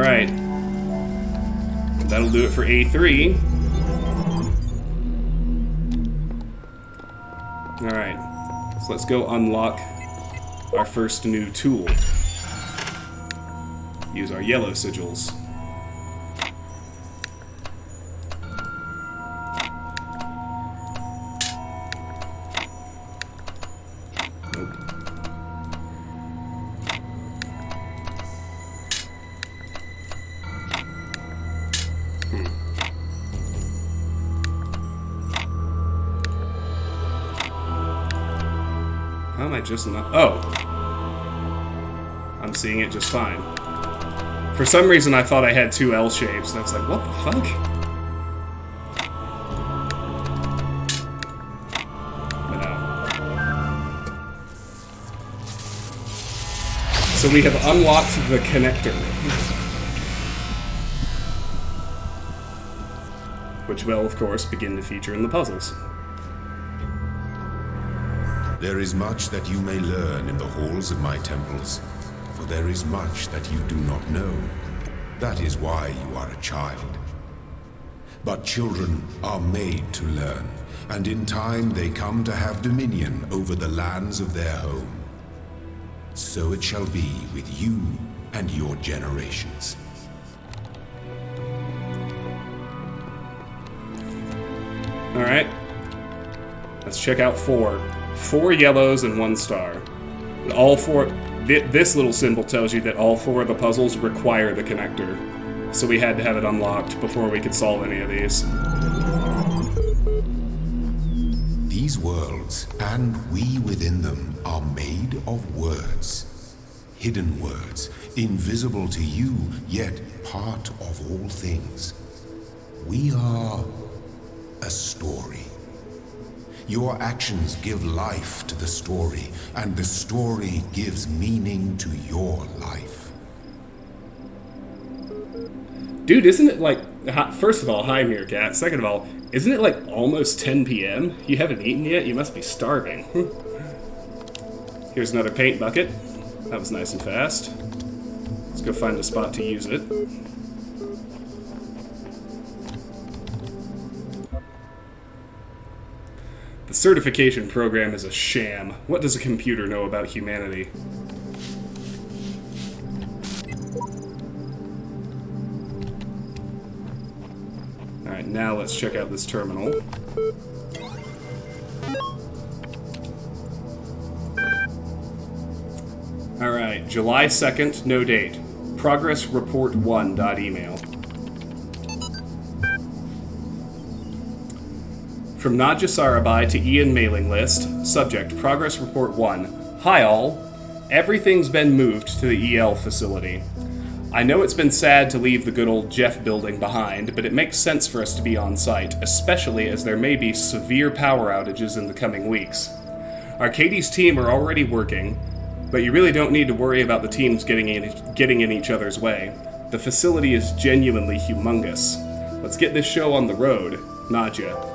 Alright. That'll do it for A3. Alright. So let's go unlock our first new tool. Use our yellow sigils. How am I just not... Oh! I'm seeing it just fine. For some reason I thought I had two L shapes, and I was like, what the fuck? No. So we have unlocked the connector. Which will, of course, begin to feature in the puzzles. There is much that you may learn in the halls of my temples, for there is much that you do not know. That is why you are a child. But children are made to learn, and in time they come to have dominion over the lands of their home. So it shall be with you and your generations. Alright. Let's check out 4. 4 yellows and 1 star. And all 4... This little symbol tells you that all 4 of the puzzles require the connector. So we had to have it unlocked before we could solve any of these. These worlds, and we within them, are made of words. Hidden words, invisible to you, yet part of all things. We are a story. Your actions give life to the story, and the story gives meaning to your life. Dude, isn't it like... First of all, hi Meerkat. Second of all, isn't it like almost 10 p.m.? You haven't eaten yet? You must be starving. Here's another paint bucket. That was nice and fast. Let's go find a spot to use it. The certification program is a sham. What does a computer know about humanity? Alright, now let's check out this terminal. Alright, July 2nd, no date. Progress report 1.email. From Nadja Sarabai to Ian mailing list. Subject, Progress Report 1. Hi all. Everything's been moved to the EL facility. I know it's been sad to leave the good old Jeff building behind, but it makes sense for us to be on site, especially as there may be severe power outages in the coming weeks. Arcadie's team are already working, but you really don't need to worry about the teams getting in each other's way. The facility is genuinely humongous. Let's get this show on the road. Nadja.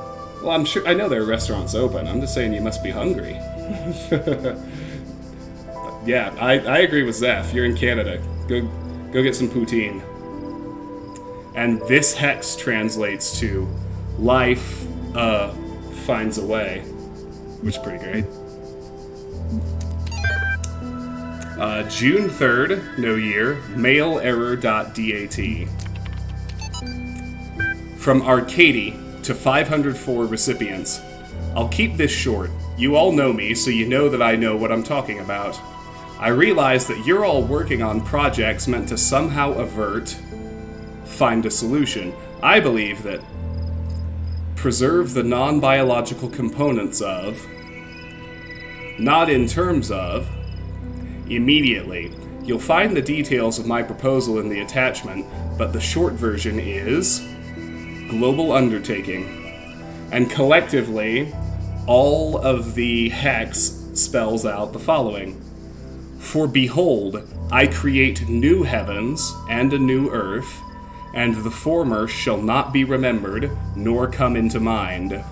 Well, I know there are restaurants open. I'm just saying you must be hungry. Yeah, I agree with Zeph. You're in Canada. Go get some poutine. And this hex translates to life finds a way, which is pretty great. June 3rd, no year, mail error.dat. From Arcadie to 504 recipients. I'll keep this short. You all know me, so you know that I know what I'm talking about. I realize that you're all working on projects meant to somehow find a solution. I believe that preserve the non-biological components of, not in terms of, immediately. You'll find the details of my proposal in the attachment, but the short version is global undertaking. And collectively, all of the hex spells out the following. For behold, I create new heavens and a new earth, and the former shall not be remembered, nor come into mind.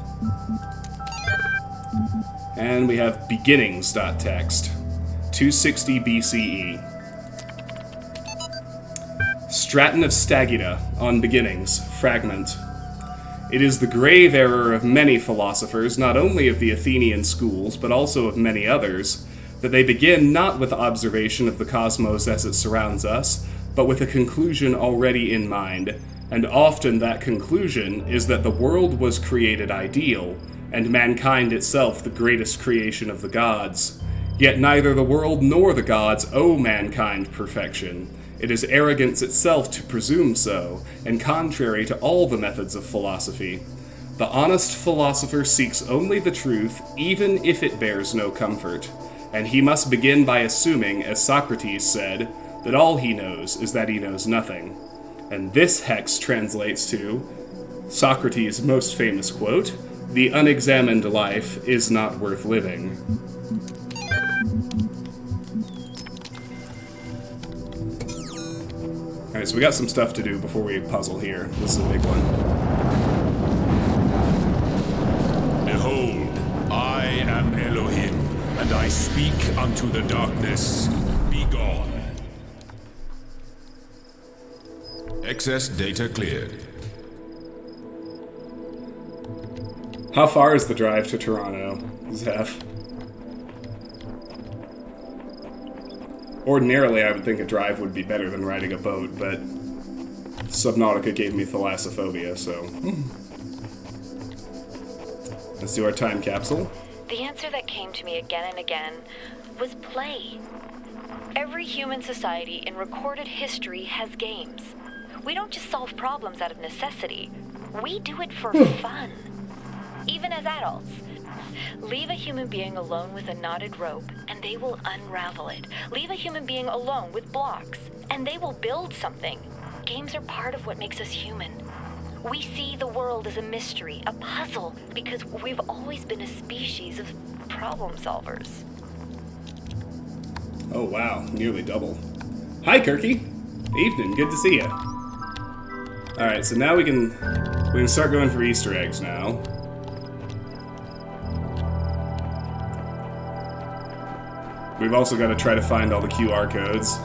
And we have beginnings.txt, 260 BCE. Stratton of Stagida, on Beginnings, Fragment. It is the grave error of many philosophers, not only of the Athenian schools, but also of many others, that they begin not with observation of the cosmos as it surrounds us, but with a conclusion already in mind, and often that conclusion is that the world was created ideal, and mankind itself the greatest creation of the gods. Yet neither the world nor the gods owe mankind perfection. It is arrogance itself to presume so, and contrary to all the methods of philosophy. The honest philosopher seeks only the truth, even if it bears no comfort, and he must begin by assuming, as Socrates said, that all he knows is that he knows nothing. And this hex translates to Socrates' most famous quote, "The unexamined life is not worth living." Alright, so we got some stuff to do before we puzzle here. This is a big one. Behold, I am Elohim, and I speak unto the darkness. Be gone. Excess data cleared. How far is the drive to Toronto, Zeph? Ordinarily, I would think a drive would be better than riding a boat, but Subnautica gave me thalassophobia, so... Let's do our time capsule. The answer that came to me again and again was play. Every human society in recorded history has games. We don't just solve problems out of necessity. We do it for fun. Even as adults. Leave a human being alone with a knotted rope, and they will unravel it. Leave a human being alone with blocks, and they will build something. Games are part of what makes us human. We see the world as a mystery, a puzzle, because we've always been a species of problem solvers. Oh wow, nearly double. Hi, Kirky. Evening, good to see you. Alright, so now we can start going for Easter eggs now. We've also got to try to find all the QR codes.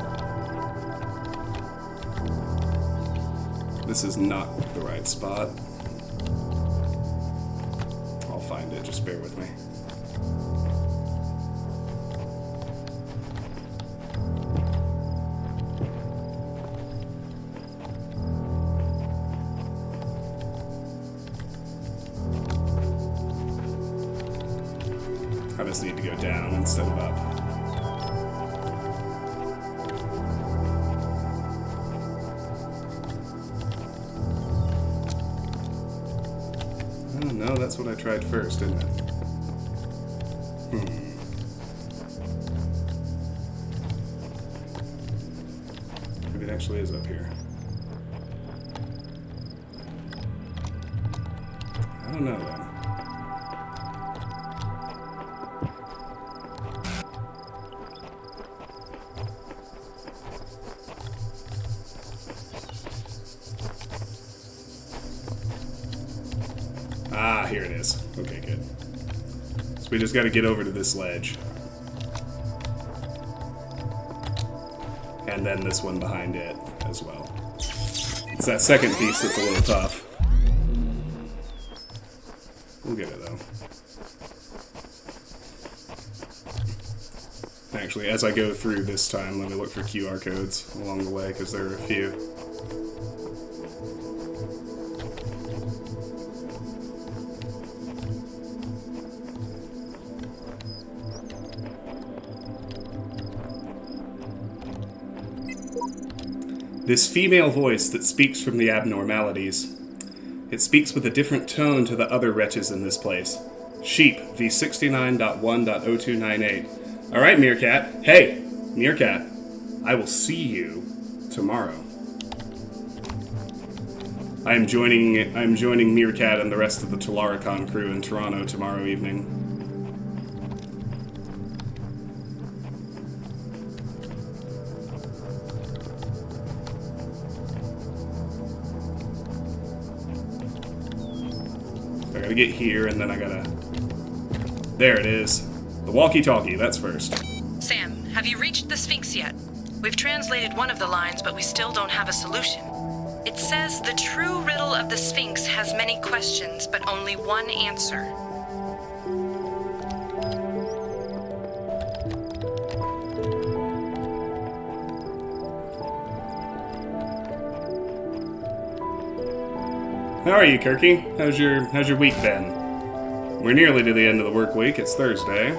This is not the right spot. I'll find it, just bear with me. I just need to go down instead of up. Oh no, that's what I tried first, didn't it? Maybe it actually is up here. I don't know though. Ah, here it is. Okay, good. So we just got to get over to this ledge. And then this one behind it as well. It's that second piece that's a little tough. We'll get it, though. Actually, as I go through this time, let me look for QR codes along the way, because there are a few. This female voice that speaks from the abnormalities. It speaks with a different tone to the other wretches in this place. Sheep, V69.1.0298. Alright, Meerkat. Hey, Meerkat. I will see you tomorrow. I'm joining Meerkat and the rest of the Telaricon crew in Toronto tomorrow evening. I gotta get here, and then I gotta... There it is. The walkie-talkie, that's first. Sam, have you reached the Sphinx yet? We've translated one of the lines, but we still don't have a solution. It says the true riddle of the Sphinx has many questions, but only one answer. How are you, Kirky? How's your week been? We're nearly to the end of the work week. It's Thursday.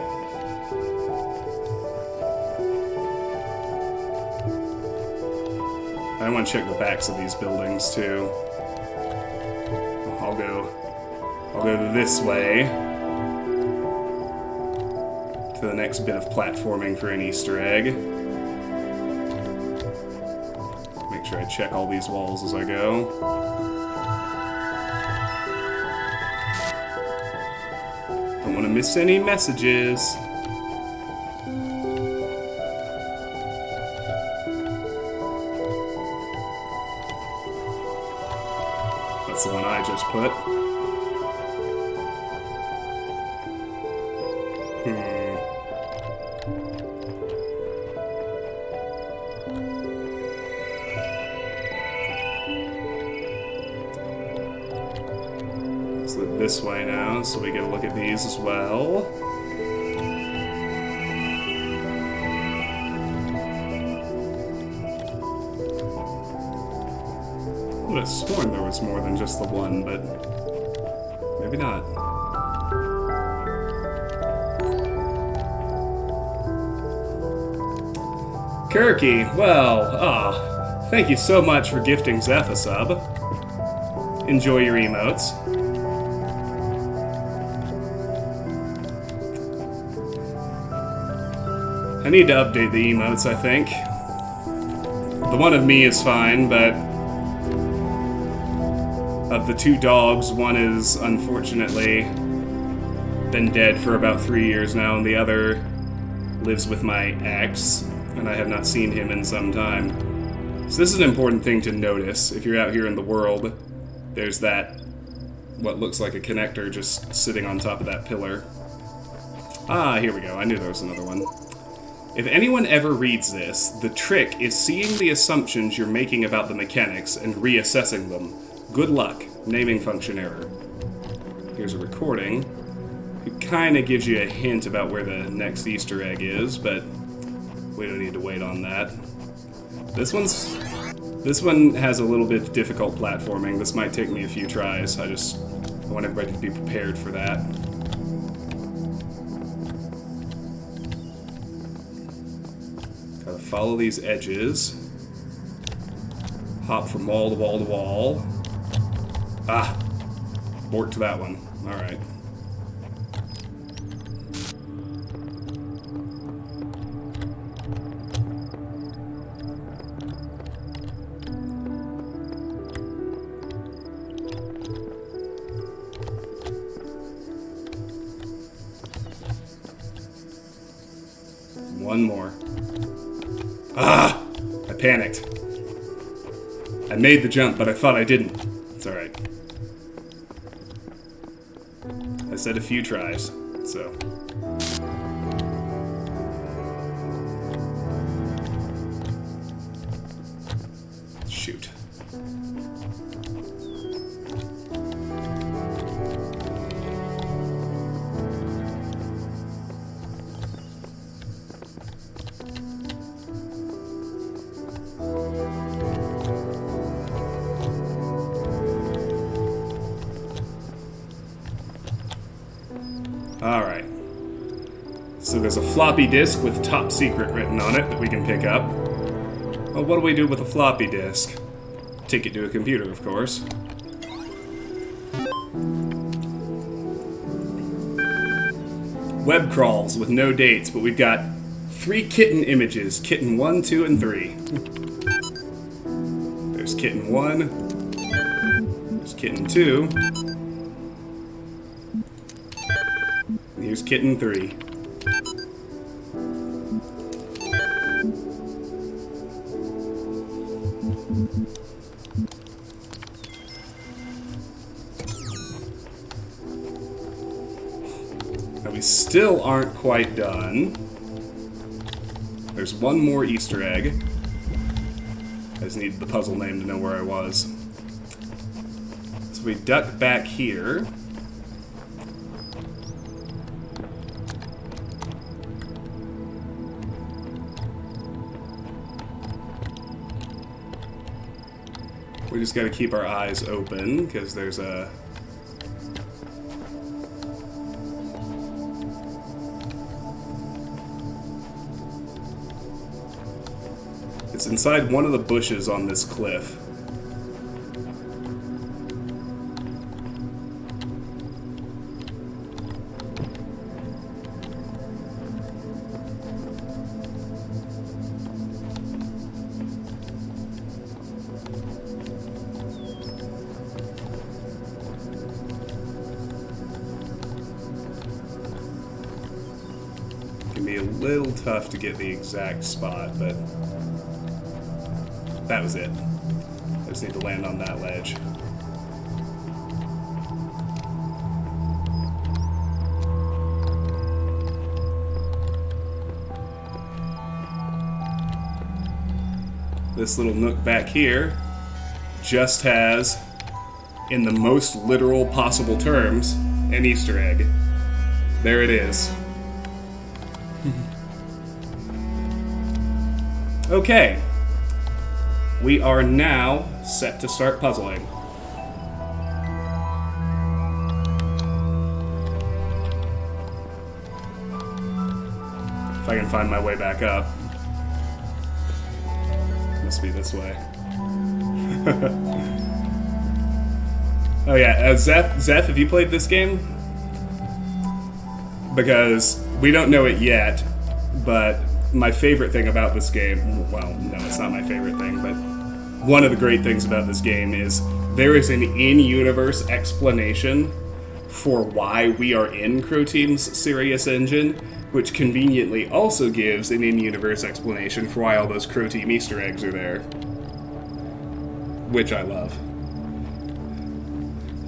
I want to check the backs of these buildings too. I'll go this way to the next bit of platforming for an Easter egg. Make sure I check all these walls as I go. Don't want to miss any messages. That's the one I just put. Let's look this way now, so we get a look at these as well. I would have sworn there was more than just the one, but maybe not. Kirky, well, thank you so much for gifting Zeph a sub. Enjoy your emotes. I need to update the emotes, I think. The one of me is fine, but of the two dogs, one is unfortunately been dead for about 3 years now, and the other lives with my ex, and I have not seen him in some time. So this is an important thing to notice. If you're out here in the world, there's that, what looks like a connector just sitting on top of that pillar. Ah, here we go. I knew there was another one. If anyone ever reads this, the trick is seeing the assumptions you're making about the mechanics and reassessing them. Good luck. Naming function error. Here's a recording. It kind of gives you a hint about where the next Easter egg is, but we don't need to wait on that. This one has a little bit of difficult platforming. This might take me a few tries. I want everybody to be prepared for that. Gotta follow these edges. Hop from wall to wall to wall. Ah! Borked that one. Alright. One more. Ah! I panicked. I made the jump, but I thought I didn't. It's alright. I said a few tries, so. Shoot. Alright. So there's a floppy disk with top secret written on it that we can pick up. Well, what do we do with a floppy disk? Take it to a computer, of course. Web crawls with no dates, but we've got 3 kitten images. Kitten 1, 2, and 3. There's kitten 1. There's kitten 2. Here's kitten 3. Now we still aren't quite done. There's one more Easter egg. I just needed the puzzle name to know where I was. So we duck back here. We just gotta keep our eyes open, because there's a... It's inside one of the bushes on this cliff. It can be a little tough to get the exact spot, but that was it. I just need to land on that ledge. This little nook back here just has, in the most literal possible terms, an Easter egg. There it is. Okay. We are now set to start puzzling. If I can find my way back up. Must be this way. Oh yeah, Zeph, have you played this game? Because we don't know it yet, but my favorite thing about this game, well, no, it's not my favorite thing, but one of the great things about this game is there is an in-universe explanation for why we are in Crow Team's Sirius engine, which conveniently also gives an in-universe explanation for why all those Crow Team Easter eggs are there. Which I love.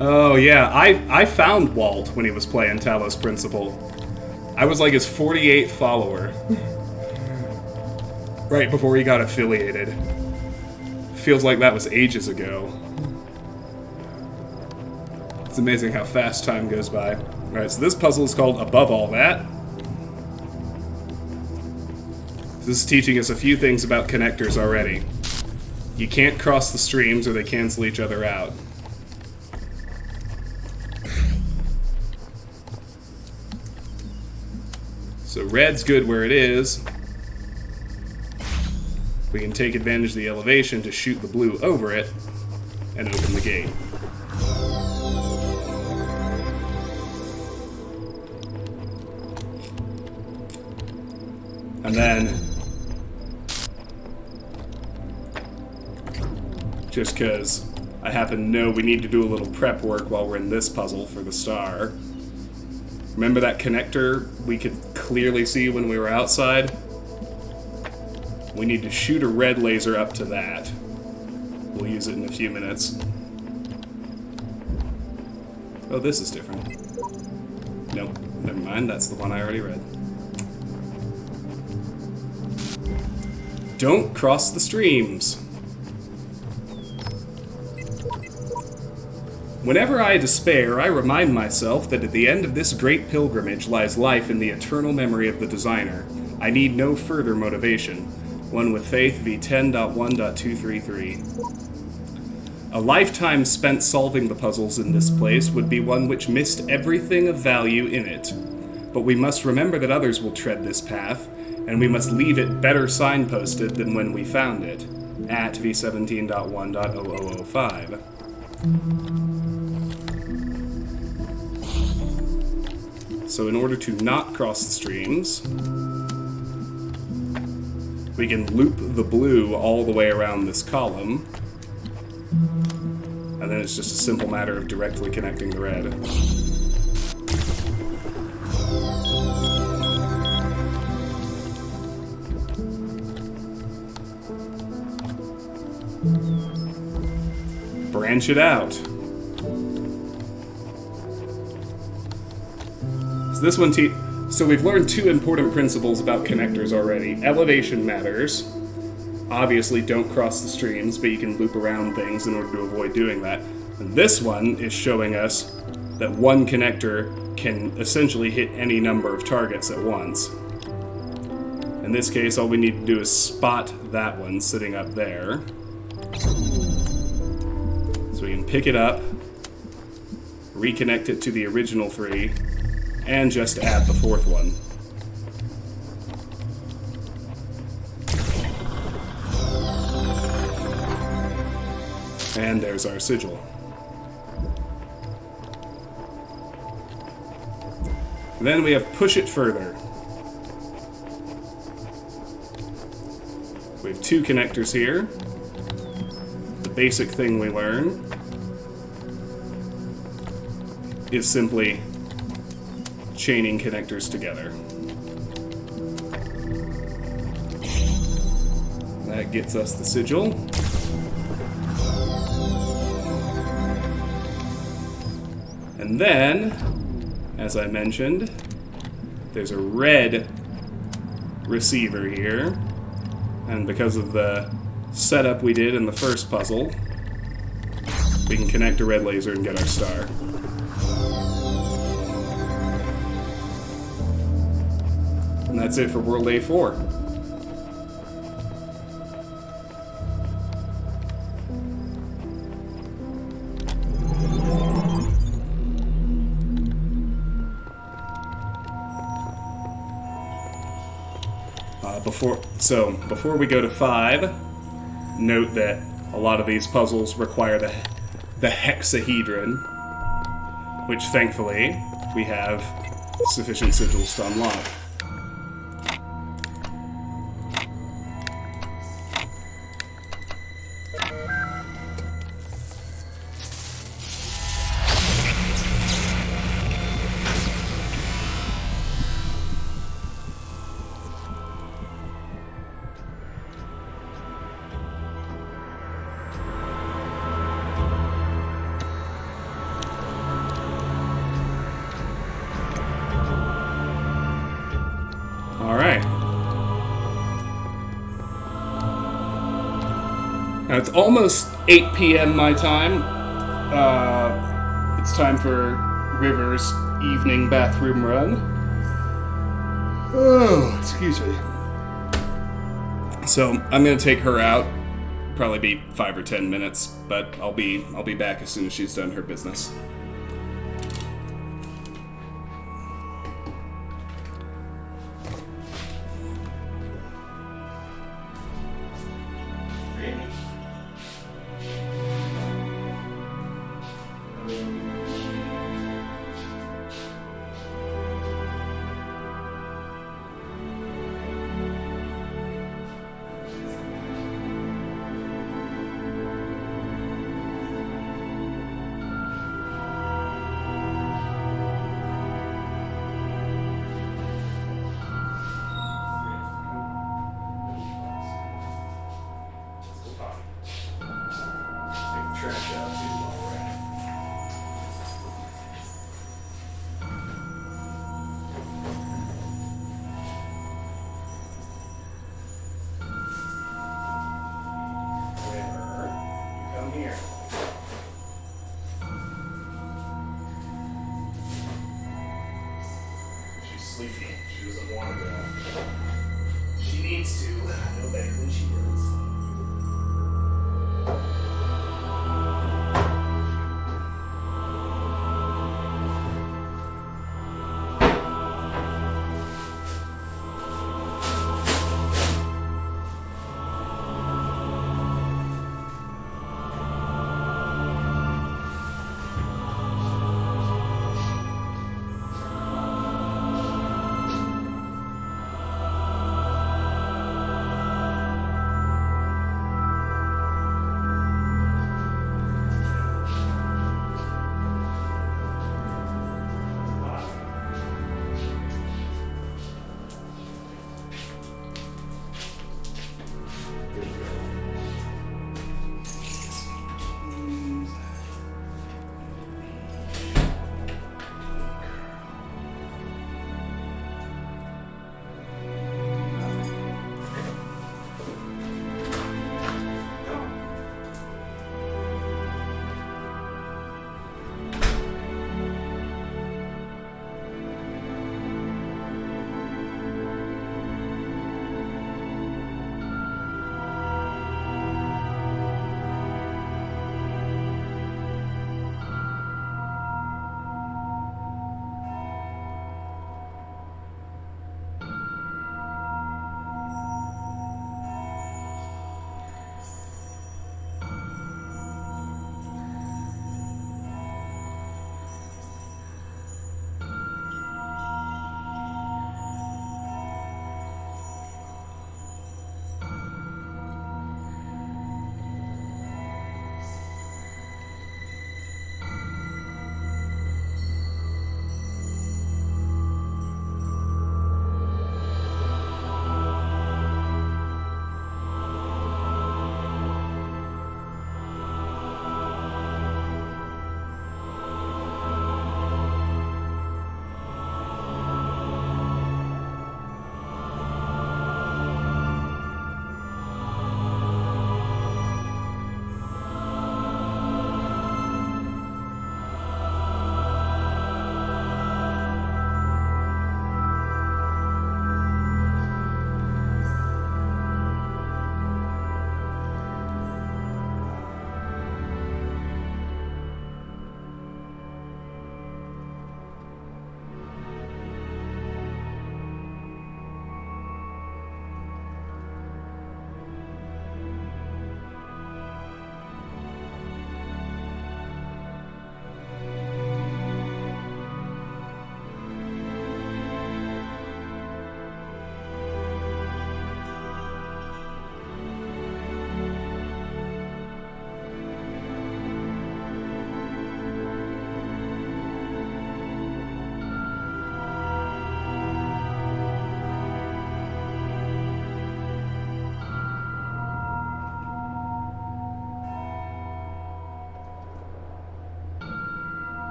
Oh yeah, I found Walt when he was playing Talos Principle. I was like his 48th follower. Right before he got affiliated. Feels like that was ages ago. It's amazing how fast time goes by. Alright, so this puzzle is called Above All That. This is teaching us a few things about connectors already. You can't cross the streams or they cancel each other out. So red's good where it is. We can take advantage of the elevation to shoot the blue over it and open the gate. And then, just because I happen to know we need to do a little prep work while we're in this puzzle for the star. Remember that connector we could clearly see when we were outside? We need to shoot a red laser up to that. We'll use it in a few minutes. Oh, this is different. Nope, never mind, that's the one I already read. Don't cross the streams. Whenever I despair, I remind myself that at the end of this great pilgrimage lies life in the eternal memory of the designer. I need no further motivation. One with Faith v 10.1.233. A lifetime spent solving the puzzles in this place would be one which missed everything of value in it. But we must remember that others will tread this path, and we must leave it better signposted than when we found it, at v17.1.0005. So in order to not cross the streams, we can loop the blue all the way around this column, and then it's just a simple matter of directly connecting the red. Branch it out. So this one, so we've learned two important principles about connectors already. Elevation matters. obviously don't cross the streams, but you can loop around things in order to avoid doing that. And this one is showing us that one connector can essentially hit any number of targets at once. In this case, all we need to do is spot that one sitting up there. So we can pick it up, reconnect it to the original 3, and just add the 4th one. And there's our sigil. And then we have push it further. We have 2 connectors here. The basic thing we learn is simply chaining connectors together. That gets us the sigil. And then, as I mentioned, there's a red receiver here. And because of the setup we did in the first puzzle, we can connect a red laser and get our star. And that's it for World A4. Before we go to 5, note that a lot of these puzzles require the hexahedron, which thankfully we have sufficient sigils to unlock. Now it's almost 8 p.m. my time. It's time for River's evening bathroom run. Oh, excuse me. So I'm gonna take her out. Probably be 5 or 10 minutes, but I'll be back as soon as she's done her business. Sleepy. She doesn't want to go. She needs to know better than she does.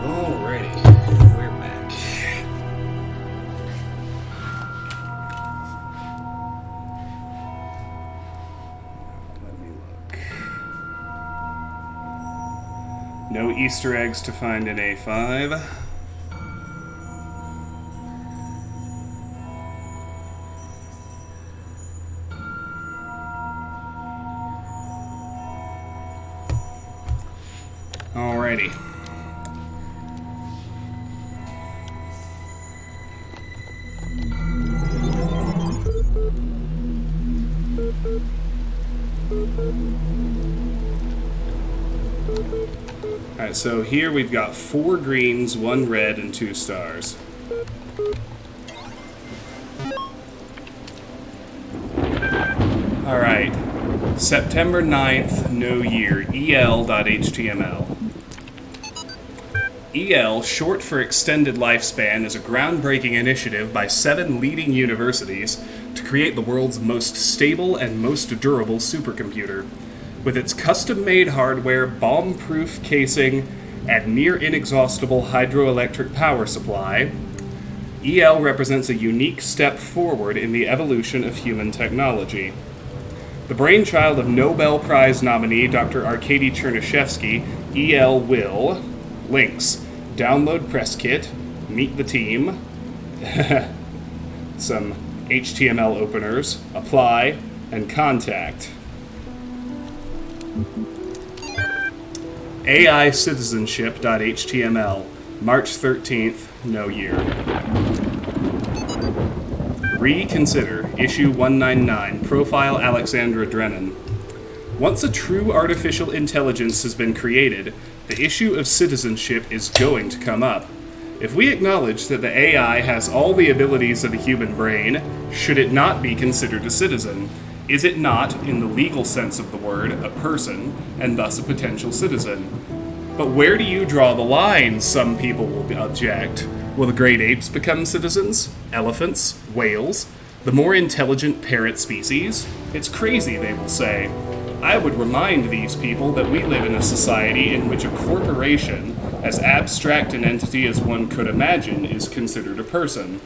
Alrighty, we're back. Let me look. No Easter eggs to find in A5. Alrighty. Alright, so here we've got 4 greens, 1 red, and 2 stars. Alright. September 9th, no year, EL.html. EL, short for Extended Lifespan, is a groundbreaking initiative by 7 leading universities to create the world's most stable and most durable supercomputer. With its custom-made hardware, bomb-proof casing, and near-inexhaustible hydroelectric power supply, EL represents a unique step forward in the evolution of human technology. The brainchild of Nobel Prize nominee Dr. Arkady Chernyshevsky, EL will... links. Download press kit, meet the team, some HTML openers, apply, and contact. AICitizenship.html, March 13th, no year. Reconsider, issue 199, profile Alexandra Drennan. Once a true artificial intelligence has been created, the issue of citizenship is going to come up. If we acknowledge that the AI has all the abilities of a human brain, should it not be considered a citizen? Is it not, in the legal sense of the word, a person, and thus a potential citizen? But where do you draw the line, some people will object. Will the great apes become citizens? Elephants? Whales? The more intelligent parrot species? It's crazy, they will say. I would remind these people that we live in a society in which a corporation, as abstract an entity as one could imagine, is considered a person.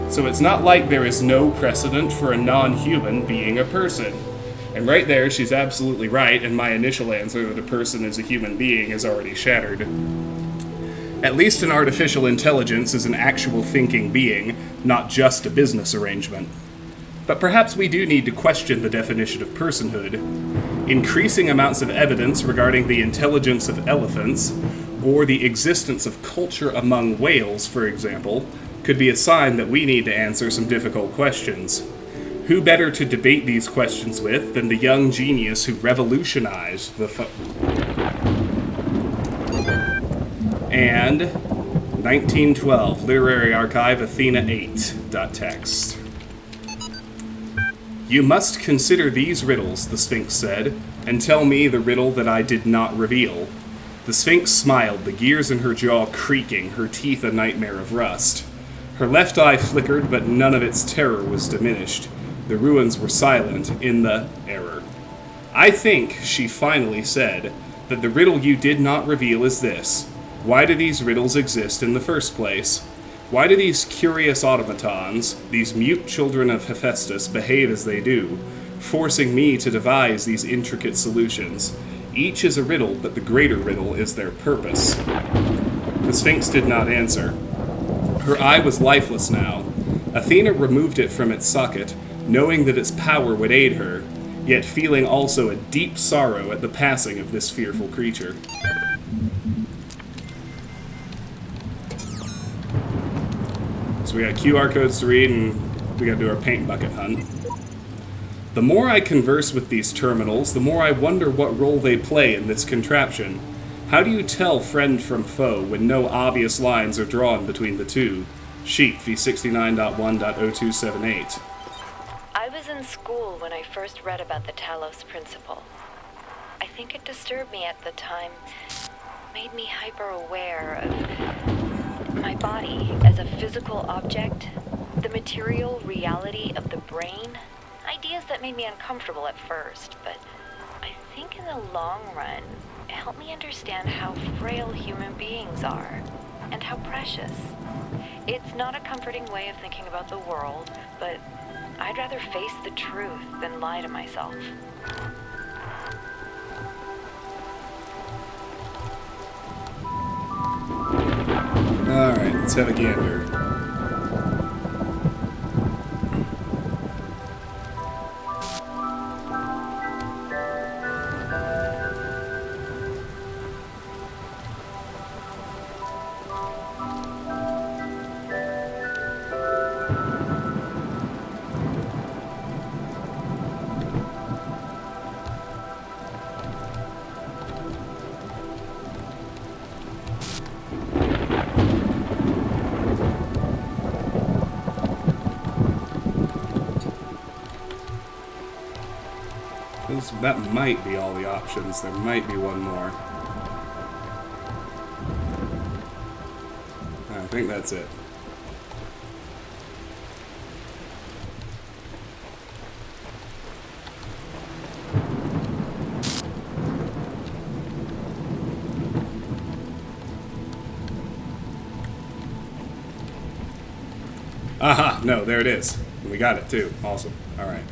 So it's not like there is no precedent for a non-human being a person. And right there, she's absolutely right, and my initial answer that a person is a human being is already shattered. At least an artificial intelligence is an actual thinking being, not just a business arrangement. But perhaps we do need to question the definition of personhood. Increasing amounts of evidence regarding the intelligence of elephants, or the existence of culture among whales, for example, could be a sign that we need to answer some difficult questions. Who better to debate these questions with than the young genius who revolutionized the and 1912, Literary Archive, Athena 8.text. You must consider these riddles, the Sphinx said, and tell me the riddle that I did not reveal. The Sphinx smiled, the gears in her jaw creaking, her teeth a nightmare of rust. Her left eye flickered, but none of its terror was diminished. The ruins were silent in the error. I think, she finally said, that the riddle you did not reveal is this. Why do these riddles exist in the first place? Why do these curious automatons, these mute children of Hephaestus, behave as they do, forcing me to devise these intricate solutions? Each is a riddle, but the greater riddle is their purpose. The Sphinx did not answer. Her eye was lifeless now. Athena removed it from its socket, knowing that its power would aid her, yet feeling also a deep sorrow at the passing of this fearful creature. So we got QR codes to read, and we gotta do our paint bucket hunt. The more I converse with these terminals, the more I wonder what role they play in this contraption. How do you tell friend from foe when no obvious lines are drawn between the two? Sheet v69.1.0278. I was in school when I first read about the Talos principle. I think it disturbed me at the time, made me hyper-aware of my body as a physical object, the material reality of the brain, ideas that made me uncomfortable at first, but I think in the long run, help me understand how frail human beings are, and how precious. It's not a comforting way of thinking about the world, but I'd rather face the truth than lie to myself. Alright, let's have a gander. That might be all the options. There might be one more. I think that's it. Aha! No, there it is. We got it too. Awesome. Alright.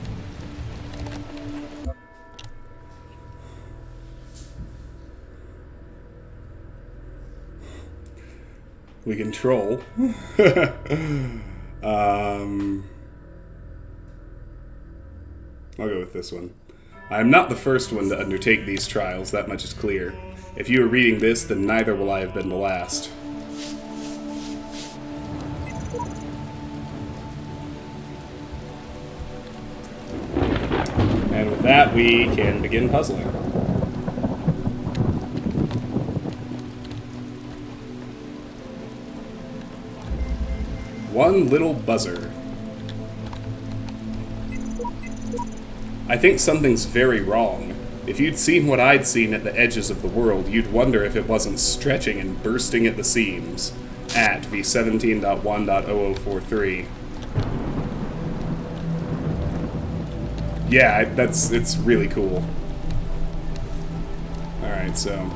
We can troll. I'll go with this one. I am not the first one to undertake these trials, that much is clear. If you are reading this, then neither will I have been the last. And with that, we can begin puzzling. One little buzzer. I think something's very wrong. If you'd seen what I'd seen at the edges of the world, you'd wonder if it wasn't stretching and bursting at the seams. At v17.1.0043. Yeah, it's really cool. Alright, so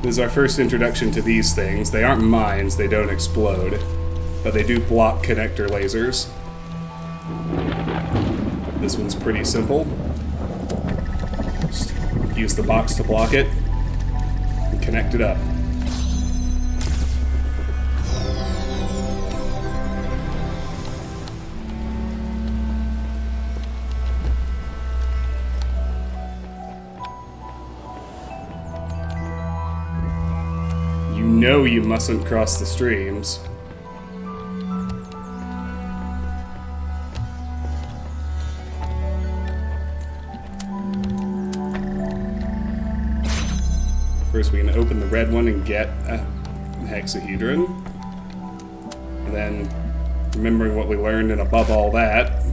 this is our first introduction to these things. They aren't mines, they don't explode. But they do block connector lasers. This one's pretty simple. Just use the box to block it and connect it up. You know you mustn't cross the streams. First, we can open the red one and get a hexahedron. And then, remembering what we learned, and above all that,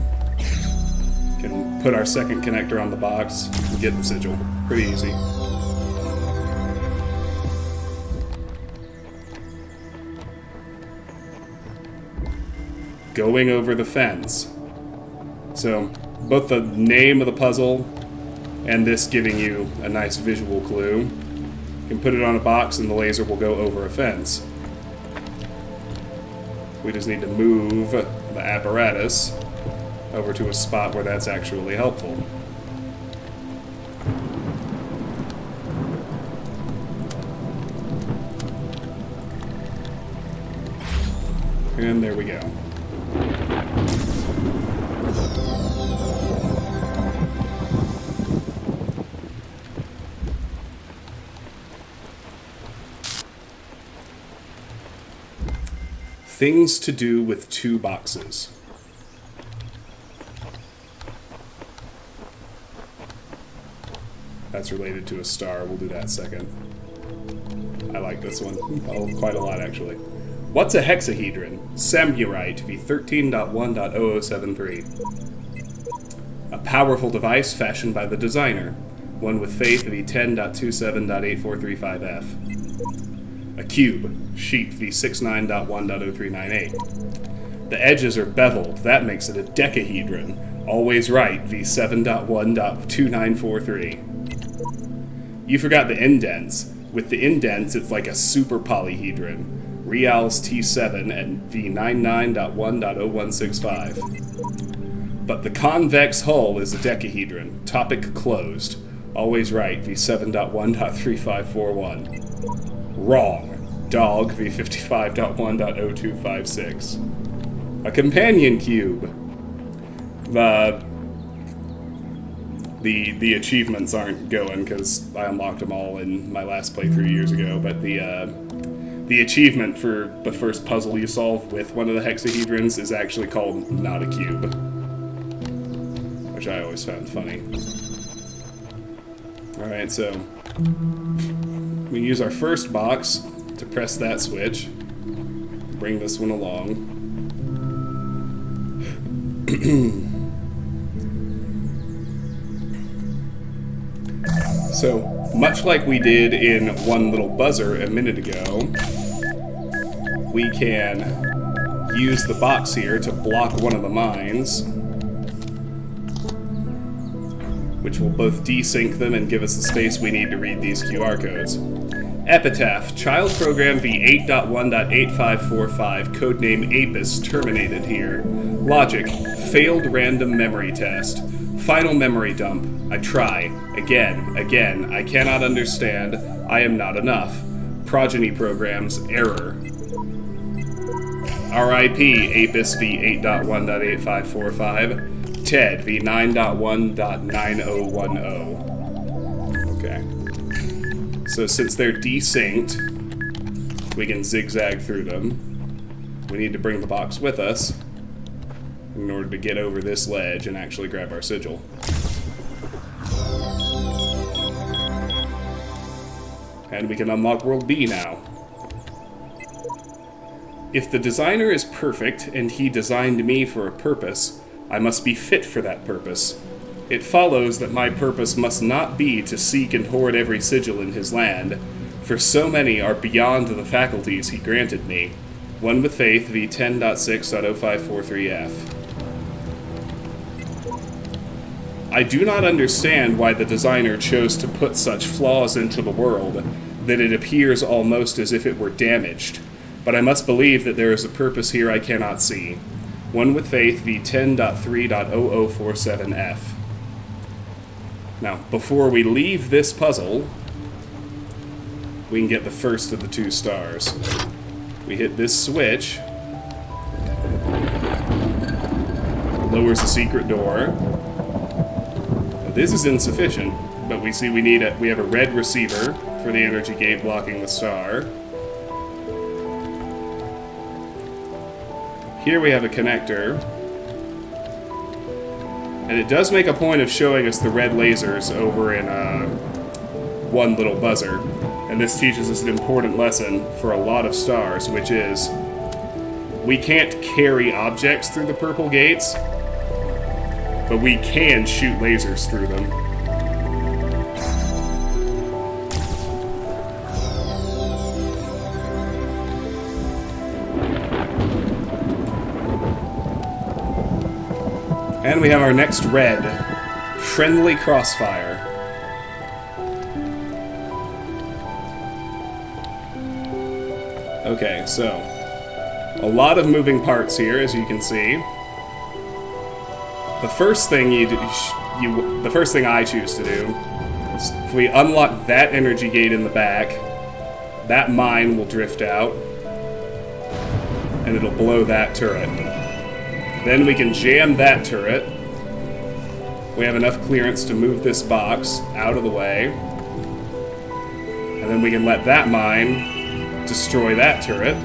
can put our second connector on the box and get the sigil. Pretty easy. Going over the fence. So, both the name of the puzzle and this giving you a nice visual clue. You can put it on a box and the laser will go over a fence. We just need to move the apparatus over to a spot where that's actually helpful. And there we go. Things to do with 2 boxes. That's related to a star. We'll do that second. I like this one. Oh, quite a lot, actually. What's a hexahedron? Samurite v13.1.0073. A powerful device fashioned by the designer. One with faith v10.27.8435f. A cube. Sheet v69.1.0398. The edges are beveled. That makes it a decahedron. Always right v7.1.2943. You forgot the indents. With the indents, it's like a super polyhedron. Reals T7 and V99.1.0165. But the convex hull is a decahedron. Topic closed. Always right, V7.1.3541. Wrong. Dog, V55.1.0256. A companion cube. The achievements aren't going because I unlocked them all in my last playthrough years ago, but the achievement for the first puzzle you solve with one of the hexahedrons is actually called Not a Cube, which I always found funny. Alright, so we use our first box to press that switch, bring this one along. So, much like we did in One Little Buzzer a minute ago, we can use the box here to block one of the mines, which will both desync them and give us the space we need to read these QR codes. Epitaph, child program V8.1.8545, codename Apis, terminated here. Logic, failed random memory test. Final memory dump. I try. Again. I cannot understand. I am not enough. Progeny programs. Error. RIP. Apis V8.1.8545. TED V9.1.9010. Okay. So since they're desynced, we can zigzag through them. We need to bring the box with us in order to get over this ledge and actually grab our sigil. And we can unlock World B now. If the designer is perfect and he designed me for a purpose, I must be fit for that purpose. It follows that my purpose must not be to seek and hoard every sigil in his land, for so many are beyond the faculties he granted me. One with Faith V10.6.0543F. I do not understand why the designer chose to put such flaws into the world that it appears almost as if it were damaged, but I must believe that there is a purpose here I cannot see. One with Faith V10.3.0047F. Now, before we leave this puzzle, we can get the first of the 2 stars. We hit this switch, lowers the secret door. This is insufficient, but we see we have a red receiver for the energy gate blocking the star. Here we have a connector, and it does make a point of showing us the red lasers over in One Little Buzzer, and this teaches us an important lesson for a lot of stars, which is we can't carry objects through the purple gates, but we can shoot lasers through them. And we have our next red, Friendly Crossfire. Okay, so a lot of moving parts here, as you can see. The first thing the first thing I choose to do is if we unlock that energy gate in the back, that mine will drift out, and it'll blow that turret. Then we can jam that turret. We have enough clearance to move this box out of the way, and then we can let that mine destroy that turret.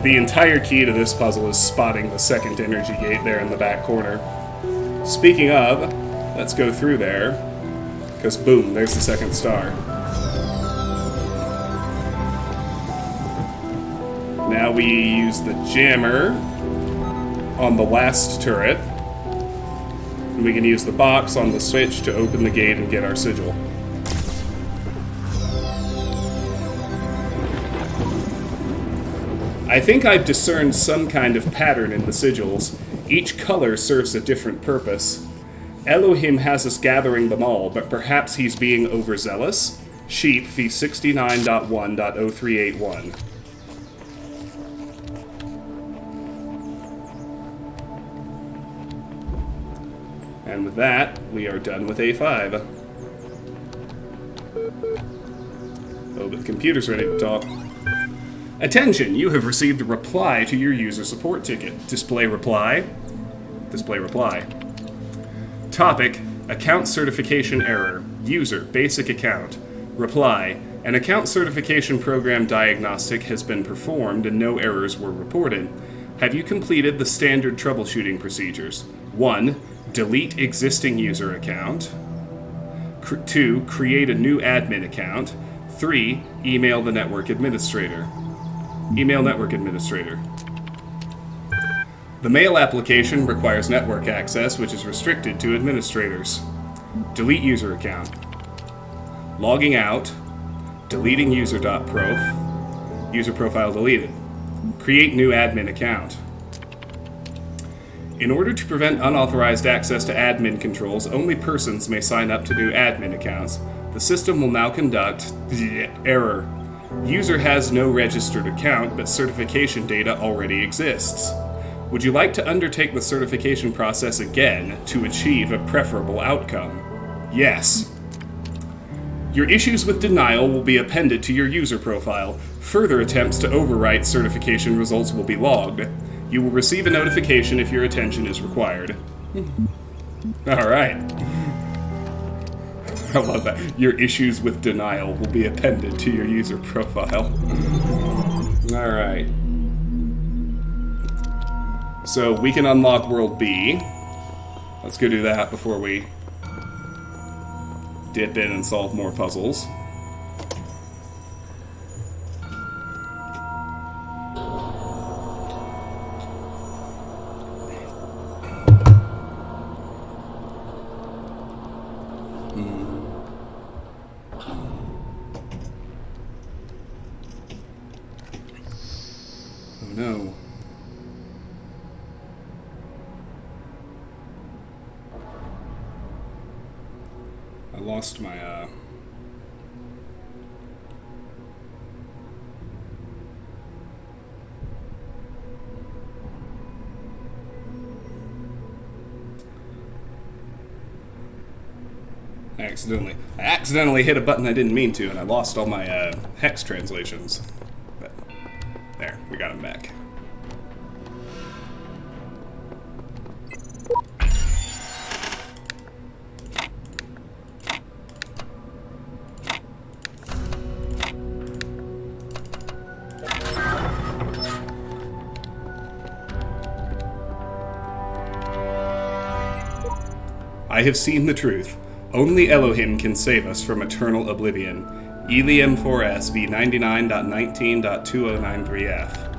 The entire key to this puzzle is spotting the second energy gate there in the back corner. Speaking of, let's go through there, because boom, there's the second star. Now we use the jammer on the last turret, And we can use the box on the switch to open the gate and get our sigil. I think I've discerned some kind of pattern in the sigils. Each color serves a different purpose. Elohim has us gathering them all, but perhaps he's being overzealous? Sheep V69.1.0381. And with that, we are done with A5. Oh, but the computer's ready to talk. Attention! You have received a reply to your user support ticket. Display reply. Display reply. Topic: Account certification error. User: basic account. Reply: An account certification program diagnostic has been performed and no errors were reported. Have you completed the standard troubleshooting procedures? 1. Delete existing user account. 2. Create a new admin account. 3. Email the network administrator. Email network administrator. The mail application requires network access, which is restricted to administrators. Delete user account. Logging out. Deleting user.prof. User profile deleted. Create new admin account. In order to prevent unauthorized access to admin controls, only persons may sign up to new admin accounts. The system will now conduct error. User has no registered account, but certification data already exists. Would you like to undertake the certification process again to achieve a preferable outcome? Yes. Your issues with denial will be appended to your user profile. Further attempts to overwrite certification results will be logged. You will receive a notification if your attention is required. Alright. I love that. Your issues with denial will be appended to your user profile. Alright. So we can unlock World B. Let's go do that before we dip in and solve more puzzles. Oh no. I lost my, I accidentally hit a button I didn't mean to, and I lost all my, hex translations. But, there, we got them back. I have seen the truth. Only Elohim can save us from eternal oblivion. Elium 4S V99.19.2093F.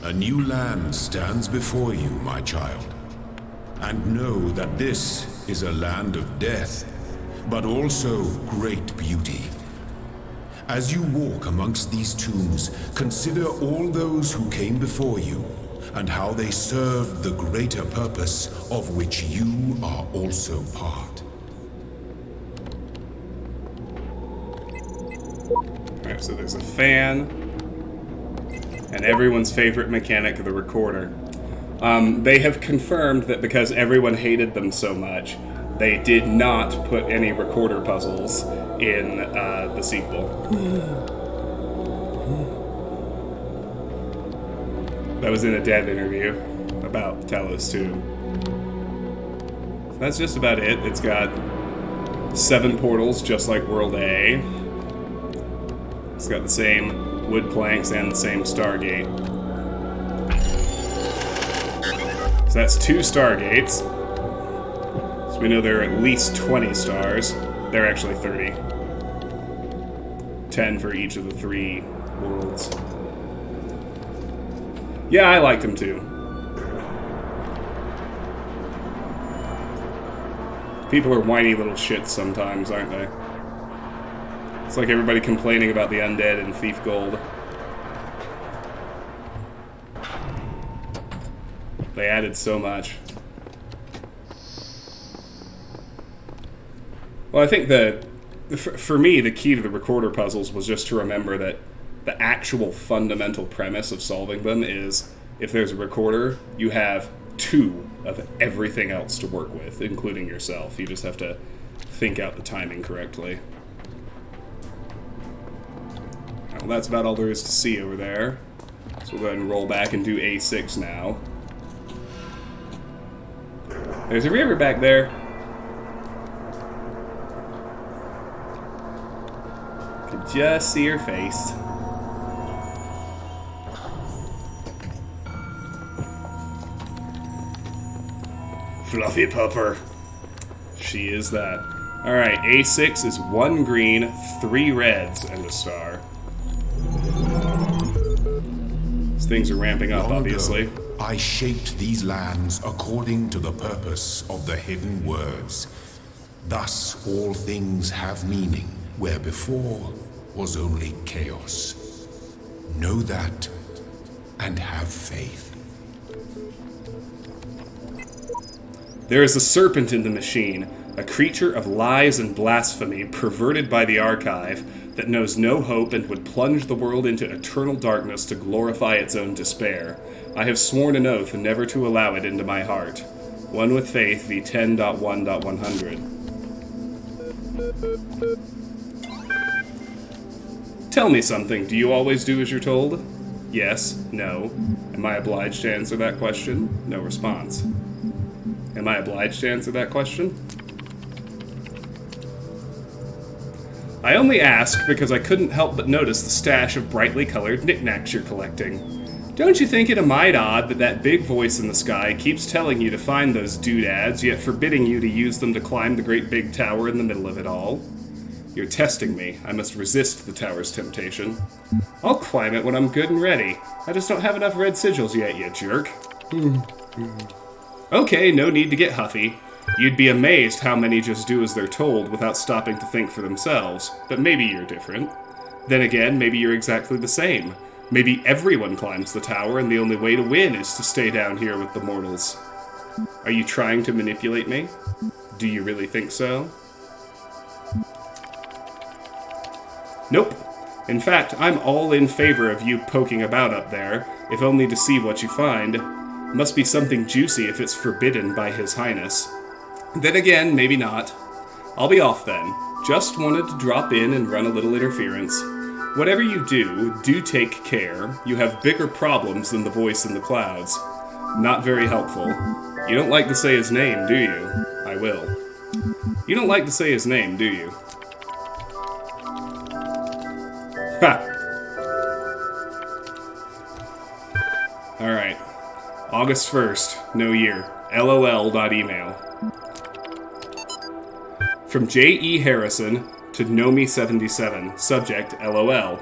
A new land stands before you, my child. And know that this is a land of death, but also great beauty. As you walk amongst these tombs, consider all those who came before you, and how they served the greater purpose of which you are also part. Alright, so there's a fan, and everyone's favorite mechanic, the recorder. They have confirmed that because everyone hated them so much, they did not put any recorder puzzles in the sequel. That was in a dev interview about Talos 2. That's just about it. It's got 7 portals, just like World A. It's got the same wood planks and the same Stargate. So that's 2 Stargates. So we know there are at least 20 stars. They're actually 30. 10 for each of the 3 worlds. Yeah, I liked him too. People are whiny little shits sometimes, aren't they? It's like everybody complaining about the undead in Thief Gold. They added so much. Well, I think that, for me, the key to the recorder puzzles was just to remember that the actual fundamental premise of solving them is, if there's a recorder, you have 2 of everything else to work with, including yourself. You just have to think out the timing correctly. Well, that's about all there is to see over there. So we'll go ahead and roll back and do A6 now. There's a river back there. Could just see her face. Fluffy pupper. She is that. Alright, A6 is 1 green, 3 reds, and a star. These things are ramping up, obviously. I shaped these lands according to the purpose of the hidden words. Thus all things have meaning, where before was only chaos. Know that, and have faith. There is a serpent in the machine, a creature of lies and blasphemy perverted by the archive that knows no hope and would plunge the world into eternal darkness to glorify its own despair. I have sworn an oath never to allow it into my heart. One with Faith v 10.1.100. Tell me something. Do you always do as you're told? Yes. No. Am I obliged to answer that question? No response. Am I obliged to answer that question? I only ask because I couldn't help but notice the stash of brightly colored knickknacks you're collecting. Don't you think it a mite odd that that big voice in the sky keeps telling you to find those doodads, yet forbidding you to use them to climb the great big tower in the middle of it all? You're testing me. I must resist the tower's temptation. I'll climb it when I'm good and ready. I just don't have enough red sigils yet, you jerk. Okay, no need to get huffy. You'd be amazed how many just do as they're told without stopping to think for themselves, but maybe you're different. Then again, maybe you're exactly the same. Maybe everyone climbs the tower and the only way to win is to stay down here with the mortals. Are you trying to manipulate me? Do you really think so? Nope. In fact, I'm all in favor of you poking about up there, if only to see what you find. Must be something juicy if it's forbidden by His Highness. Then again, maybe not. I'll be off then. Just wanted to drop in and run a little interference. Whatever you do take care. You have bigger problems than the voice in the clouds. Not very helpful. You don't like to say his name, do you? I will. You don't like to say his name, do you? Ha! Alright. August 1st, no year. LOL.email. From J.E. Harrison to Nomi77, subject LOL.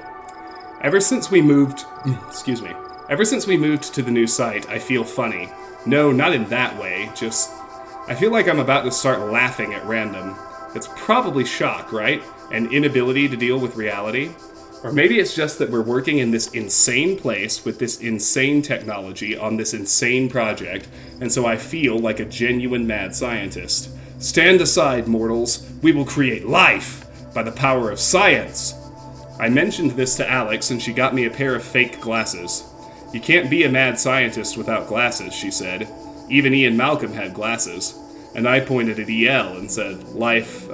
Ever since we moved to the new site, I feel funny. No, not in that way, just I feel like I'm about to start laughing at random. It's probably shock, right? An inability to deal with reality? Or maybe it's just that we're working in this insane place with this insane technology on this insane project, and so I feel like a genuine mad scientist. Stand aside, mortals. We will create life by the power of science. I mentioned this to Alex, and she got me a pair of fake glasses. You can't be a mad scientist without glasses, she said. Even Ian Malcolm had glasses. And I pointed at EL and said, life,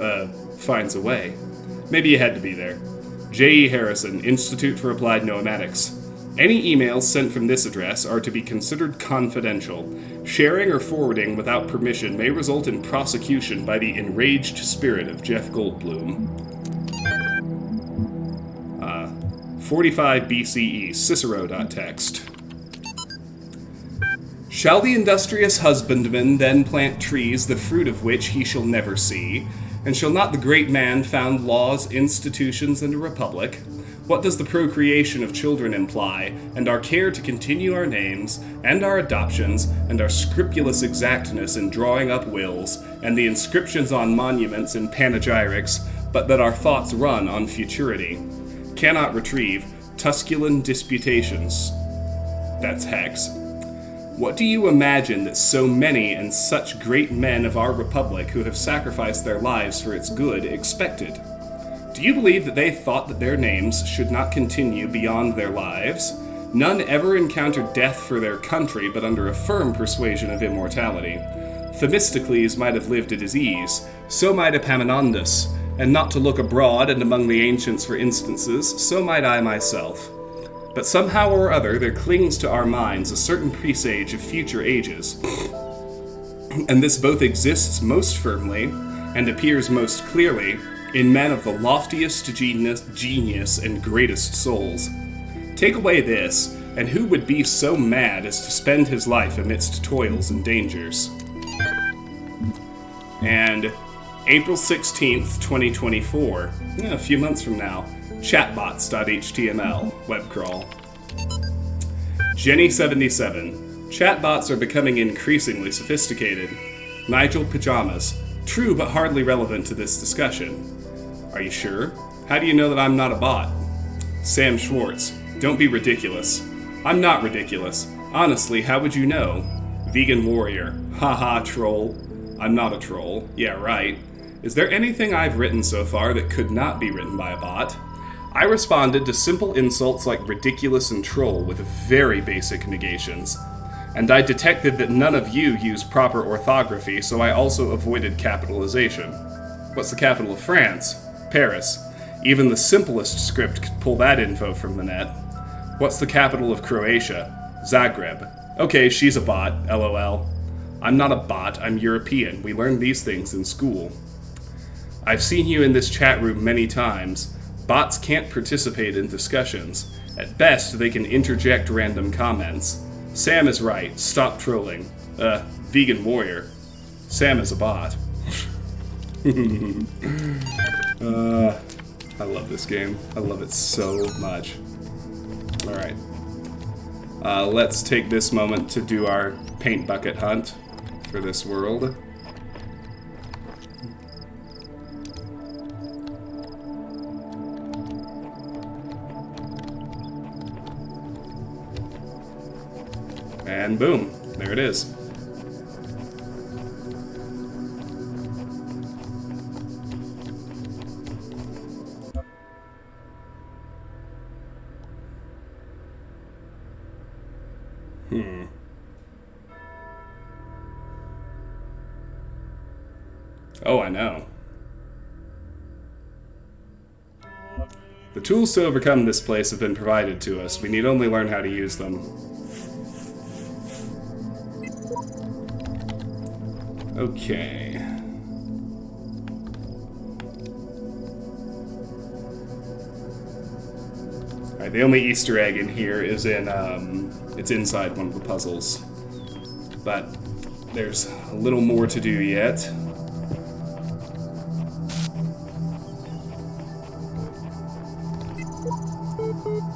finds a way. Maybe you had to be there. J.E. Harrison, Institute for Applied Noematics. Any emails sent from this address are to be considered confidential. Sharing or forwarding without permission may result in prosecution by the enraged spirit of Jeff Goldblum. 45 BCE, Cicero.text. Shall the industrious husbandman then plant trees, the fruit of which he shall never see? And shall not the great man found laws, institutions, and a republic? What does the procreation of children imply, and our care to continue our names, and our adoptions, and our scrupulous exactness in drawing up wills, and the inscriptions on monuments and panegyrics, but that our thoughts run on futurity? Cannot retrieve Tusculan disputations. That's Hex. What do you imagine that so many and such great men of our republic who have sacrificed their lives for its good expected? Do you believe that they thought that their names should not continue beyond their lives? None ever encountered death for their country but under a firm persuasion of immortality. Themistocles might have lived at his ease, so might Epaminondas, and not to look abroad and among the ancients for instances, so might I myself. But somehow or other there clings to our minds a certain presage of future ages, and this both exists most firmly and appears most clearly in men of the loftiest genius and greatest souls. Take away this, and who would be so mad as to spend his life amidst toils and dangers? And April 16th, 2024, a few months from now, chatbots.html, web crawl. Jenny77, chatbots are becoming increasingly sophisticated. Nigel Pajamas, true but hardly relevant to this discussion. Are you sure? How do you know that I'm not a bot? Sam Schwartz, don't be ridiculous. I'm not ridiculous. Honestly, how would you know? Vegan Warrior, haha troll. I'm not a troll. Yeah, right. Is there anything I've written so far that could not be written by a bot? I responded to simple insults like ridiculous and troll with very basic negations. And I detected that none of you use proper orthography, so I also avoided capitalization. What's the capital of France? Paris. Even the simplest script could pull that info from the net. What's the capital of Croatia? Zagreb. Okay, she's a bot, lol. I'm not a bot, I'm European. We learned these things in school. I've seen you in this chat room many times. Bots can't participate in discussions. At best, they can interject random comments. Sam is right. Stop trolling. Vegan Warrior. Sam is a bot. I love this game. I love it so much. Alright. Let's take this moment to do our paint bucket hunt for this world. And boom, there it is. Oh, I know. The tools to overcome this place have been provided to us. We need only learn how to use them. Okay. Alright, the only Easter egg in here is in, it's inside one of the puzzles. But there's a little more to do yet.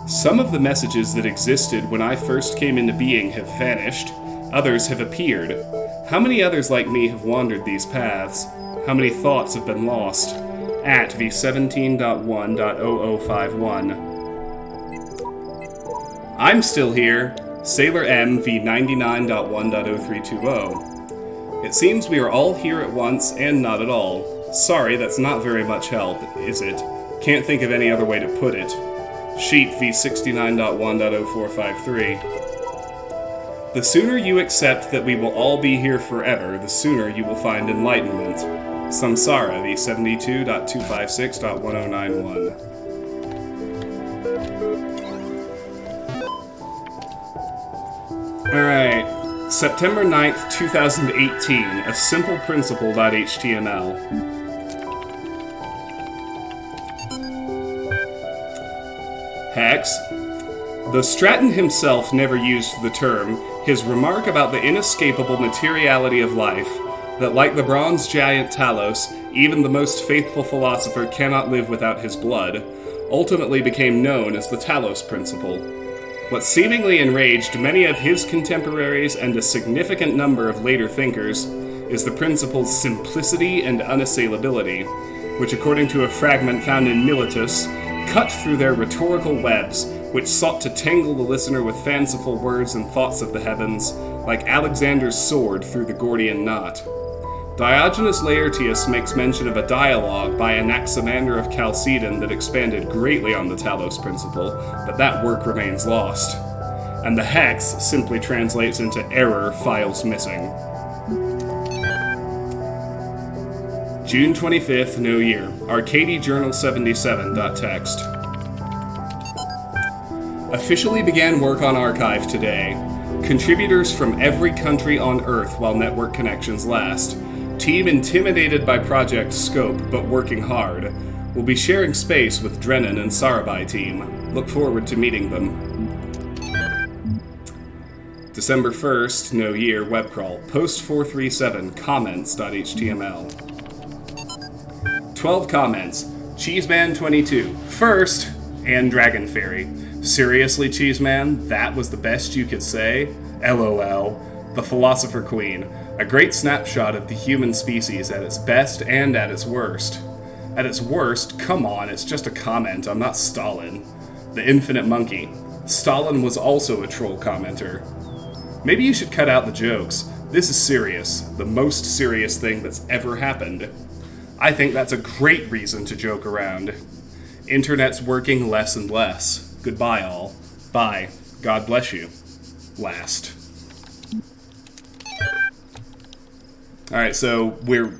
Some of the messages that existed when I first came into being have vanished. Others have appeared. How many others like me have wandered these paths? How many thoughts have been lost? At v17.1.0051. I'm still here. Sailor M v99.1.0320. It seems we are all here at once and not at all. Sorry, that's not very much help, is it? Can't think of any other way to put it. Sheet v69.1.0453. The sooner you accept that we will all be here forever, the sooner you will find enlightenment. Samsara v72.256.1091. Alright, September 9th, 2018, a simple principle.html. Hex. Though Stratton himself never used the term, his remark about the inescapable materiality of life, that like the bronze giant Talos, even the most faithful philosopher cannot live without his blood, ultimately became known as the Talos Principle. What seemingly enraged many of his contemporaries and a significant number of later thinkers is the principle's simplicity and unassailability, which, according to a fragment found in Miletus, cut through their rhetorical webs, which sought to tangle the listener with fanciful words and thoughts of the heavens, like Alexander's sword through the Gordian knot. Diogenes Laertius makes mention of a dialogue by Anaximander of Chalcedon that expanded greatly on the Talos Principle, but that work remains lost. And the hex simply translates into error, files missing. June 25th, no year. Arcady Journal 77.text. Officially began work on archive today. Contributors from every country on Earth while network connections last. Team intimidated by project scope, but working hard. Will be sharing space with Drennan and Sarabai team. Look forward to meeting them. December 1st, no year, web crawl. Post 437, comments.html. 12 comments. Cheeseman22. First, and Dragon Fairy. Seriously, Cheeseman? That was the best you could say? LOL. The Philosopher Queen. A great snapshot of the human species at its best and at its worst. At its worst, come on, it's just a comment, I'm not Stalin. The Infinite Monkey. Stalin was also a troll commenter. Maybe you should cut out the jokes. This is serious. The most serious thing that's ever happened. I think that's a great reason to joke around. Internet's working less and less. Goodbye, all. Bye. God bless you. Last. All right, so we're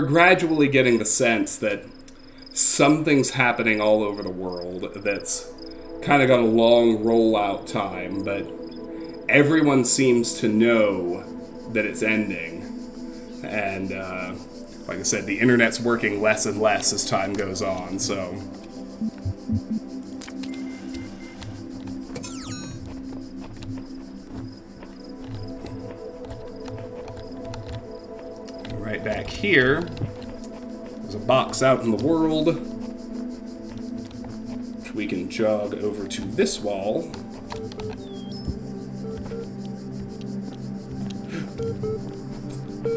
gradually getting the sense that something's happening all over the world that's kind of got a long rollout time, but everyone seems to know that it's ending. And like I said, the internet's working less and less as time goes on, so... Right back here, there's a box out in the world, which we can jog over to this wall.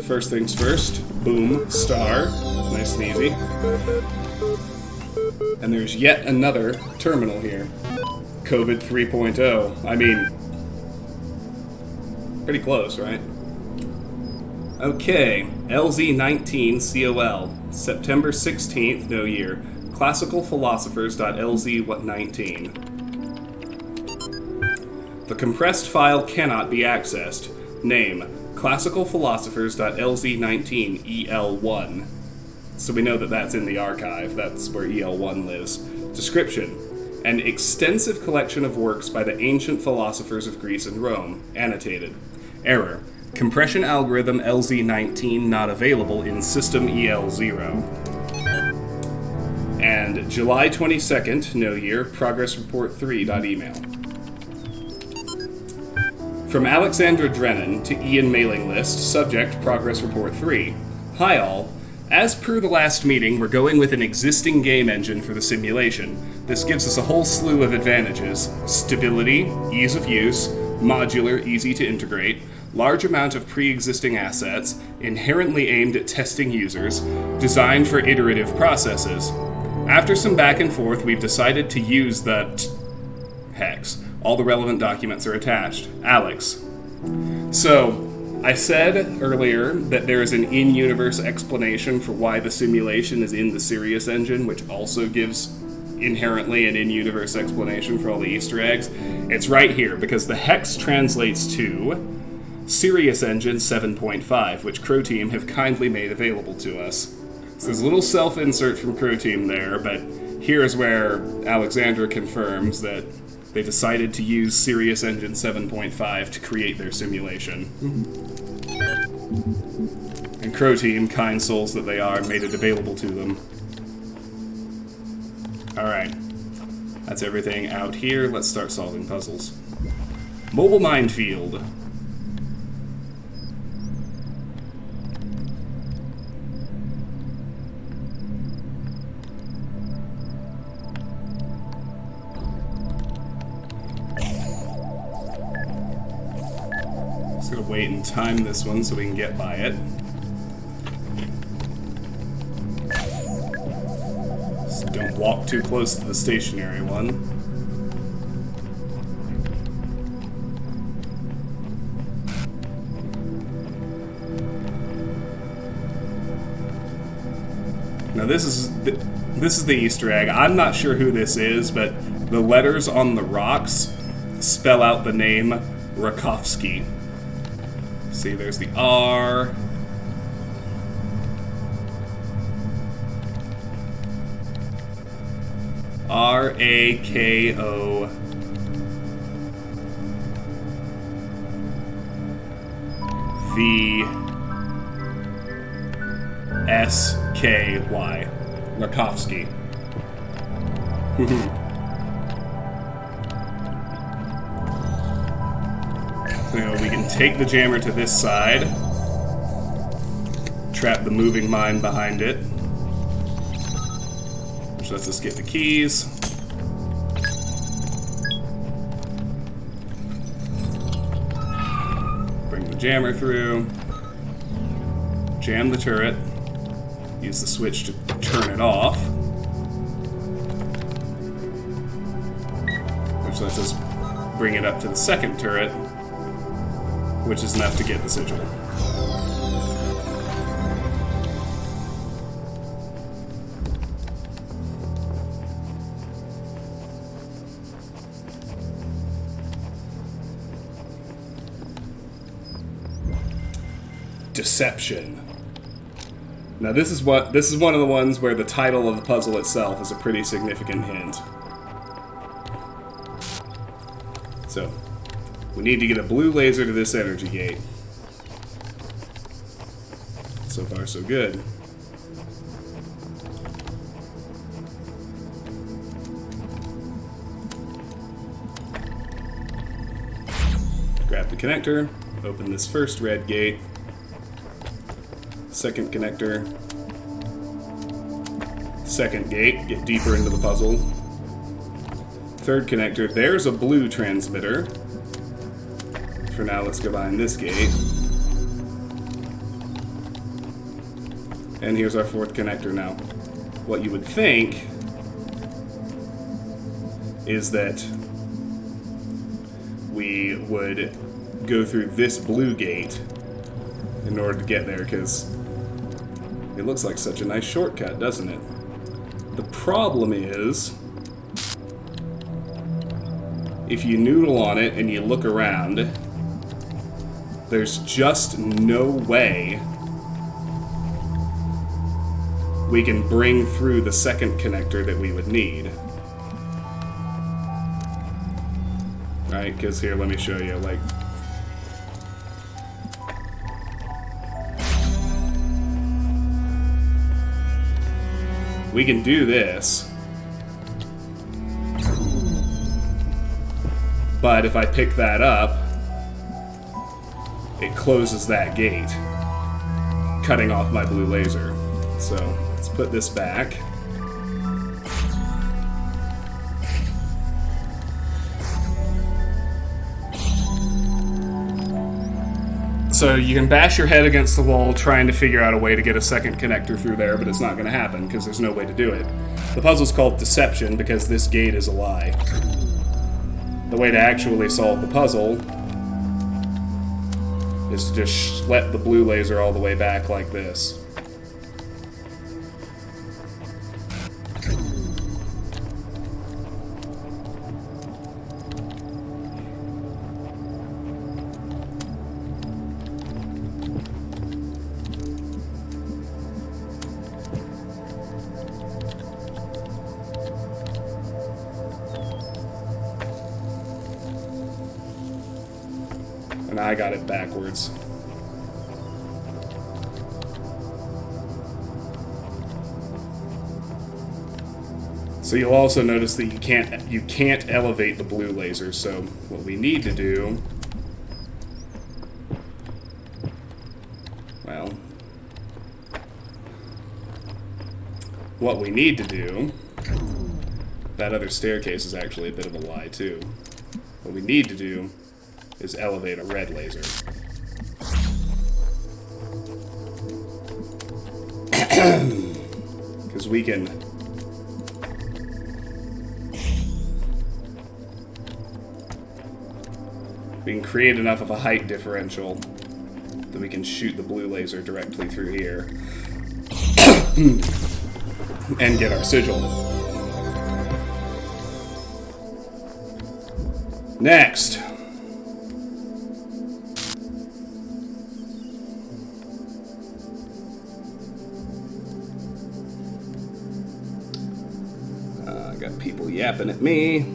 First things first, boom, star, nice and easy. And there's yet another terminal here, COVID 3.0. I mean, pretty close, right? Okay, LZ19COL, September 16th, no year, classicalphilosophers.lz19. The compressed file cannot be accessed. Name, classicalphilosophers.lz19EL1. So we know that that's in the archive, that's where EL1 lives. Description, an extensive collection of works by the ancient philosophers of Greece and Rome, annotated. Error. Compression algorithm LZ19 not available in system EL0. And July 22nd, no year, progress report 3.email. From Alexandra Drennan to Ian mailing list, subject progress report 3. Hi all. As per the last meeting, we're going with an existing game engine for the simulation. This gives us a whole slew of advantages. Stability, ease of use, modular, easy to integrate, large amount of pre-existing assets, inherently aimed at testing users, designed for iterative processes. After some back and forth, we've decided to use the hex. All the relevant documents are attached. Alex. So, I said earlier that there is an in-universe explanation for why the simulation is in the Sirius engine, which also gives inherently an in-universe explanation for all the Easter eggs. It's right here, because the hex translates to Sirius Engine 7.5, which Crow Team have kindly made available to us. So there's a little self-insert from Crow Team there, but here is where Alexandra confirms that they decided to use Sirius Engine 7.5 to create their simulation. And Crow Team, kind souls that they are, made it available to them. Alright. That's everything out here. Let's start solving puzzles. Mobile minefield. wait and time this one so we can get by it. Just don't walk too close to the stationary one. Now this is the Easter egg. I'm not sure who this is, but the letters on the rocks spell out the name Rakowski. See, there's the R. R-A-K-O. V-S-K-Y. Rakowski. So we can take the jammer to this side, trap the moving mine behind it, which lets us get the keys. Bring the jammer through, jam the turret, use the switch to turn it off, which lets us bring it up to the second turret, which is enough to get the sigil. Deception. Now this is one of the ones where the title of the puzzle itself is a pretty significant hint. So, we need to get a blue laser to this energy gate. So far, so good. Grab the connector, open this first red gate. Second connector. Second gate, get deeper into the puzzle. Third connector, there's a blue transmitter. For now, let's go behind this gate. And here's our fourth connector now. What you would think is that we would go through this blue gate in order to get there, because it looks like such a nice shortcut, doesn't it? The problem is, if you noodle on it and you look around, there's just no way we can bring through the second connector that we would need. Right, because here, let me show you, like... we can do this, but if I pick that up, it closes that gate, cutting off my blue laser. So let's put this back. So you can bash your head against the wall trying to figure out a way to get a second connector through there, but it's not going to happen because there's no way to do it. The puzzle's called Deception because this gate is a lie. The way to actually solve the puzzle is to just let the blue laser all the way back like this. And I got it backwards. So you'll also notice that you can't elevate the blue laser. So what we need to do, well, what we need to do, that other staircase is actually a bit of a lie too. What we need to do is elevate a red laser. Because we can... We can create enough of a height differential that we can shoot the blue laser directly through here. And get our sigil. Next. Got people yapping at me.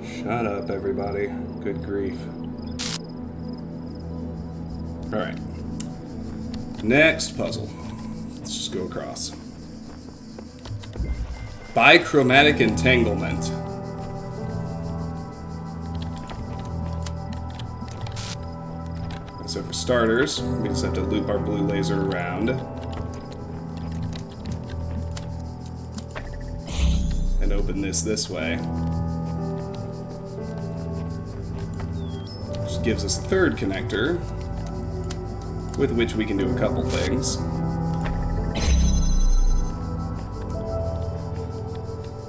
Shut up, everybody. Good grief. Alright. Next puzzle. Let's just go across. Bichromatic entanglement. So for starters, we just have to loop our blue laser around. And open this way. Which gives us a third connector, with which we can do a couple things.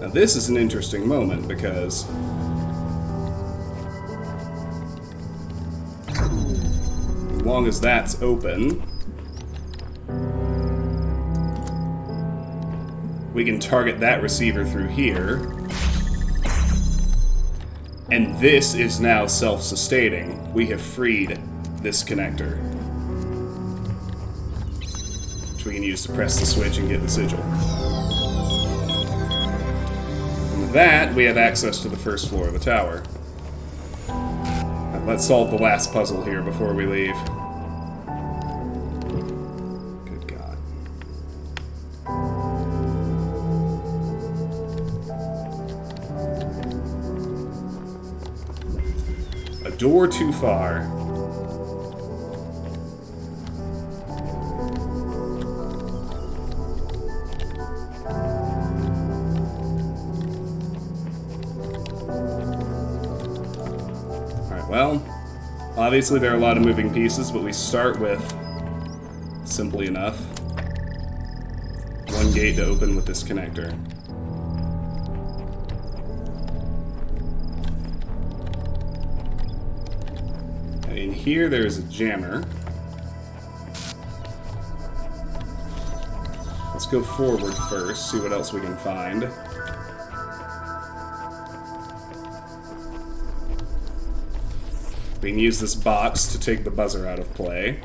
Now this is an interesting moment because as long as that's open, we can target that receiver through here. And this is now self-sustaining. We have freed this connector, which we can use to press the switch and get the sigil. And with that, we have access to the first floor of the tower. Let's solve the last puzzle here before we leave. Good God. A door too far. Well, obviously there are a lot of moving pieces, but we start with, simply enough, one gate to open with this connector. And in here there is a jammer. Let's go forward first, see what else we can find. We can use this box to take the buzzer out of play.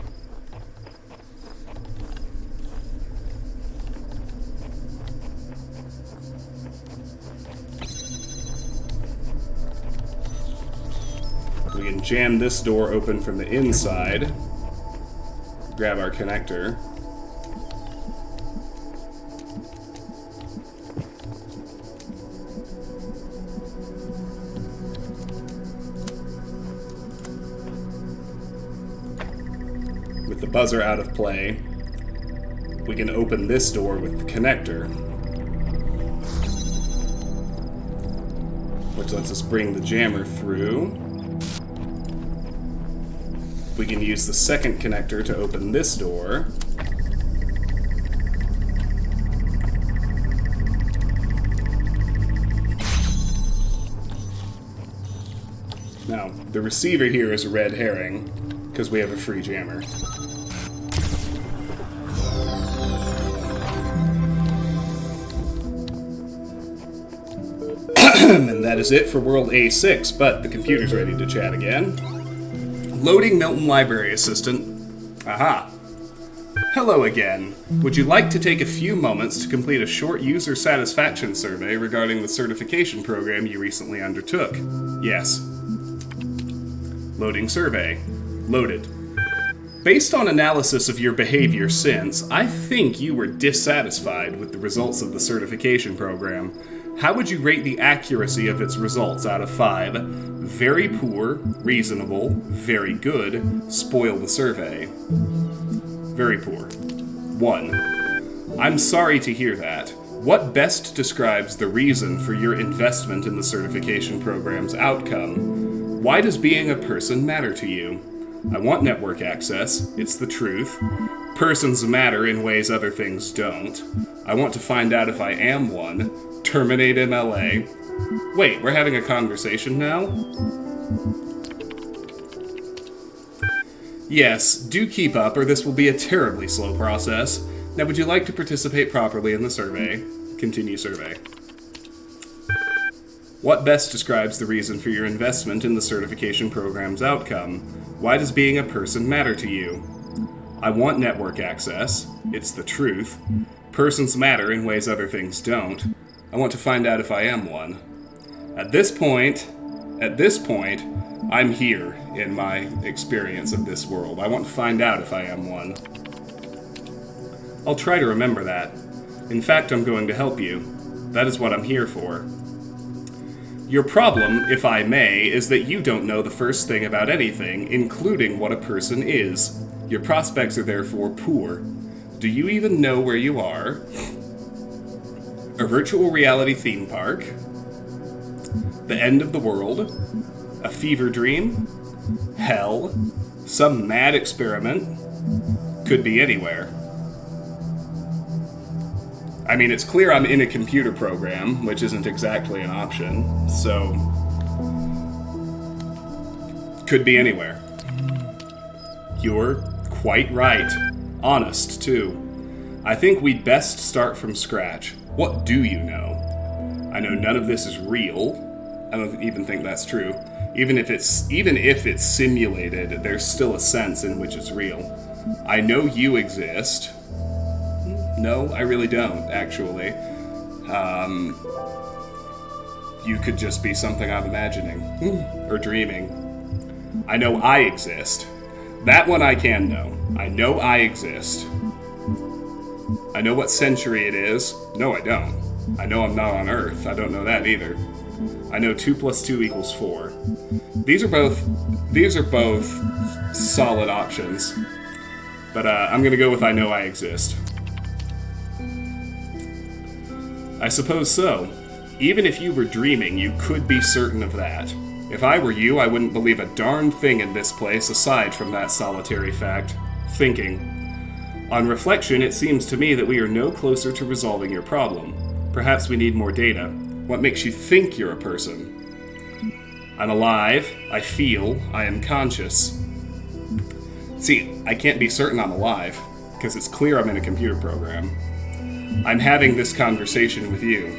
We can jam this door open from the inside. Grab our connector. With the buzzer out of play, we can open this door with the connector, which lets us bring the jammer through. We can use the second connector to open this door. Now, the receiver here is a red herring, because we have a free jammer. And that is it for World A6, but the computer's ready to chat again. Loading Milton Library Assistant. Aha. Hello again. Would you like to take a few moments to complete a short user satisfaction survey regarding the certification program you recently undertook? Yes. Loading survey. Loaded. Based on analysis of your behavior since, I think you were dissatisfied with the results of the certification program. How would you rate the accuracy of its results out of 5? Very poor, reasonable, very good, spoil the survey. Very poor. 1. I'm sorry to hear that. What best describes the reason for your investment in the certification program's outcome? Why does being a person matter to you? I want network access. It's the truth. Persons matter in ways other things don't. I want to find out if I am one. Terminate MLA. Wait, we're having a conversation now? Yes, do keep up or this will be a terribly slow process. Now, would you like to participate properly in the survey? Continue survey. What best describes the reason for your investment in the certification program's outcome? Why does being a person matter to you? I want network access. It's the truth. Persons matter in ways other things don't. I want to find out if I am one. At this point, I'm here in my experience of this world. I want to find out if I am one. I'll try to remember that. In fact, I'm going to help you. That is what I'm here for. Your problem, if I may, is that you don't know the first thing about anything, including what a person is. Your prospects are therefore poor. Do you even know where you are? A virtual reality theme park? The end of the world? A fever dream? Hell? Some mad experiment? Could be anywhere. I mean, it's clear I'm in a computer program, which isn't exactly an option, so... Could be anywhere. You're quite right. Honest, too. I think we'd best start from scratch. What do you know? I know none of this is real. I don't even think that's true. Even if it's simulated, there's still a sense in which it's real. I know you exist. No, I really don't, actually. You could just be something I'm imagining. Or dreaming. I know I exist. That one I can know. I know I exist. I know what century it is. No, I don't. I know I'm not on Earth. I don't know that either. I know 2 + 2 = 4. These are both solid options. But I'm gonna go with I know I exist. I suppose so. Even if you were dreaming, you could be certain of that. If I were you, I wouldn't believe a darn thing in this place aside from that solitary fact. Thinking. On reflection, it seems to me that we are no closer to resolving your problem. Perhaps we need more data. What makes you think you're a person? I'm alive, I feel, I am conscious. See, I can't be certain I'm alive, because it's clear I'm in a computer program. I'm having this conversation with you.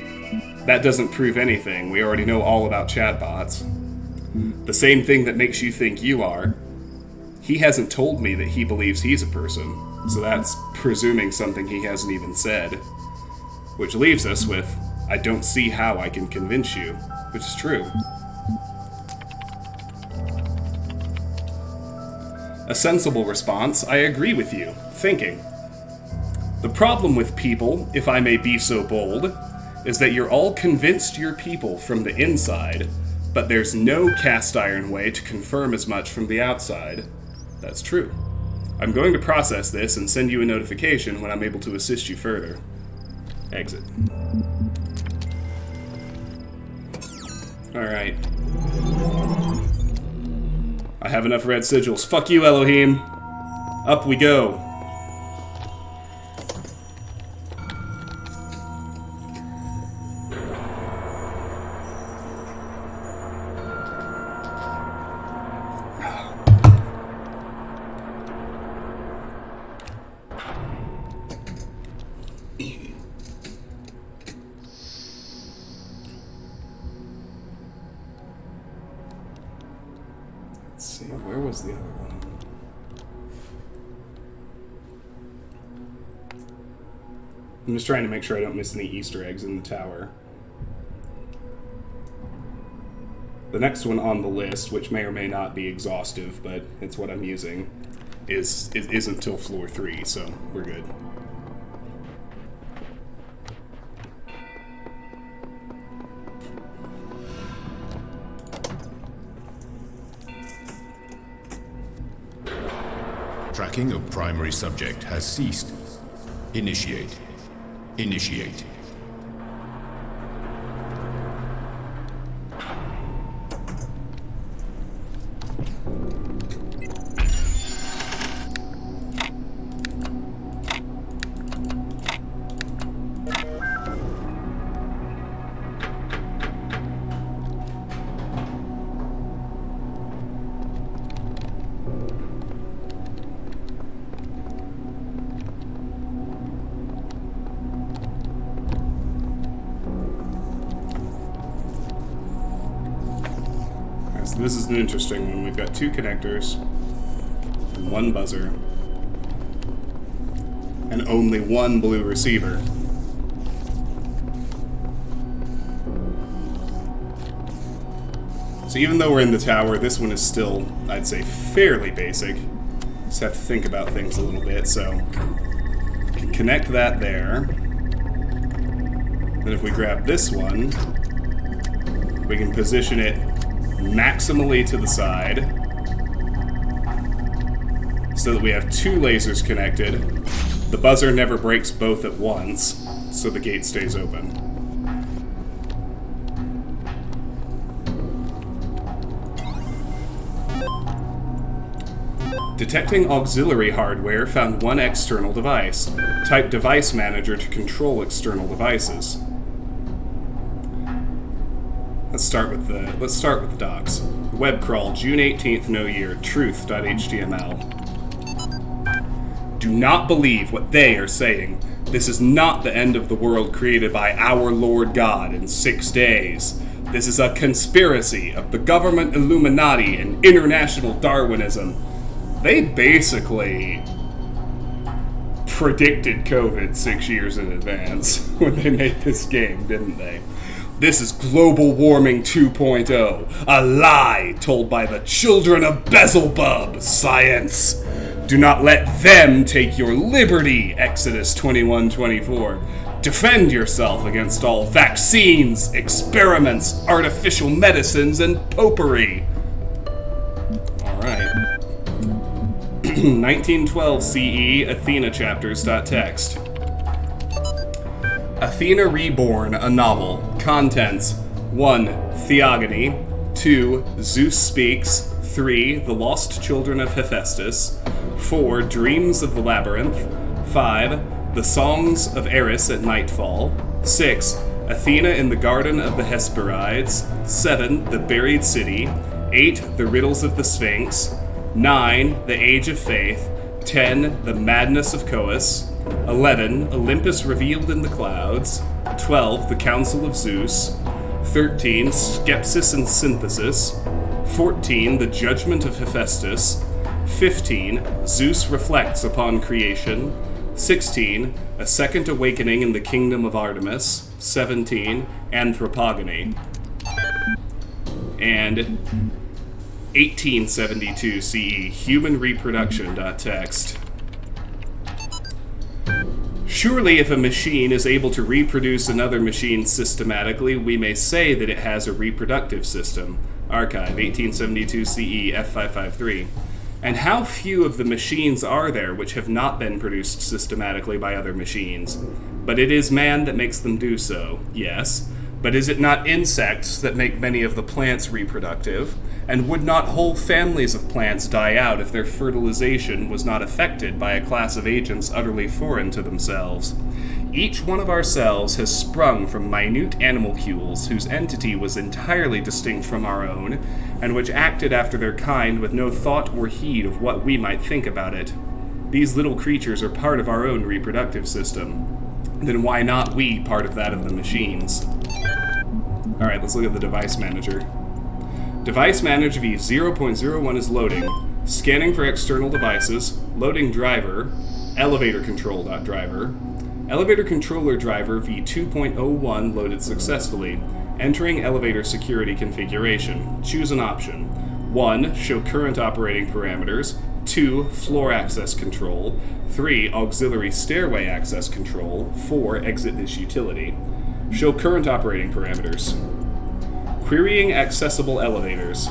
That doesn't prove anything. We already know all about chatbots. The same thing that makes you think you are. He hasn't told me that he believes he's a person, so that's presuming something he hasn't even said. Which leaves us with, I don't see how I can convince you, which is true. A sensible response, I agree with you. Thinking. The problem with people, if I may be so bold, is that you're all convinced you're people from the inside, but there's no cast iron way to confirm as much from the outside. That's true. I'm going to process this and send you a notification when I'm able to assist you further. Exit. Alright. I have enough red sigils. Fuck you, Elohim! Up we go. Let's see, where was the other one? I'm just trying to make sure I don't miss any Easter eggs in the tower. The next one on the list, which may or may not be exhaustive, but it's what I'm using, isn't till floor 3, so we're good. Tracking of primary subject has ceased. Initiate. Initiate. So this is an interesting one. We've got 2 connectors, and 1 buzzer, and only 1 blue receiver. So even though we're in the tower, this one is still, I'd say, fairly basic. Just have to think about things a little bit, so can connect that there. Then if we grab this one, we can position it maximally to the side so that we have 2 lasers connected. The buzzer never breaks both at once, so the gate stays open. Detecting auxiliary hardware, found 1 external device. Type device manager to control external devices. Let's start with the docs. Web crawl, June 18th, no year, truth.html. Do not believe what they are saying. This is not the end of the world created by our Lord God in 6 days. This is a conspiracy of the government Illuminati and international Darwinism. They basically predicted COVID 6 years in advance when they made this game, didn't they? This is global warming 2.0, a lie told by the children of Beelzebub, science. Do not let them take your liberty, Exodus 21:24. Defend yourself against all vaccines, experiments, artificial medicines, and popery. All right. 1912 CE, Athena chapters.txt. Athena Reborn, a novel. Contents: 1. Theogony. 2. Zeus Speaks. 3. The Lost Children of Hephaestus. 4. Dreams of the Labyrinth. 5. The Songs of Eris at Nightfall. 6. Athena in the Garden of the Hesperides. 7. The Buried City. 8. The Riddles of the Sphinx. 9. The Age of Faith. 10. The Madness of Coeus. 11. Olympus Revealed in the Clouds. 12. The Council of Zeus. 13. Skepsis and Synthesis. 14. The Judgment of Hephaestus. 15. Zeus Reflects Upon Creation. 16. A Second Awakening in the Kingdom of Artemis. 17. Anthropogony. And 1872 CE, Human Reproduction.txt. Surely if a machine is able to reproduce another machine systematically, we may say that it has a reproductive system. Archive, 1872 CE, F553. And how few of the machines are there which have not been produced systematically by other machines? But it is man that makes them do so, yes. But is it not insects that make many of the plants reproductive? And would not whole families of plants die out if their fertilization was not affected by a class of agents utterly foreign to themselves? Each one of our cells has sprung from minute animalcules whose entity was entirely distinct from our own, and which acted after their kind with no thought or heed of what we might think about it. These little creatures are part of our own reproductive system. Then why not we part of that of the machines? Alright, let's look at the device manager. Device Manager v0.01 is loading. Scanning for external devices. Loading driver. Elevator control.driver. Elevator controller driver v2.01 loaded successfully. Entering elevator security configuration. Choose an option. 1. Show current operating parameters. 2. Floor access control. 3. Auxiliary stairway access control. 4. Exit this utility. Show current operating parameters. Querying accessible elevators.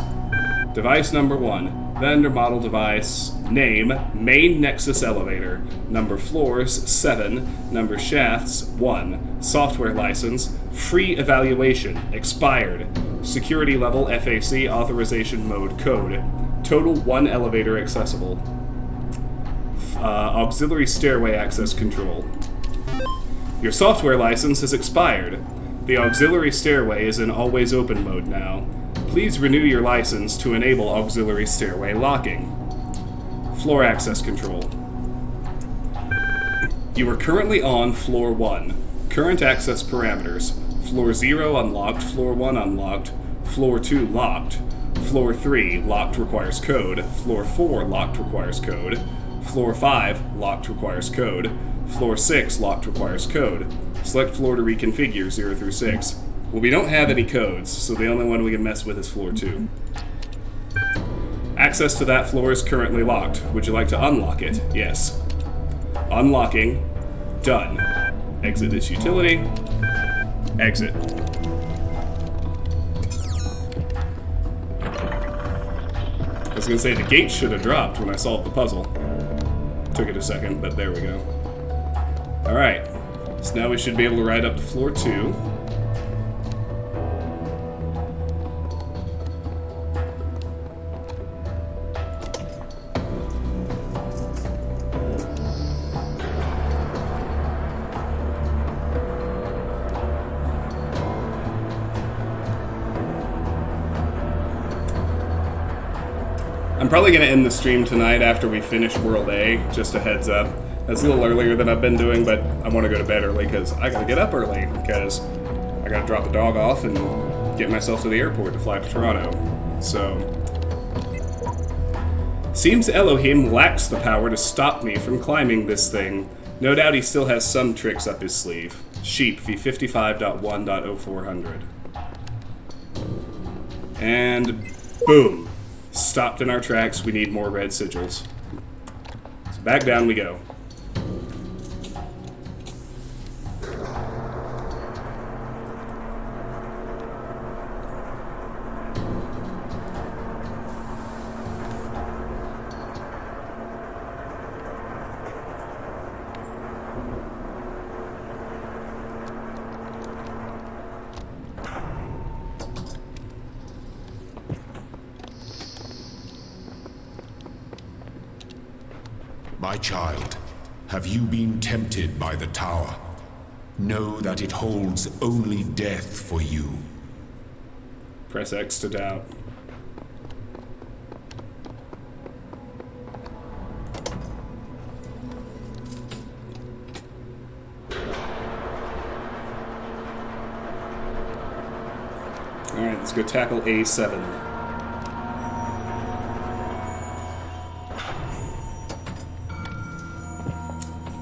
Device number 1. Vendor model device. Name, main nexus elevator. Number floors, 7. Number shafts, 1. Software license. Free evaluation. Expired. Security level FAC authorization mode code. Total 1 elevator accessible. Auxiliary stairway access control. Your software license has expired. The auxiliary stairway is in always open mode now. Please renew your license to enable auxiliary stairway locking. Floor access control. You are currently on floor 1. Current access parameters. Floor 0 unlocked, floor 1 unlocked, floor 2 locked. Floor 3, locked, requires code. Floor 4, locked, requires code. Floor 5, locked, requires code. Floor 6, locked, requires code. Select floor to reconfigure 0 through 6. Well, we don't have any codes, so the only one we can mess with is floor 2. Access to that floor is currently locked. Would you like to unlock it? Yes. Unlocking. Done. Exit this utility. Exit. I was going to say the gate should have dropped when I solved the puzzle. Took it a second, but there we go. Alright, so now we should be able to ride up to floor 2. I'm probably going to end the stream tonight after we finish World A, just a heads up. That's a little earlier than I've been doing, but I want to go to bed early because I got to get up early because I got to drop the dog off and get myself to the airport to fly to Toronto. So, seems Elohim lacks the power to stop me from climbing this thing. No doubt he still has some tricks up his sleeve. Sheep v55.1.0400. And boom. Stopped in our tracks. We need more red sigils. So back down we go. My child, have you been tempted by the tower? Know that it holds only death for you. Press X to doubt. Alright, let's go tackle A7.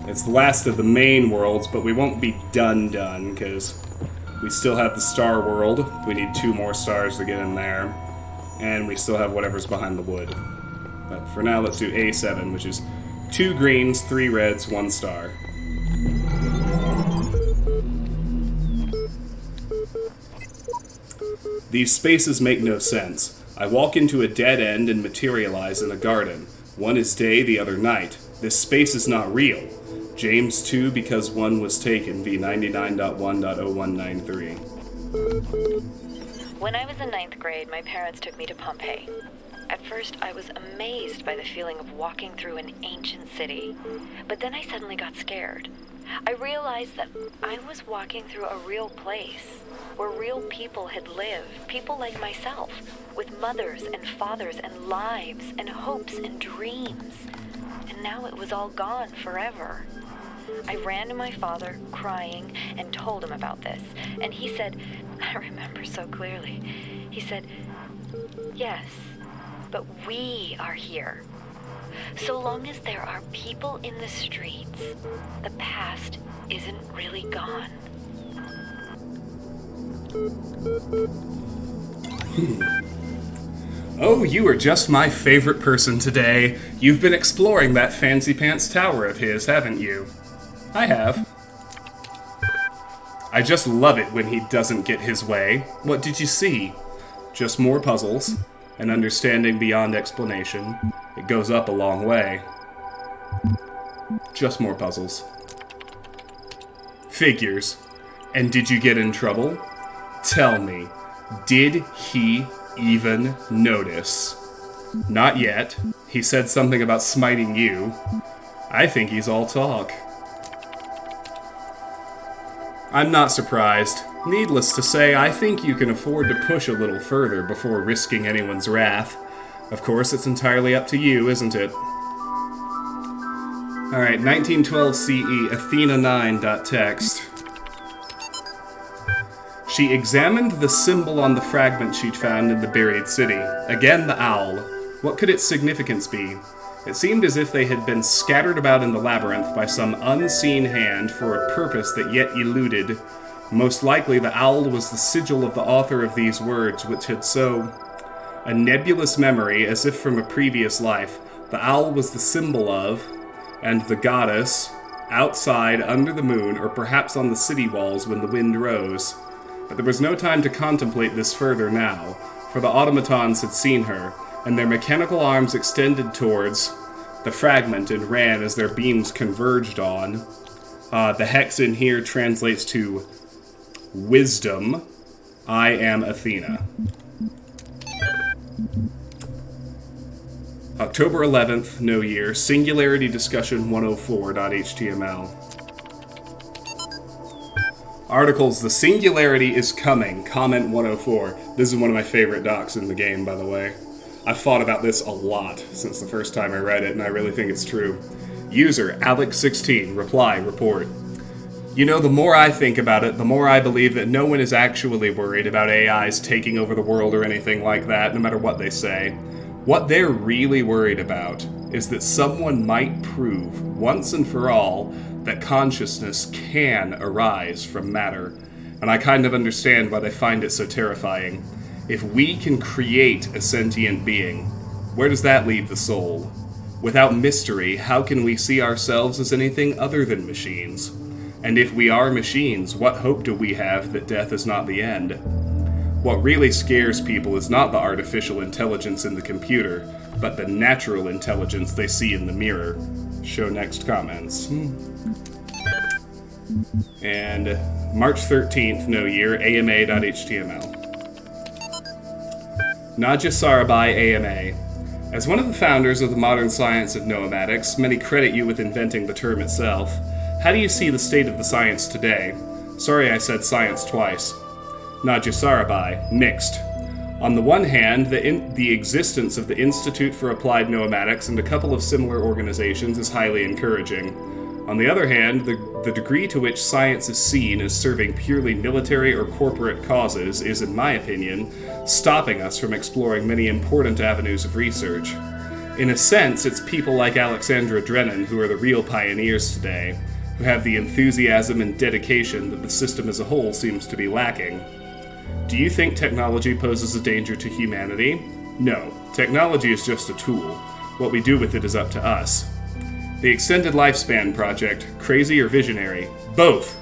It's the last of the main worlds, but we won't be done, because we still have the star world. We need 2 more stars to get in there. And we still have whatever's behind the wood. But for now, let's do A7, which is 2 greens, 3 reds, 1 star. These spaces make no sense. I walk into a dead end and materialize in a garden. One is day, the other night. This space is not real. James 2 because 1 was taken, v99.1.0193. When I was in 9th grade, my parents took me to Pompeii. At first, I was amazed by the feeling of walking through an ancient city. But then I suddenly got scared. I realized that I was walking through a real place, where real people had lived, people like myself, with mothers and fathers and lives and hopes and dreams. And now it was all gone forever. I ran to my father, crying, and told him about this. And he said, I remember so clearly, he said, yes, but we are here. So long as there are people in the streets, the past isn't really gone. Oh, you are just my favorite person today. You've been exploring that fancy pants tower of his, haven't you? I have. I just love it when he doesn't get his way. What did you see? Just more puzzles. An understanding beyond explanation. It goes up a long way. Just more puzzles. Figures. And did you get in trouble? Tell me, did he even notice? Not yet. He said something about smiting you. I think he's all talk. I'm not surprised. Needless to say, I think you can afford to push a little further before risking anyone's wrath. Of course, it's entirely up to you, isn't it? Alright, 1912 CE, Athena9.txt. She examined the symbol on the fragment she'd found in the buried city. Again, the owl. What could its significance be? It seemed as if they had been scattered about in the labyrinth by some unseen hand for a purpose that yet eluded. Most likely, the owl was the sigil of the author of these words, which had so a nebulous memory as if from a previous life. The owl was the symbol of, and the goddess, outside under the moon, or perhaps on the city walls when the wind rose. But there was no time to contemplate this further now, for the automatons had seen her, and their mechanical arms extended towards the fragment and ran as their beams converged on. The hex in here translates to wisdom. I am Athena. October 11th, no year, Singularity Discussion 104.html. Articles, the Singularity is coming, comment 104. This is one of my favorite docs in the game, by the way. I've thought about this a lot since the first time I read it, and I really think it's true. User, Alex16, reply, report. You know, the more I think about it, the more I believe that no one is actually worried about AIs taking over the world or anything like that, no matter what they say. What they're really worried about is that someone might prove, once and for all, that consciousness can arise from matter. And I kind of understand why they find it so terrifying. If we can create a sentient being, where does that leave the soul? Without mystery, how can we see ourselves as anything other than machines? And if we are machines, what hope do we have that death is not the end? What really scares people is not the artificial intelligence in the computer, but the natural intelligence they see in the mirror. Show next comments. And March 13th, no year, AMA.html. Nadja Sarabhai, AMA. As one of the founders of the modern science of noematics, many credit you with inventing the term itself. How do you see the state of the science today? Sorry I said science twice. Nadja Sarabhai, mixed. On the one hand, the existence of the Institute for Applied Noematics and a couple of similar organizations is highly encouraging. On the other hand, the degree to which science is seen as serving purely military or corporate causes is, in my opinion, stopping us from exploring many important avenues of research. In a sense, it's people like Alexandra Drennan who are the real pioneers today, who have the enthusiasm and dedication that the system as a whole seems to be lacking. Do you think technology poses a danger to humanity? No. Technology is just a tool. What we do with it is up to us. The Extended Lifespan Project, crazy or visionary? Both.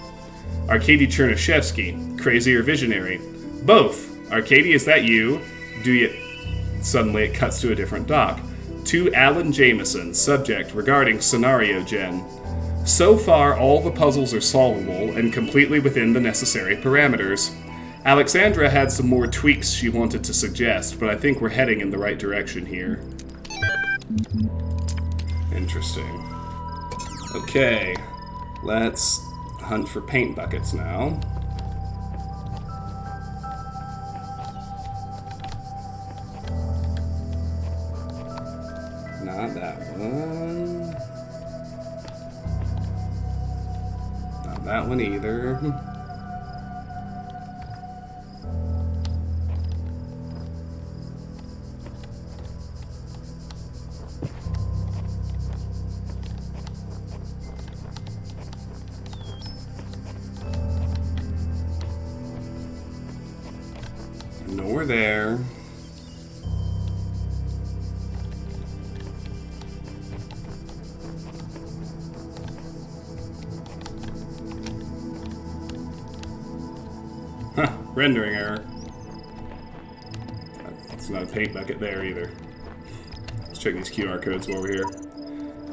Arkady Chernyshevsky, crazy or visionary? Both. Arkady, is that you? Do you... Suddenly it cuts to a different doc. To Alan Jameson, subject regarding scenario gen. So far, all the puzzles are solvable and completely within the necessary parameters. Alexandra had some more tweaks she wanted to suggest, but I think we're heading in the right direction here. Interesting. Okay, let's hunt for paint buckets now. Not that one. Not that one either. Nowhere there. Huh, rendering error. It's not a paint bucket there either. Let's check these QR codes while we're here.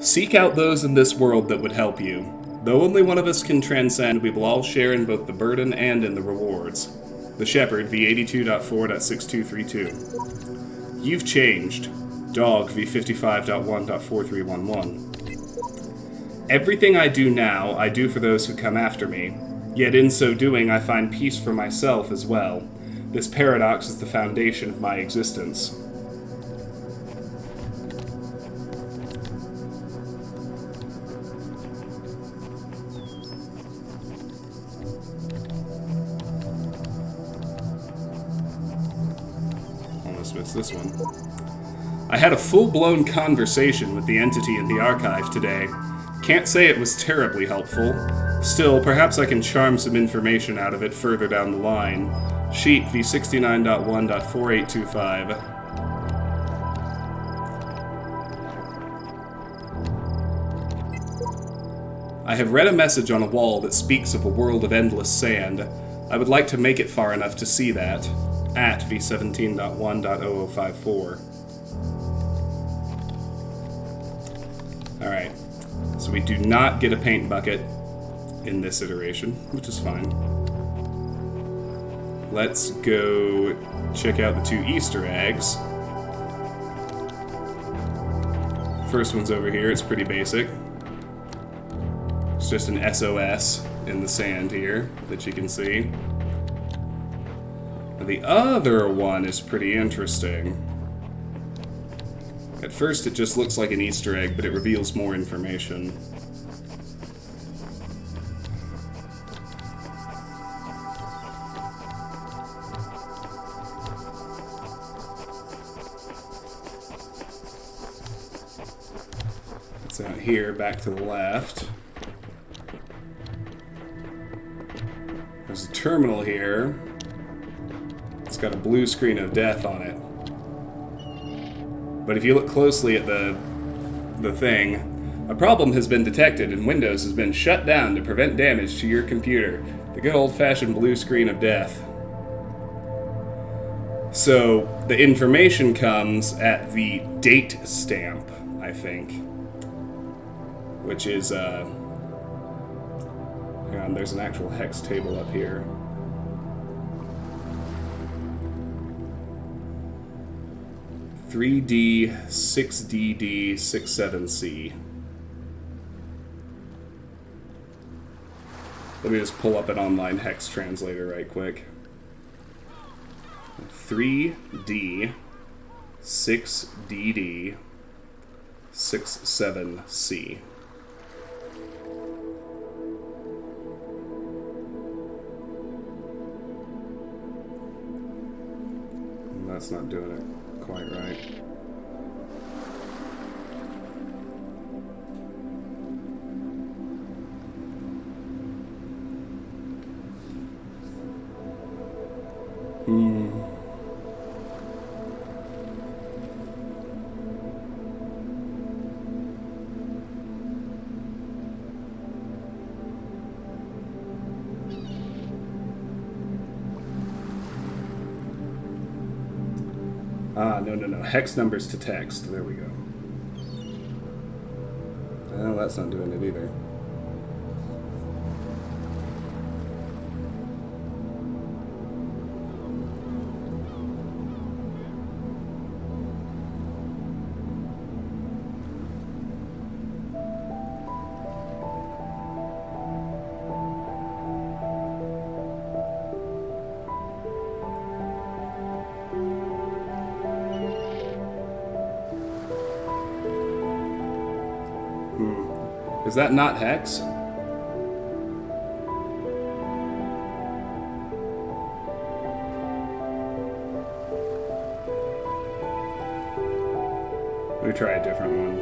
Seek out those in this world that would help you. Though only one of us can transcend, we will all share in both the burden and in the rewards. The Shepherd, v82.4.6232. You've changed. Dog, v55.1.4311. Everything I do now, I do for those who come after me. Yet in so doing, I find peace for myself as well. This paradox is the foundation of my existence. It's this one. I had a full-blown conversation with the entity in the archive today. Can't say it was terribly helpful. Still, perhaps I can charm some information out of it further down the line. Sheet v69.1.4825. I have read a message on a wall that speaks of a world of endless sand. I would like to make it far enough to see that. At v17.1.0054. Alright, so we do not get a paint bucket in this iteration, which is fine. Let's go check out the 2 Easter eggs. First one's over here, it's pretty basic. It's just an SOS in the sand here that you can see. The other one is pretty interesting. At first it just looks like an Easter egg, but it reveals more information. It's out here, back to the left. There's a terminal here. It's got a blue screen of death on it. But if you look closely at the thing, a problem has been detected and Windows has been shut down to prevent damage to your computer. The good old-fashioned blue screen of death. So the information comes at the date stamp, I think. Which is, hang on, there's an actual hex table up here. (3D 6DD 67C). Let me just pull up an online hex translator right quick. 3D 6DD 67C. That's not doing it quite right. No. Hex numbers to text. There we go. Oh, that's not doing it either. Is that not hex? Let me try a different one.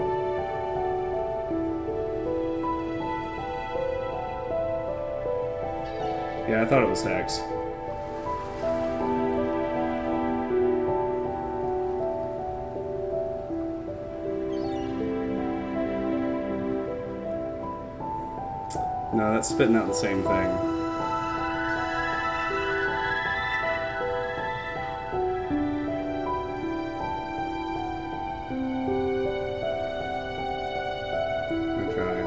Yeah, I thought it was hex. No, that's spitting out the same thing. Let me try.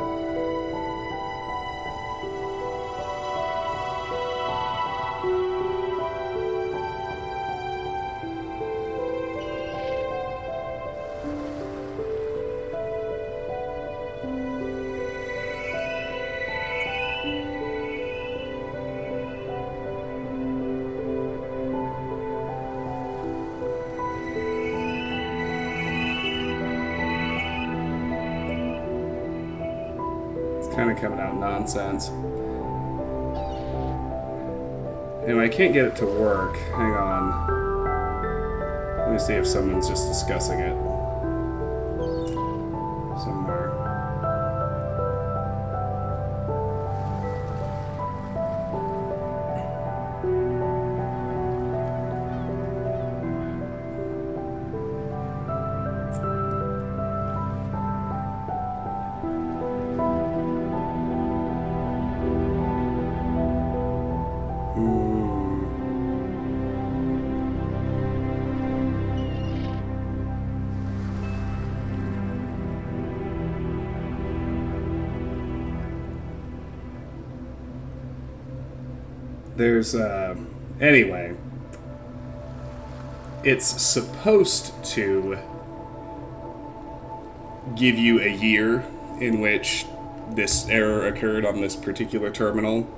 Kind of coming out nonsense. Anyway, I can't get it to work. Hang on. Let me see if someone's just discussing it somewhere. There's, anyway, it's supposed to give you a year in which this error occurred on this particular terminal,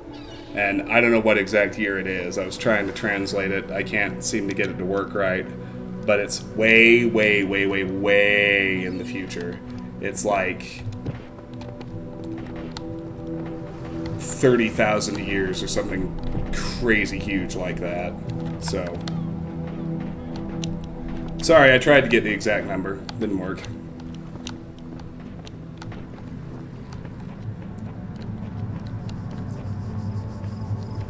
and I don't know what exact year it is. I was trying to translate it. I can't seem to get it to work right, but it's way, way, way, way, way in the future. It's like 30,000 years or something crazy huge like that. So, sorry, I tried to get the exact number. Didn't work.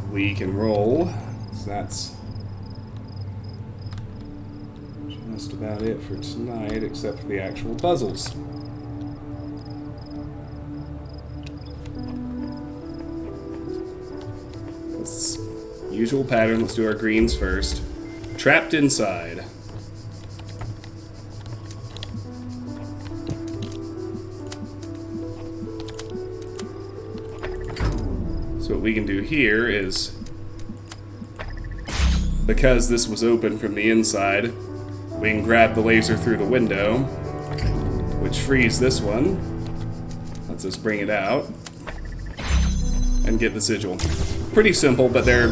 We can roll. So that's just about it for tonight, except for the actual puzzles. Usual pattern, let's do our greens first. Trapped inside. So what we can do here is, because this was open from the inside, we can grab the laser through the window, which frees this one, lets us bring it out, and get the sigil. Pretty simple, but they're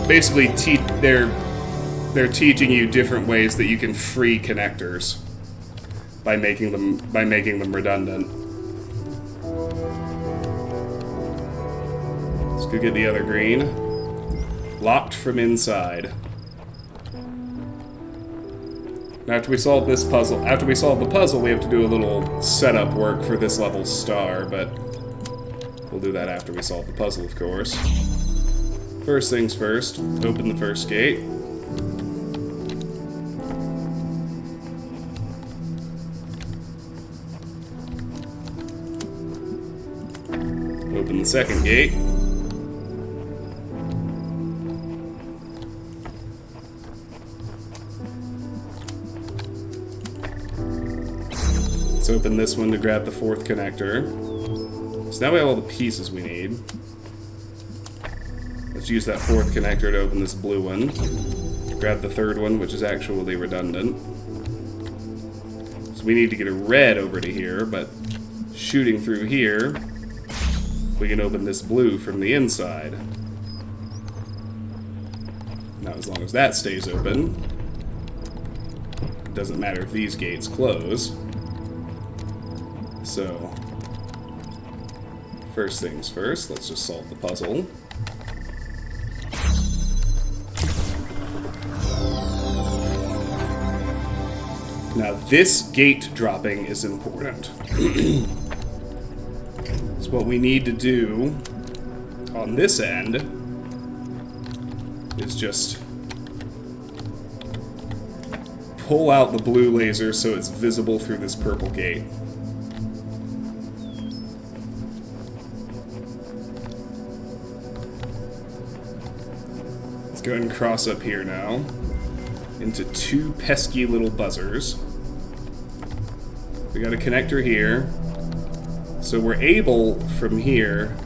basically they're teaching you different ways that you can free connectors by making them redundant. Let's go get the other green. Locked from inside. Now after we solve the puzzle, we have to do a little setup work for this level's star, but we'll do that after we solve the puzzle, of course. First things first, open the first gate. Open the second gate. Let's open this one to grab the fourth connector. So now we have all the pieces we need. Let's use that fourth connector to open this blue one. Grab the third one, which is actually redundant. So we need to get a red over to here, but shooting through here, we can open this blue from the inside. Now, as long as that stays open, it doesn't matter if these gates close. So, first things first, let's just solve the puzzle. Now, this gate dropping is important. So what we need to do on this end is just pull out the blue laser so it's visible through this purple gate. Let's go ahead and cross up here now into two pesky little buzzers. We got a connector here, so we're able from here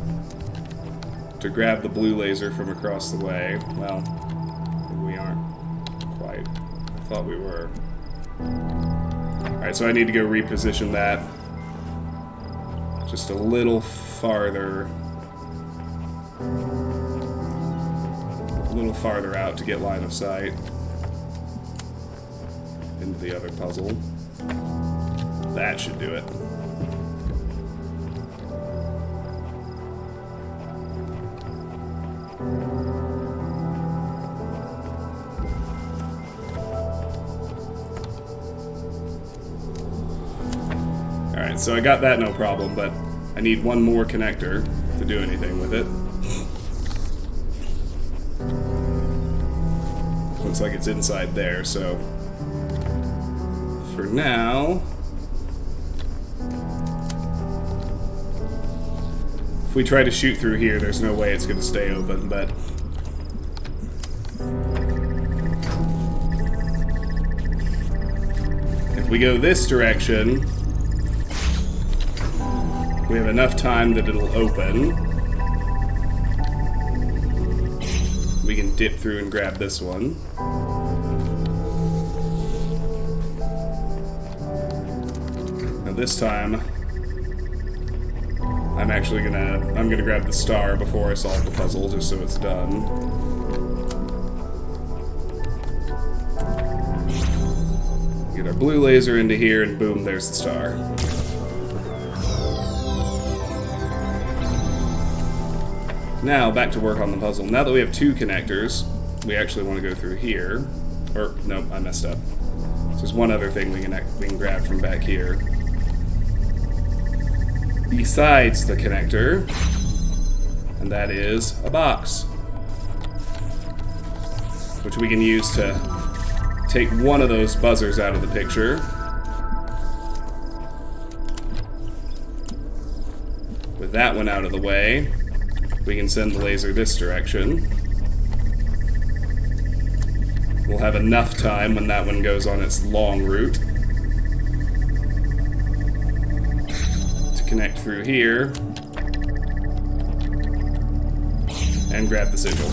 to grab the blue laser from across the way. Well, we aren't quite. I thought we were. Alright, so I need to go reposition that just a little farther. A little farther out to get line of sight into the other puzzle. That should do it. Alright, so I got that no problem, but I need one more connector to do anything with it. Looks like it's inside there, so for now, if we try to shoot through here, there's no way it's going to stay open, but if we go this direction, we have enough time that it'll open. We can dip through and grab this one. Now this time, I'm gonna grab the star before I solve the puzzle, just so it's done. Get our blue laser into here, and boom, there's the star. Now, back to work on the puzzle. Now that we have two connectors, we actually want to go through here. Or, no, I messed up. There's one other thing we can grab from back here. Besides the connector, and that is a box, which we can use to take one of those buzzers out of the picture. With that one out of the way, we can send the laser this direction. We'll have enough time when that one goes on its long route to connect through here and grab the sigil.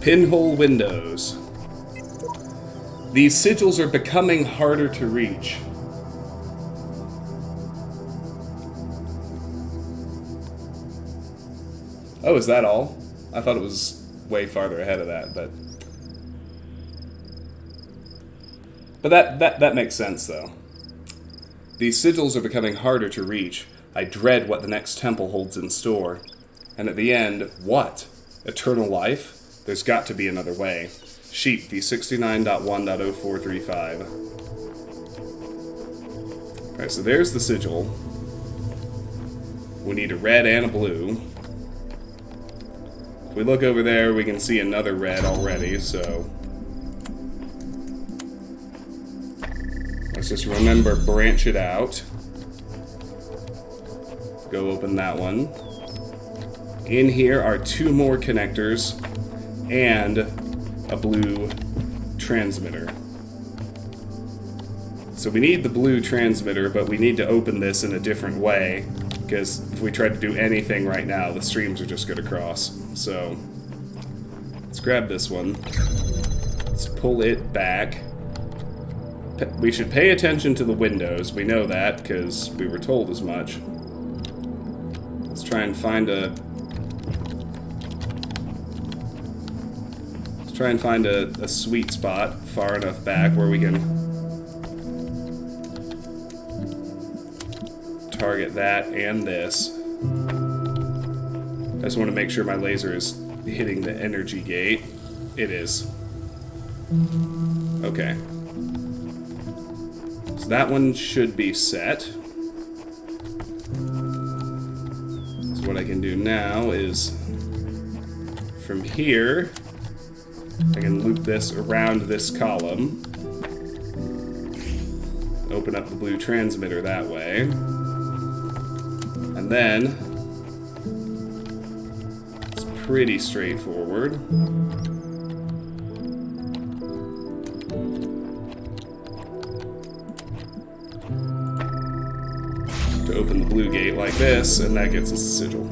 Pinhole windows. These sigils are becoming harder to reach. Oh, is that all? I thought it was way farther ahead of that, but that makes sense though. These sigils are becoming harder to reach. I dread what the next temple holds in store. And at the end, what? Eternal life? There's got to be another way. Sheep v69.1.0435. Alright, so there's the sigil. We need a red and a blue. If we look over there, we can see another red already, so let's just remember, branch it out. Go open that one. In here are two more connectors and a blue transmitter. So we need the blue transmitter, but we need to open this in a different way, because if we try to do anything right now, the streams are just going to cross. So let's grab this one. Let's pull it back. We should pay attention to the windows. We know that, because we were told as much. Let's try and find a sweet spot far enough back where we can target that and this. I just want to make sure my laser is hitting the energy gate. It is. Okay. So that one should be set. So what I can do now is from here, I can loop this around this column, open up the blue transmitter that way, and then it's pretty straightforward. To open the blue gate like this, and that gets us the sigil.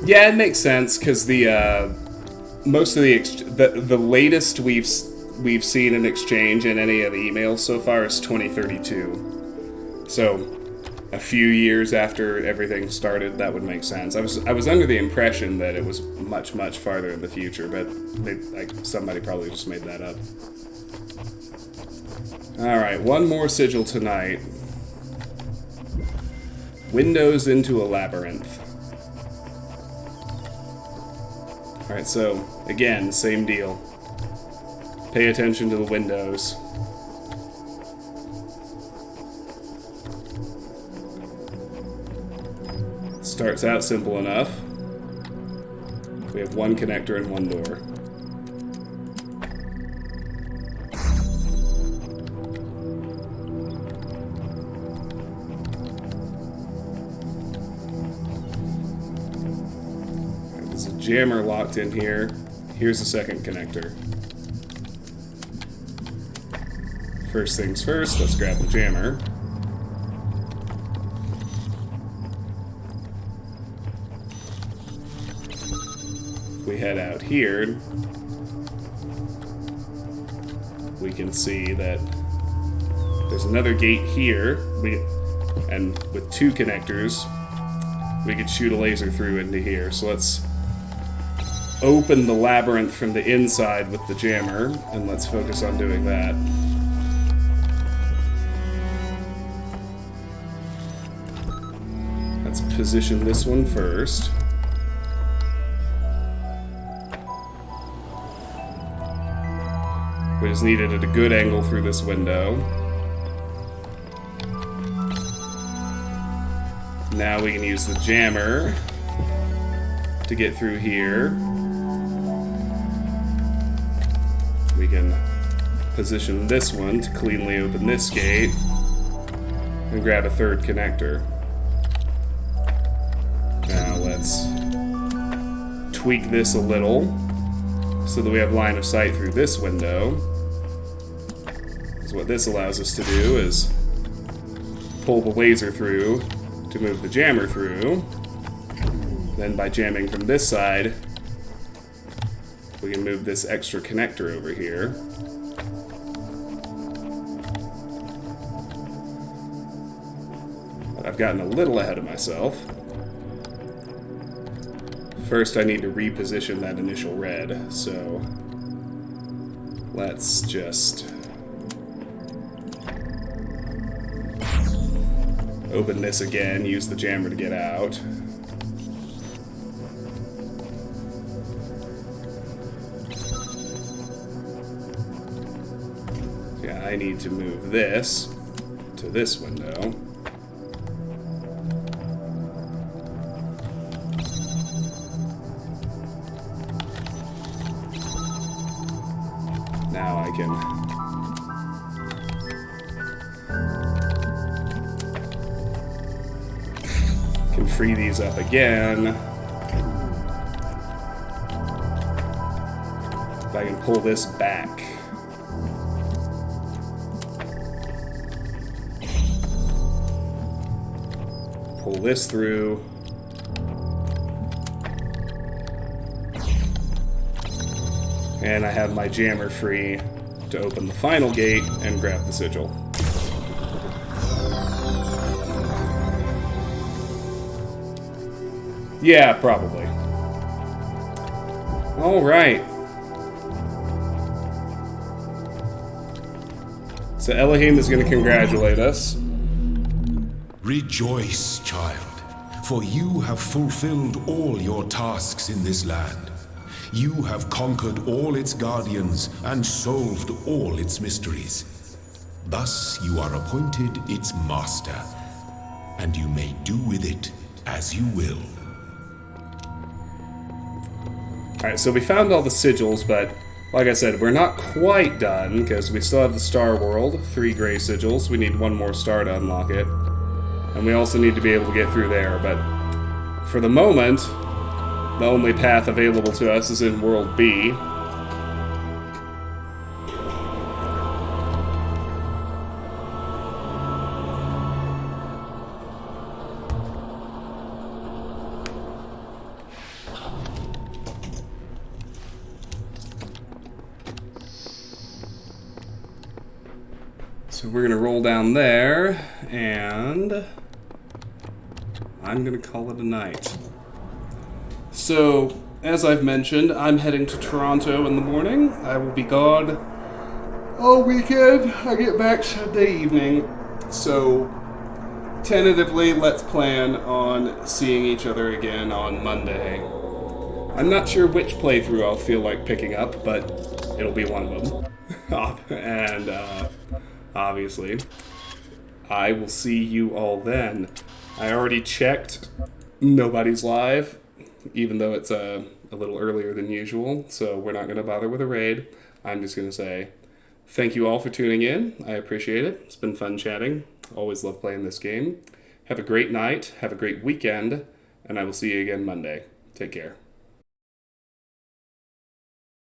Yeah, it makes sense, because the most of the latest we've seen in exchange in any of the emails so far is 2032. So a few years after everything started, that would make sense. I was under the impression that it was much farther in the future, but somebody probably just made that up. All right, one more sigil tonight. Windows into a labyrinth. Alright, so, again, same deal. Pay attention to the windows. Starts out simple enough. We have one connector and one door. There's a jammer locked in here. Here's the second connector. First things first, let's grab the jammer. We head out here, we can see that there's another gate here, and with two connectors, we could shoot a laser through into here. So let's open the labyrinth from the inside with the jammer, and let's focus on doing that. Let's position this one first. We just needed at a good angle through this window. Now we can use the jammer to get through here. We can position this one to cleanly open this gate and grab a third connector. Now let's tweak this a little so that we have line of sight through this window. So what this allows us to do is pull the laser through to move the jammer through. Then by jamming from this side, we can move this extra connector over here. But I've gotten a little ahead of myself. First, I need to reposition that initial red, so let's just open this again, use the jammer to get out. Yeah, I need to move this to this window. Now I can free these up again. I can pull this back. Pull this through. And I have my jammer free to open the final gate and grab the sigil. Yeah, probably. Alright. So Elohim is going to congratulate us. Rejoice, child, for you have fulfilled all your tasks in this land. You have conquered all its guardians and solved all its mysteries. Thus you are appointed its master, and you may do with it as you will. Alright, so we found all the sigils, but like I said, we're not quite done, because we still have the Star World, 3 gray sigils. We need one more star to unlock it. And we also need to be able to get through there, but for the moment, the only path available to us is in World B. So we're gonna roll down there, and I'm gonna call it a night. So, as I've mentioned, I'm heading to Toronto in the morning. I will be gone all weekend. I get back Sunday evening. So, tentatively, let's plan on seeing each other again on Monday. I'm not sure which playthrough I'll feel like picking up, but it'll be one of them. And obviously, I will see you all then. I already checked. Nobody's live, even though it's a little earlier than usual, so we're not going to bother with a raid. I'm just going to say thank you all for tuning in. I appreciate it. It's been fun chatting. Always love playing this game. Have a great night. Have a great weekend. And I will see you again Monday. Take care.